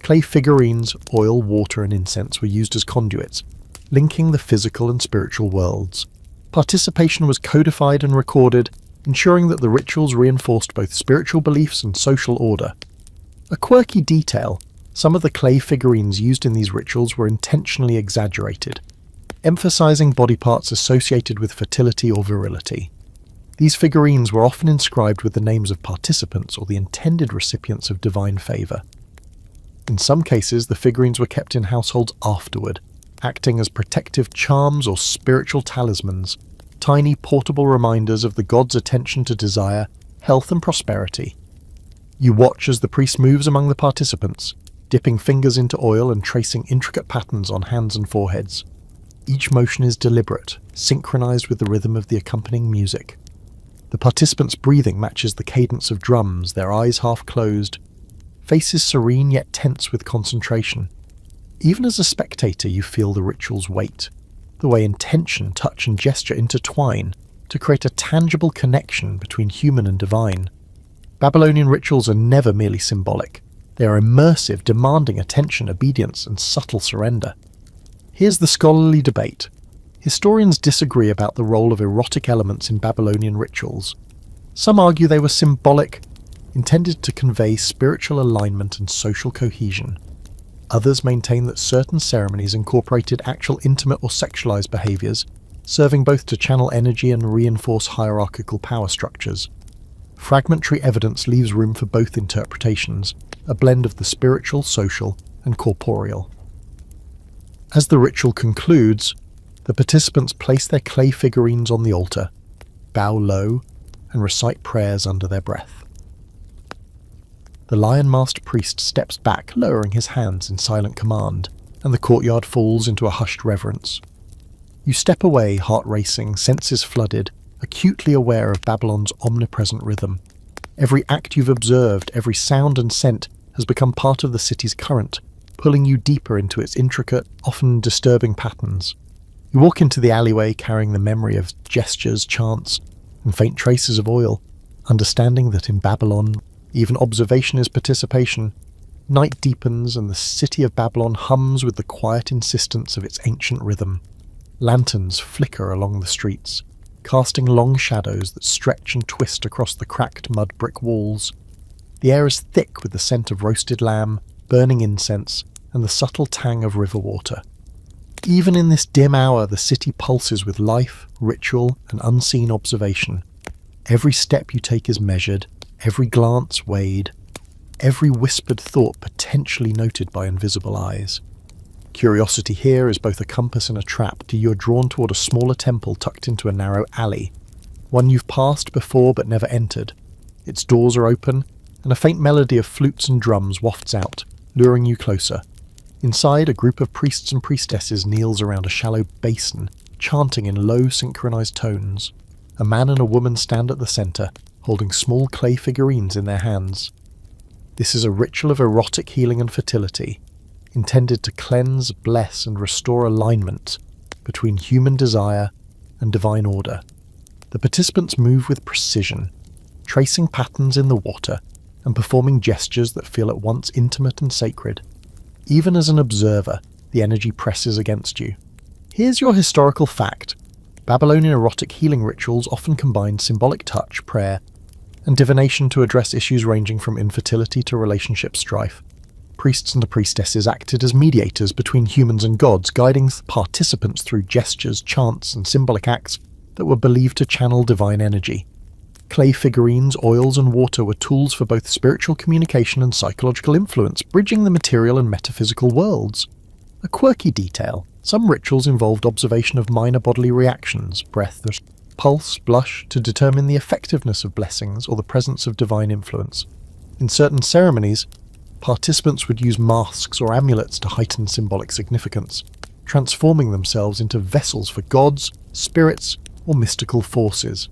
[SPEAKER 1] Clay figurines, oil, water, and incense were used as conduits, linking the physical and spiritual worlds. Participation was codified and recorded, ensuring that the rituals reinforced both spiritual beliefs and social order. A quirky detail, some of the clay figurines used in these rituals were intentionally exaggerated, emphasizing body parts associated with fertility or virility. These figurines were often inscribed with the names of participants or the intended recipients of divine favor. In some cases, the figurines were kept in households afterward, acting as protective charms or spiritual talismans, tiny portable reminders of the god's attention to desire, health, and prosperity. You watch as the priest moves among the participants, dipping fingers into oil and tracing intricate patterns on hands and foreheads. Each motion is deliberate, synchronized with the rhythm of the accompanying music. The participants' breathing matches the cadence of drums, their eyes half closed, faces serene yet tense with concentration. Even as a spectator, you feel the ritual's weight, the way intention, touch, and gesture intertwine to create a tangible connection between human and divine. Babylonian rituals are never merely symbolic. They are immersive, demanding attention, obedience, and subtle surrender. Here's the scholarly debate. Historians disagree about the role of erotic elements in Babylonian rituals. Some argue they were symbolic, intended to convey spiritual alignment and social cohesion. Others maintain that certain ceremonies incorporated actual intimate or sexualized behaviors, serving both to channel energy and reinforce hierarchical power structures. Fragmentary evidence leaves room for both interpretations, a blend of the spiritual, social, and corporeal. As the ritual concludes, the participants place their clay figurines on the altar, bow low, and recite prayers under their breath. The lion-masked priest steps back, lowering his hands in silent command, and the courtyard falls into a hushed reverence. You step away, heart racing, senses flooded, acutely aware of Babylon's omnipresent rhythm. Every act you've observed, every sound and scent has become part of the city's current, pulling you deeper into its intricate, often disturbing patterns. You walk into the alleyway carrying the memory of gestures, chants, and faint traces of oil, understanding that in Babylon, even observation is participation. Night deepens and the city of Babylon hums with the quiet insistence of its ancient rhythm. Lanterns flicker along the streets, casting long shadows that stretch and twist across the cracked mud brick walls. The air is thick with the scent of roasted lamb, burning incense, and the subtle tang of river water. Even in this dim hour, the city pulses with life, ritual, and unseen observation. Every step you take is measured, every glance weighed, every whispered thought potentially noted by invisible eyes. Curiosity here is both a compass and a trap. You are drawn toward a smaller temple tucked into a narrow alley, one you've passed before but never entered. Its doors are open, and a faint melody of flutes and drums wafts out, luring you closer. Inside, a group of priests and priestesses kneels around a shallow basin, chanting in low, synchronized tones. A man and a woman stand at the center, holding small clay figurines in their hands. This is a ritual of erotic healing and fertility, intended to cleanse, bless, and restore alignment between human desire and divine order. The participants move with precision, tracing patterns in the water and performing gestures that feel at once intimate and sacred. Even as an observer, the energy presses against you. Here's your historical fact. Babylonian erotic healing rituals often combined symbolic touch, prayer, and divination to address issues ranging from infertility to relationship strife. Priests and priestesses acted as mediators between humans and gods, guiding participants through gestures, chants, and symbolic acts that were believed to channel divine energy. Clay figurines, oils, and water were tools for both spiritual communication and psychological influence, bridging the material and metaphysical worlds. A quirky detail, Some rituals involved observation of minor bodily reactions, breath, pulse, blush, to determine the effectiveness of blessings or the presence of divine influence. In certain ceremonies, participants would use masks or amulets to heighten symbolic significance, transforming themselves into vessels for gods, spirits, or mystical forces.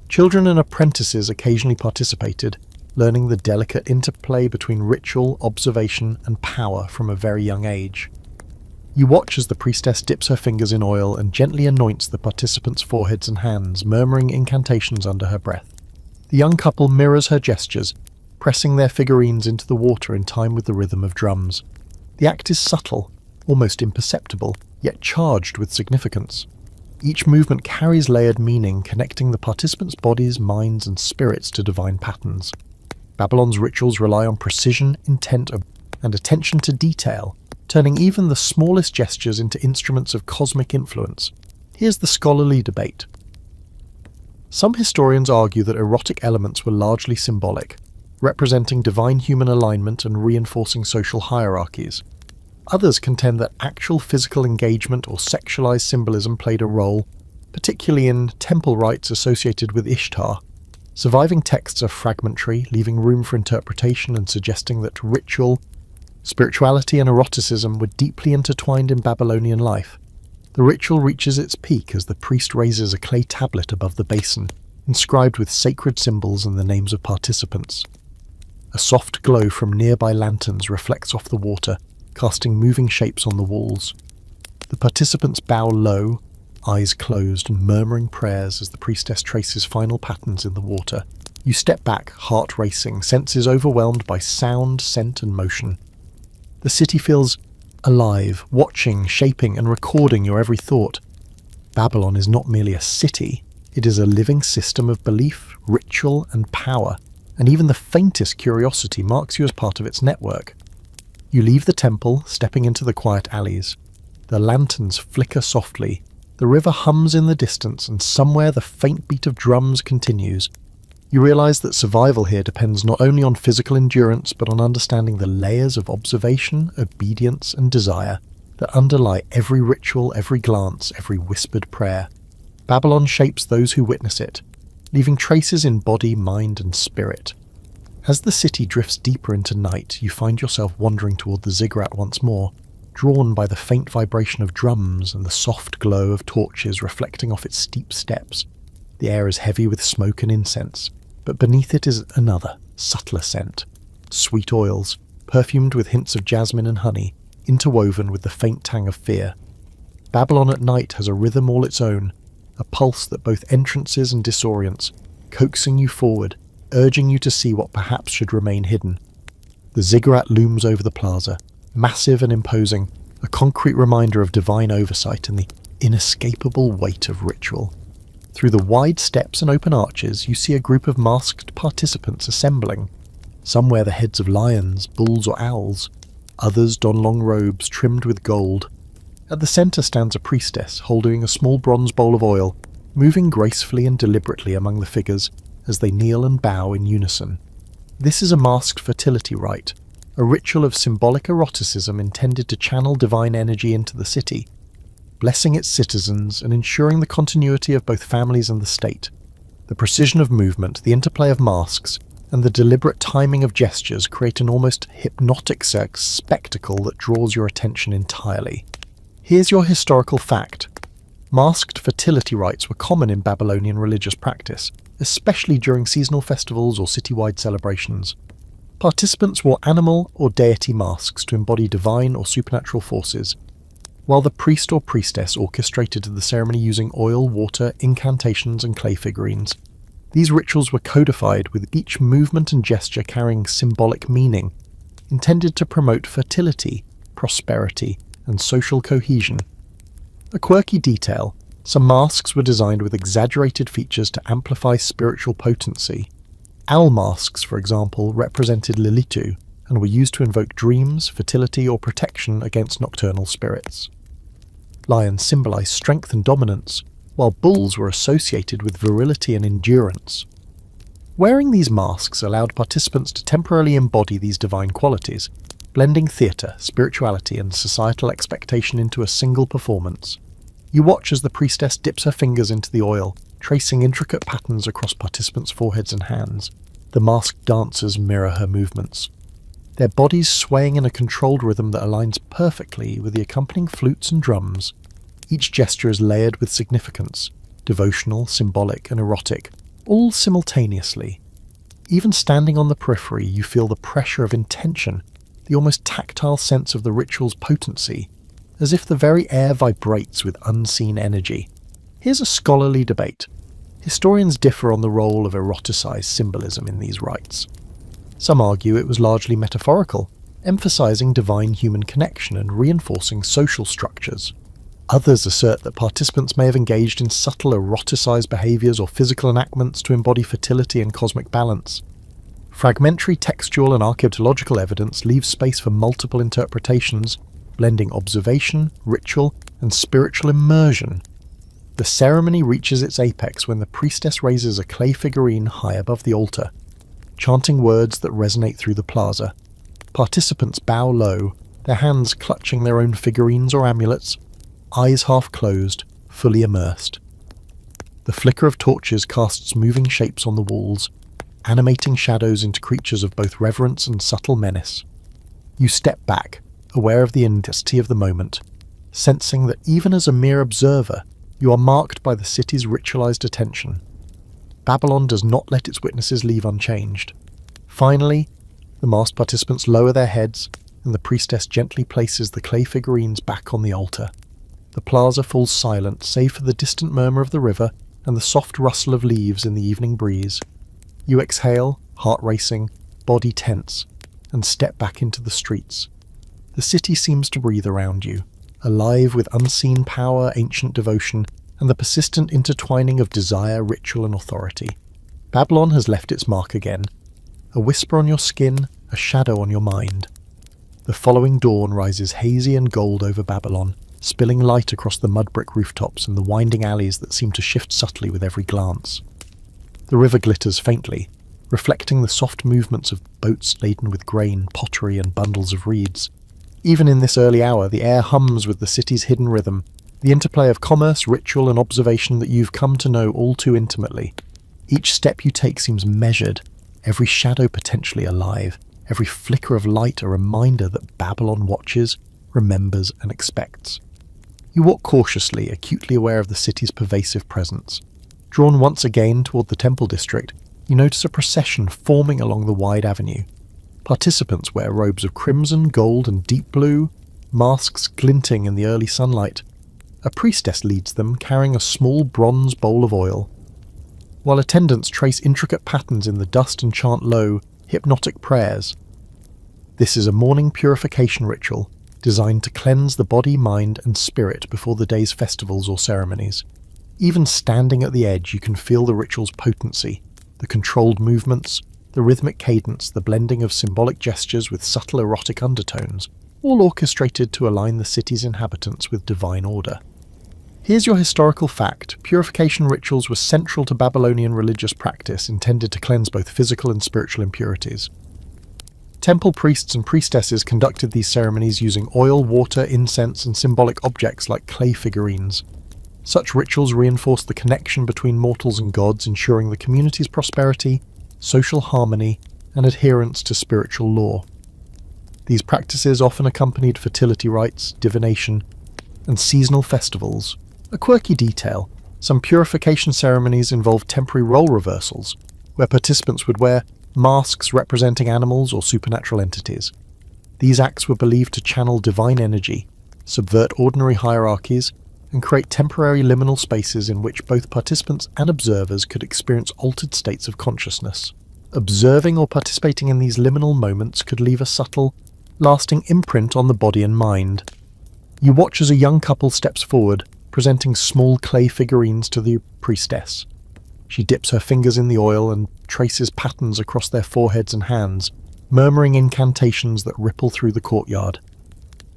[SPEAKER 1] Children and apprentices occasionally participated, learning the delicate interplay between ritual, observation, and power from a very young age. You watch as the priestess dips her fingers in oil and gently anoints the participants' foreheads and hands, murmuring incantations under her breath. The young couple mirrors her gestures, pressing their figurines into the water in time with the rhythm of drums. The act is subtle, almost imperceptible, yet charged with significance. Each movement carries layered meaning, connecting the participants' bodies, minds, and spirits to divine patterns. Babylon's rituals rely on precision, intent, and attention to detail, turning even the smallest gestures into instruments of cosmic influence. Here's the scholarly debate. Some historians argue that erotic elements were largely symbolic, representing divine human alignment and reinforcing social hierarchies. Others contend that actual physical engagement or sexualized symbolism played a role, particularly in temple rites associated with Ishtar. Surviving texts are fragmentary, leaving room for interpretation and suggesting that ritual, spirituality and eroticism were deeply intertwined in Babylonian life. The ritual reaches its peak as the priest raises a clay tablet above the basin, inscribed with sacred symbols and the names of participants. A soft glow from nearby lanterns reflects off the water, casting moving shapes on the walls. The participants bow low, eyes closed and murmuring prayers as the priestess traces final patterns in the water. You step back, heart racing, senses overwhelmed by sound, scent and motion. The city feels alive, watching, shaping and recording your every thought. Babylon is not merely a city, it is a living system of belief, ritual and power, and even the faintest curiosity marks you as part of its network. You leave the temple, stepping into the quiet alleys. The lanterns flicker softly, the river hums in the distance, and somewhere the faint beat of drums continues. You realize that survival here depends not only on physical endurance, but on understanding the layers of observation, obedience, and desire that underlie every ritual, every glance, every whispered prayer. Babylon shapes those who witness it, leaving traces in body, mind, and spirit. As the city drifts deeper into night, you find yourself wandering toward the ziggurat once more, drawn by the faint vibration of drums and the soft glow of torches reflecting off its steep steps. The air is heavy with smoke and incense, but beneath it is another, subtler scent. Sweet oils, perfumed with hints of jasmine and honey, interwoven with the faint tang of fear. Babylon at night has a rhythm all its own, a pulse that both entrances and disorients, coaxing you forward, urging you to see what perhaps should remain hidden. The ziggurat looms over the plaza, massive and imposing, a concrete reminder of divine oversight and the inescapable weight of ritual. Through the wide steps and open arches, you see a group of masked participants assembling. Some wear the heads of lions, bulls or owls. Others don long robes trimmed with gold. At the centre stands a priestess holding a small bronze bowl of oil, moving gracefully and deliberately among the figures as they kneel and bow in unison. This is a masked fertility rite, a ritual of symbolic eroticism intended to channel divine energy into the city, blessing its citizens and ensuring the continuity of both families and the state. The precision of movement, the interplay of masks, and the deliberate timing of gestures create an almost hypnotic spectacle that draws your attention entirely. Here's your historical fact. Masked fertility rites were common in Babylonian religious practice, especially during seasonal festivals or citywide celebrations. Participants wore animal or deity masks to embody divine or supernatural forces, while the priest or priestess orchestrated the ceremony using oil, water, incantations, and clay figurines. These rituals were codified, with each movement and gesture carrying symbolic meaning, intended to promote fertility, prosperity, and social cohesion. A quirky detail, some masks were designed with exaggerated features to amplify spiritual potency. Owl masks, for example, represented Lilitu and were used to invoke dreams, fertility, or protection against nocturnal spirits. Lions symbolized strength and dominance, while bulls were associated with virility and endurance. Wearing these masks allowed participants to temporarily embody these divine qualities, blending theatre, spirituality, and societal expectation into a single performance. You watch as the priestess dips her fingers into the oil, tracing intricate patterns across participants' foreheads and hands. The masked dancers mirror her movements, their bodies swaying in a controlled rhythm that aligns perfectly with the accompanying flutes and drums. Each gesture is layered with significance, devotional, symbolic, and erotic, all simultaneously. Even standing on the periphery, you feel the pressure of intention, the almost tactile sense of the ritual's potency, as if the very air vibrates with unseen energy. Here's a scholarly debate. Historians differ on the role of eroticized symbolism in these rites. Some argue it was largely metaphorical, emphasizing divine human connection and reinforcing social structures. Others assert that participants may have engaged in subtle eroticized behaviors or physical enactments to embody fertility and cosmic balance. Fragmentary textual and archaeological evidence leaves space for multiple interpretations, blending observation, ritual, and spiritual immersion. The ceremony reaches its apex when the priestess raises a clay figurine high above the altar, chanting words that resonate through the plaza. Participants bow low, their hands clutching their own figurines or amulets, eyes half closed, fully immersed. The flicker of torches casts moving shapes on the walls, animating shadows into creatures of both reverence and subtle menace. You step back, aware of the intensity of the moment, sensing that even as a mere observer, you are marked by the city's ritualized attention. Babylon does not let its witnesses leave unchanged. Finally, the masked participants lower their heads, and the priestess gently places the clay figurines back on the altar. The plaza falls silent, save for the distant murmur of the river and the soft rustle of leaves in the evening breeze. You exhale, heart racing, body tense, and step back into the streets. The city seems to breathe around you, alive with unseen power, ancient devotion, and the persistent intertwining of desire, ritual, and authority. Babylon has left its mark again. A whisper on your skin, a shadow on your mind. The following dawn rises hazy and gold over Babylon, spilling light across the mud-brick rooftops and the winding alleys that seem to shift subtly with every glance. The river glitters faintly, reflecting the soft movements of boats laden with grain, pottery, and bundles of reeds. Even in this early hour, the air hums with the city's hidden rhythm, the interplay of commerce, ritual, and observation that you've come to know all too intimately. Each step you take seems measured, every shadow potentially alive, every flicker of light a reminder that Babylon watches, remembers, and expects. You walk cautiously, acutely aware of the city's pervasive presence. Drawn once again toward the temple district, you notice a procession forming along the wide avenue. Participants wear robes of crimson, gold, and deep blue, masks glinting in the early sunlight. A priestess leads them, carrying a small bronze bowl of oil, while attendants trace intricate patterns in the dust and chant low, hypnotic prayers. This is a morning purification ritual designed to cleanse the body, mind, and spirit before the day's festivals or ceremonies. Even standing at the edge, you can feel the ritual's potency, the controlled movements, the rhythmic cadence, the blending of symbolic gestures with subtle erotic undertones, all orchestrated to align the city's inhabitants with divine order. Here's your historical fact. Purification rituals were central to Babylonian religious practice, intended to cleanse both physical and spiritual impurities. Temple priests and priestesses conducted these ceremonies using oil, water, incense, and symbolic objects like clay figurines. Such rituals reinforced the connection between mortals and gods, ensuring the community's prosperity, social harmony, and adherence to spiritual law. These practices often accompanied fertility rites, divination, and seasonal festivals. A quirky detail, some purification ceremonies involved temporary role reversals, where participants would wear masks representing animals or supernatural entities. These acts were believed to channel divine energy, subvert ordinary hierarchies, and create temporary liminal spaces in which both participants and observers could experience altered states of consciousness. Observing or participating in these liminal moments could leave a subtle, lasting imprint on the body and mind. You watch as a young couple steps forward, presenting small clay figurines to the priestess. She dips her fingers in the oil and traces patterns across their foreheads and hands, murmuring incantations that ripple through the courtyard.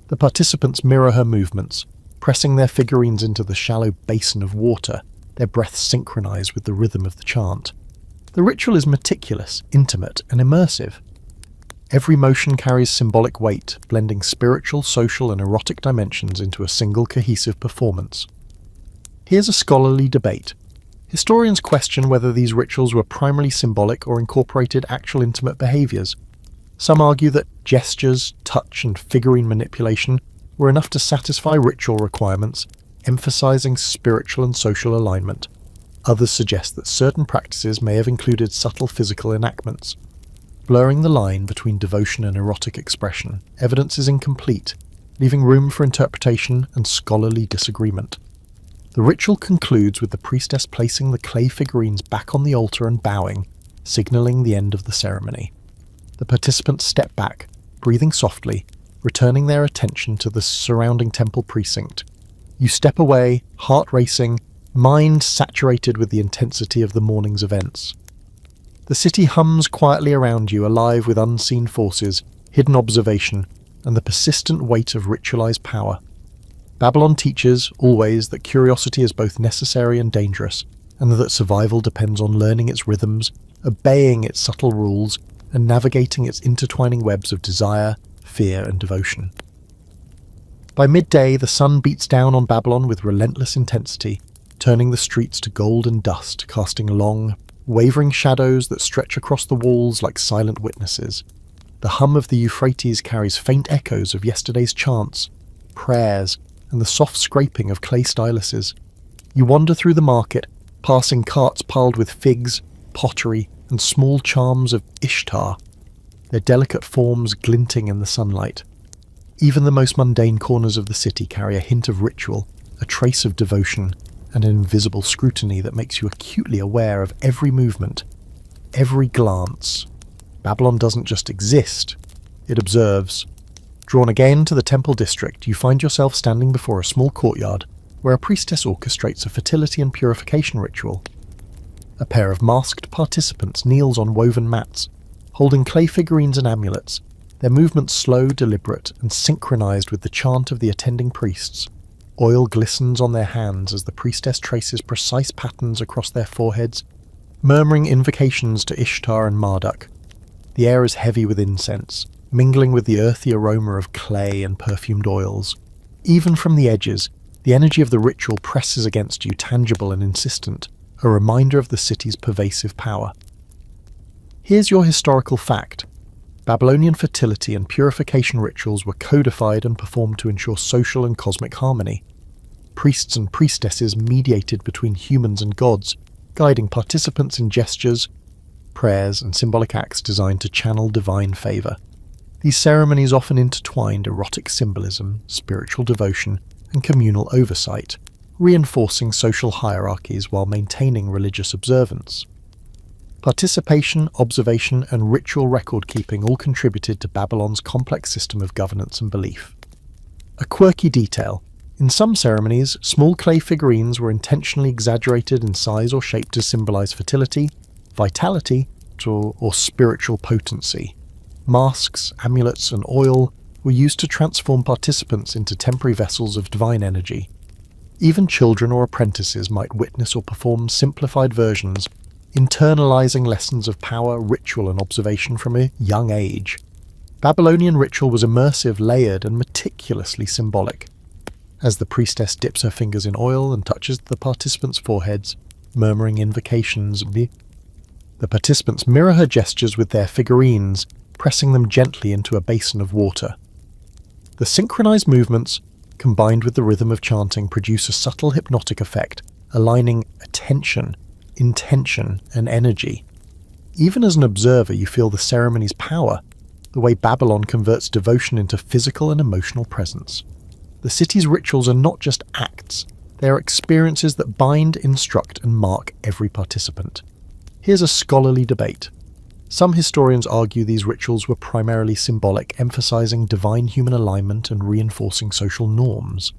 [SPEAKER 1] The participants mirror her movements, pressing their figurines into the shallow basin of water, their breaths synchronized with the rhythm of the chant. The ritual is meticulous, intimate, and immersive. Every motion carries symbolic weight, blending spiritual, social, and erotic dimensions into a single cohesive performance. Here's a scholarly debate. Historians question whether these rituals were primarily symbolic or incorporated actual intimate behaviors. Some argue that gestures, touch, and figurine manipulation were enough to satisfy ritual requirements, emphasizing spiritual and social alignment. Others suggest that certain practices may have included subtle physical enactments. Blurring the line between devotion and erotic expression, evidence is incomplete, leaving room for interpretation and scholarly disagreement. The ritual concludes with the priestess placing the clay figurines back on the altar and bowing, signaling the end of the ceremony. The participants step back, breathing softly, returning their attention to the surrounding temple precinct. You step away, heart racing, mind saturated with the intensity of the morning's events. The city hums quietly around you, alive with unseen forces, hidden observation, and the persistent weight of ritualized power. Babylon teaches, always, that curiosity is both necessary and dangerous, and that survival depends on learning its rhythms, obeying its subtle rules, and navigating its intertwining webs of desire, fear, and devotion. By midday, the sun beats down on Babylon with relentless intensity, turning the streets to gold and dust, casting long, wavering shadows that stretch across the walls like silent witnesses. The hum of the Euphrates carries faint echoes of yesterday's chants, prayers, and the soft scraping of clay styluses. You wander through the market, passing carts piled with figs, pottery, and small charms of Ishtar, their delicate forms glinting in the sunlight. Even the most mundane corners of the city carry a hint of ritual, a trace of devotion, and an invisible scrutiny that makes you acutely aware of every movement, every glance. Babylon doesn't just exist, it observes. Drawn again to the temple district, you find yourself standing before a small courtyard where a priestess orchestrates a fertility and purification ritual. A pair of masked participants kneels on woven mats, holding clay figurines and amulets, their movements slow, deliberate, and synchronized with the chant of the attending priests. Oil glistens on their hands as the priestess traces precise patterns across their foreheads, murmuring invocations to Ishtar and Marduk. The air is heavy with incense, mingling with the earthy aroma of clay and perfumed oils. Even from the edges, the energy of the ritual presses against you, tangible and insistent, a reminder of the city's pervasive power. Here's your historical fact. Babylonian fertility and purification rituals were codified and performed to ensure social and cosmic harmony. Priests and priestesses mediated between humans and gods, guiding participants in gestures, prayers, and symbolic acts designed to channel divine favor. These ceremonies often intertwined erotic symbolism, spiritual devotion, and communal oversight, reinforcing social hierarchies while maintaining religious observance. Participation, observation, and ritual record-keeping all contributed to Babylon's complex system of governance and belief. A quirky detail. In some ceremonies, small clay figurines were intentionally exaggerated in size or shape to symbolize fertility, vitality, or spiritual potency. Masks, amulets, and oil were used to transform participants into temporary vessels of divine energy. Even children or apprentices might witness or perform simplified versions, internalizing lessons of power, ritual, and observation from a young age. Babylonian ritual was immersive, layered, and meticulously symbolic. As the priestess dips her fingers in oil and touches the participants' foreheads, murmuring invocations, the participants mirror her gestures with their figurines, pressing them gently into a basin of water. The synchronized movements, combined with the rhythm of chanting, produce a subtle hypnotic effect, aligning attention, intention, and energy. Even as an observer, you feel the ceremony's power, the way Babylon converts devotion into physical and emotional presence. The city's rituals are not just acts, they are experiences that bind, instruct, and mark every participant. Here's a scholarly debate. Some historians argue these rituals were primarily symbolic, emphasizing divine human alignment and reinforcing social norms.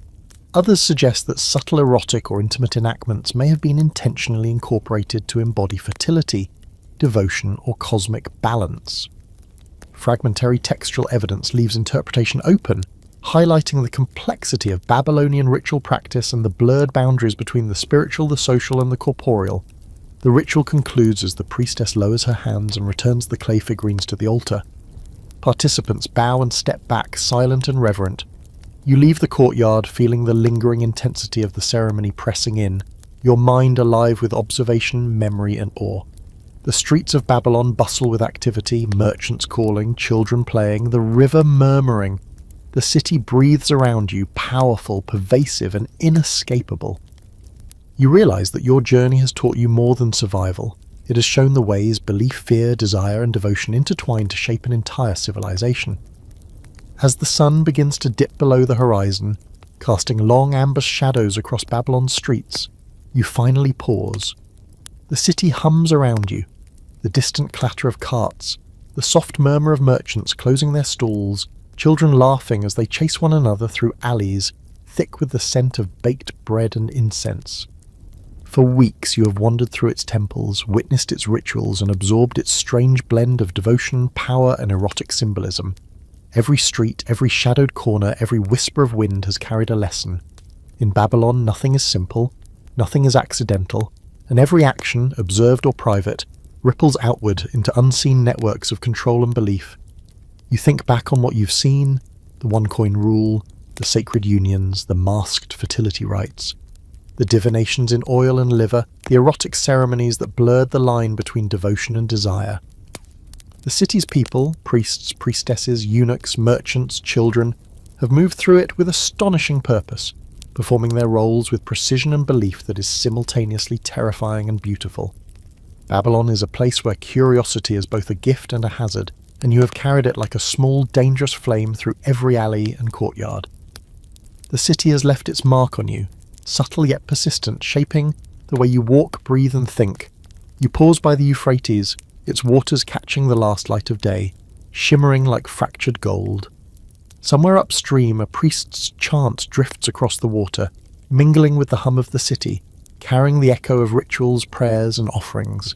[SPEAKER 1] Others suggest that subtle erotic or intimate enactments may have been intentionally incorporated to embody fertility, devotion, or cosmic balance. Fragmentary textual evidence leaves interpretation open, highlighting the complexity of Babylonian ritual practice and the blurred boundaries between the spiritual, the social, and the corporeal. The ritual concludes as the priestess lowers her hands and returns the clay figurines to the altar. Participants bow and step back, silent and reverent. You leave the courtyard feeling the lingering intensity of the ceremony pressing in, your mind alive with observation, memory and awe. The streets of Babylon bustle with activity, merchants calling, children playing, the river murmuring. The city breathes around you, powerful, pervasive and inescapable. You realize that your journey has taught you more than survival. It has shown the ways belief, fear, desire and devotion intertwine to shape an entire civilization. As the sun begins to dip below the horizon, casting long amber shadows across Babylon's streets, you finally pause. The city hums around you, the distant clatter of carts, the soft murmur of merchants closing their stalls, children laughing as they chase one another through alleys thick with the scent of baked bread and incense. For weeks you have wandered through its temples, witnessed its rituals and absorbed its strange blend of devotion, power and erotic symbolism. Every street, every shadowed corner, every whisper of wind has carried a lesson. In Babylon, nothing is simple, nothing is accidental, and every action, observed or private, ripples outward into unseen networks of control and belief. You think back on what you've seen, the one-coin rule, the sacred unions, the masked fertility rites, the divinations in oil and liver, the erotic ceremonies that blurred the line between devotion and desire. The city's people, priests, priestesses, eunuchs, merchants, children, have moved through it with astonishing purpose, performing their roles with precision and belief that is simultaneously terrifying and beautiful. Babylon is a place where curiosity is both a gift and a hazard, and you have carried it like a small, dangerous flame through every alley and courtyard. The city has left its mark on you, subtle yet persistent, shaping the way you walk, breathe and think. You pause by the Euphrates, its waters catching the last light of day, shimmering like fractured gold. Somewhere upstream, a priest's chant drifts across the water, mingling with the hum of the city, carrying the echo of rituals, prayers and offerings.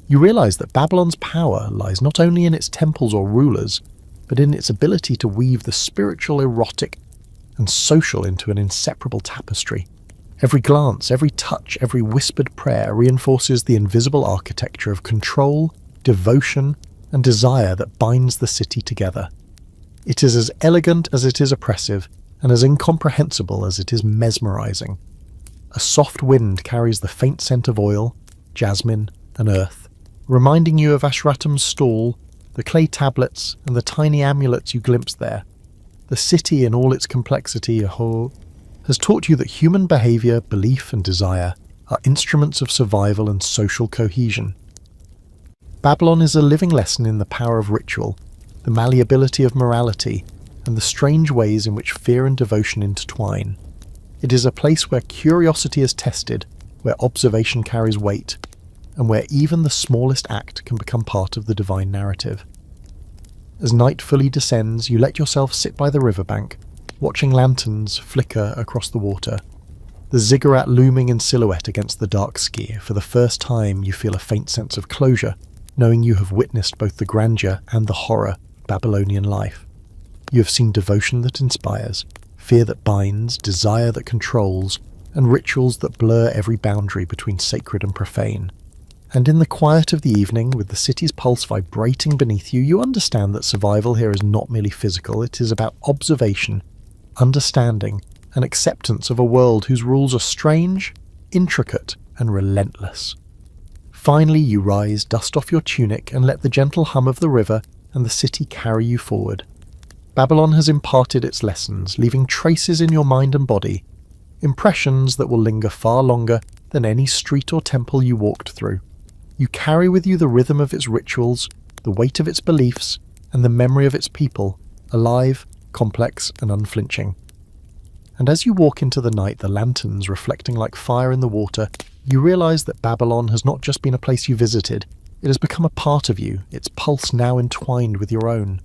[SPEAKER 1] You realize that Babylon's power lies not only in its temples or rulers, but in its ability to weave the spiritual, erotic and social into an inseparable tapestry. Every glance, every touch, every whispered prayer reinforces the invisible architecture of control, devotion, and desire that binds the city together. It is as elegant as it is oppressive, and as incomprehensible as it is mesmerizing. A soft wind carries the faint scent of oil, jasmine, and earth, reminding you of Ashratam's stall, the clay tablets, and the tiny amulets you glimpse there. The city in all its complexity, has taught you that human behavior, belief, and desire are instruments of survival and social cohesion. Babylon is a living lesson in the power of ritual, the malleability of morality, and the strange ways in which fear and devotion intertwine. It is a place where curiosity is tested, where observation carries weight, and where even the smallest act can become part of the divine narrative. As night fully descends, you let yourself sit by the riverbank, watching lanterns flicker across the water, the ziggurat looming in silhouette against the dark sky. For the first time you feel a faint sense of closure, knowing you have witnessed both the grandeur and the horror of Babylonian life. You have seen devotion that inspires, fear that binds, desire that controls, and rituals that blur every boundary between sacred and profane. And in the quiet of the evening, with the city's pulse vibrating beneath you, you understand that survival here is not merely physical, it is about observation, understanding, and acceptance of a world whose rules are strange, intricate, and relentless. Finally you rise, dust off your tunic, and let the gentle hum of the river and the city carry you forward. Babylon has imparted its lessons, leaving traces in your mind and body, impressions that will linger far longer than any street or temple you walked through. You carry with you the rhythm of its rituals, the weight of its beliefs, and the memory of its people, alive, complex, and unflinching. And as you walk into the night, the lanterns reflecting like fire in the water, you realize that Babylon has not just been a place you visited, it has become a part of you, its pulse now entwined with your own.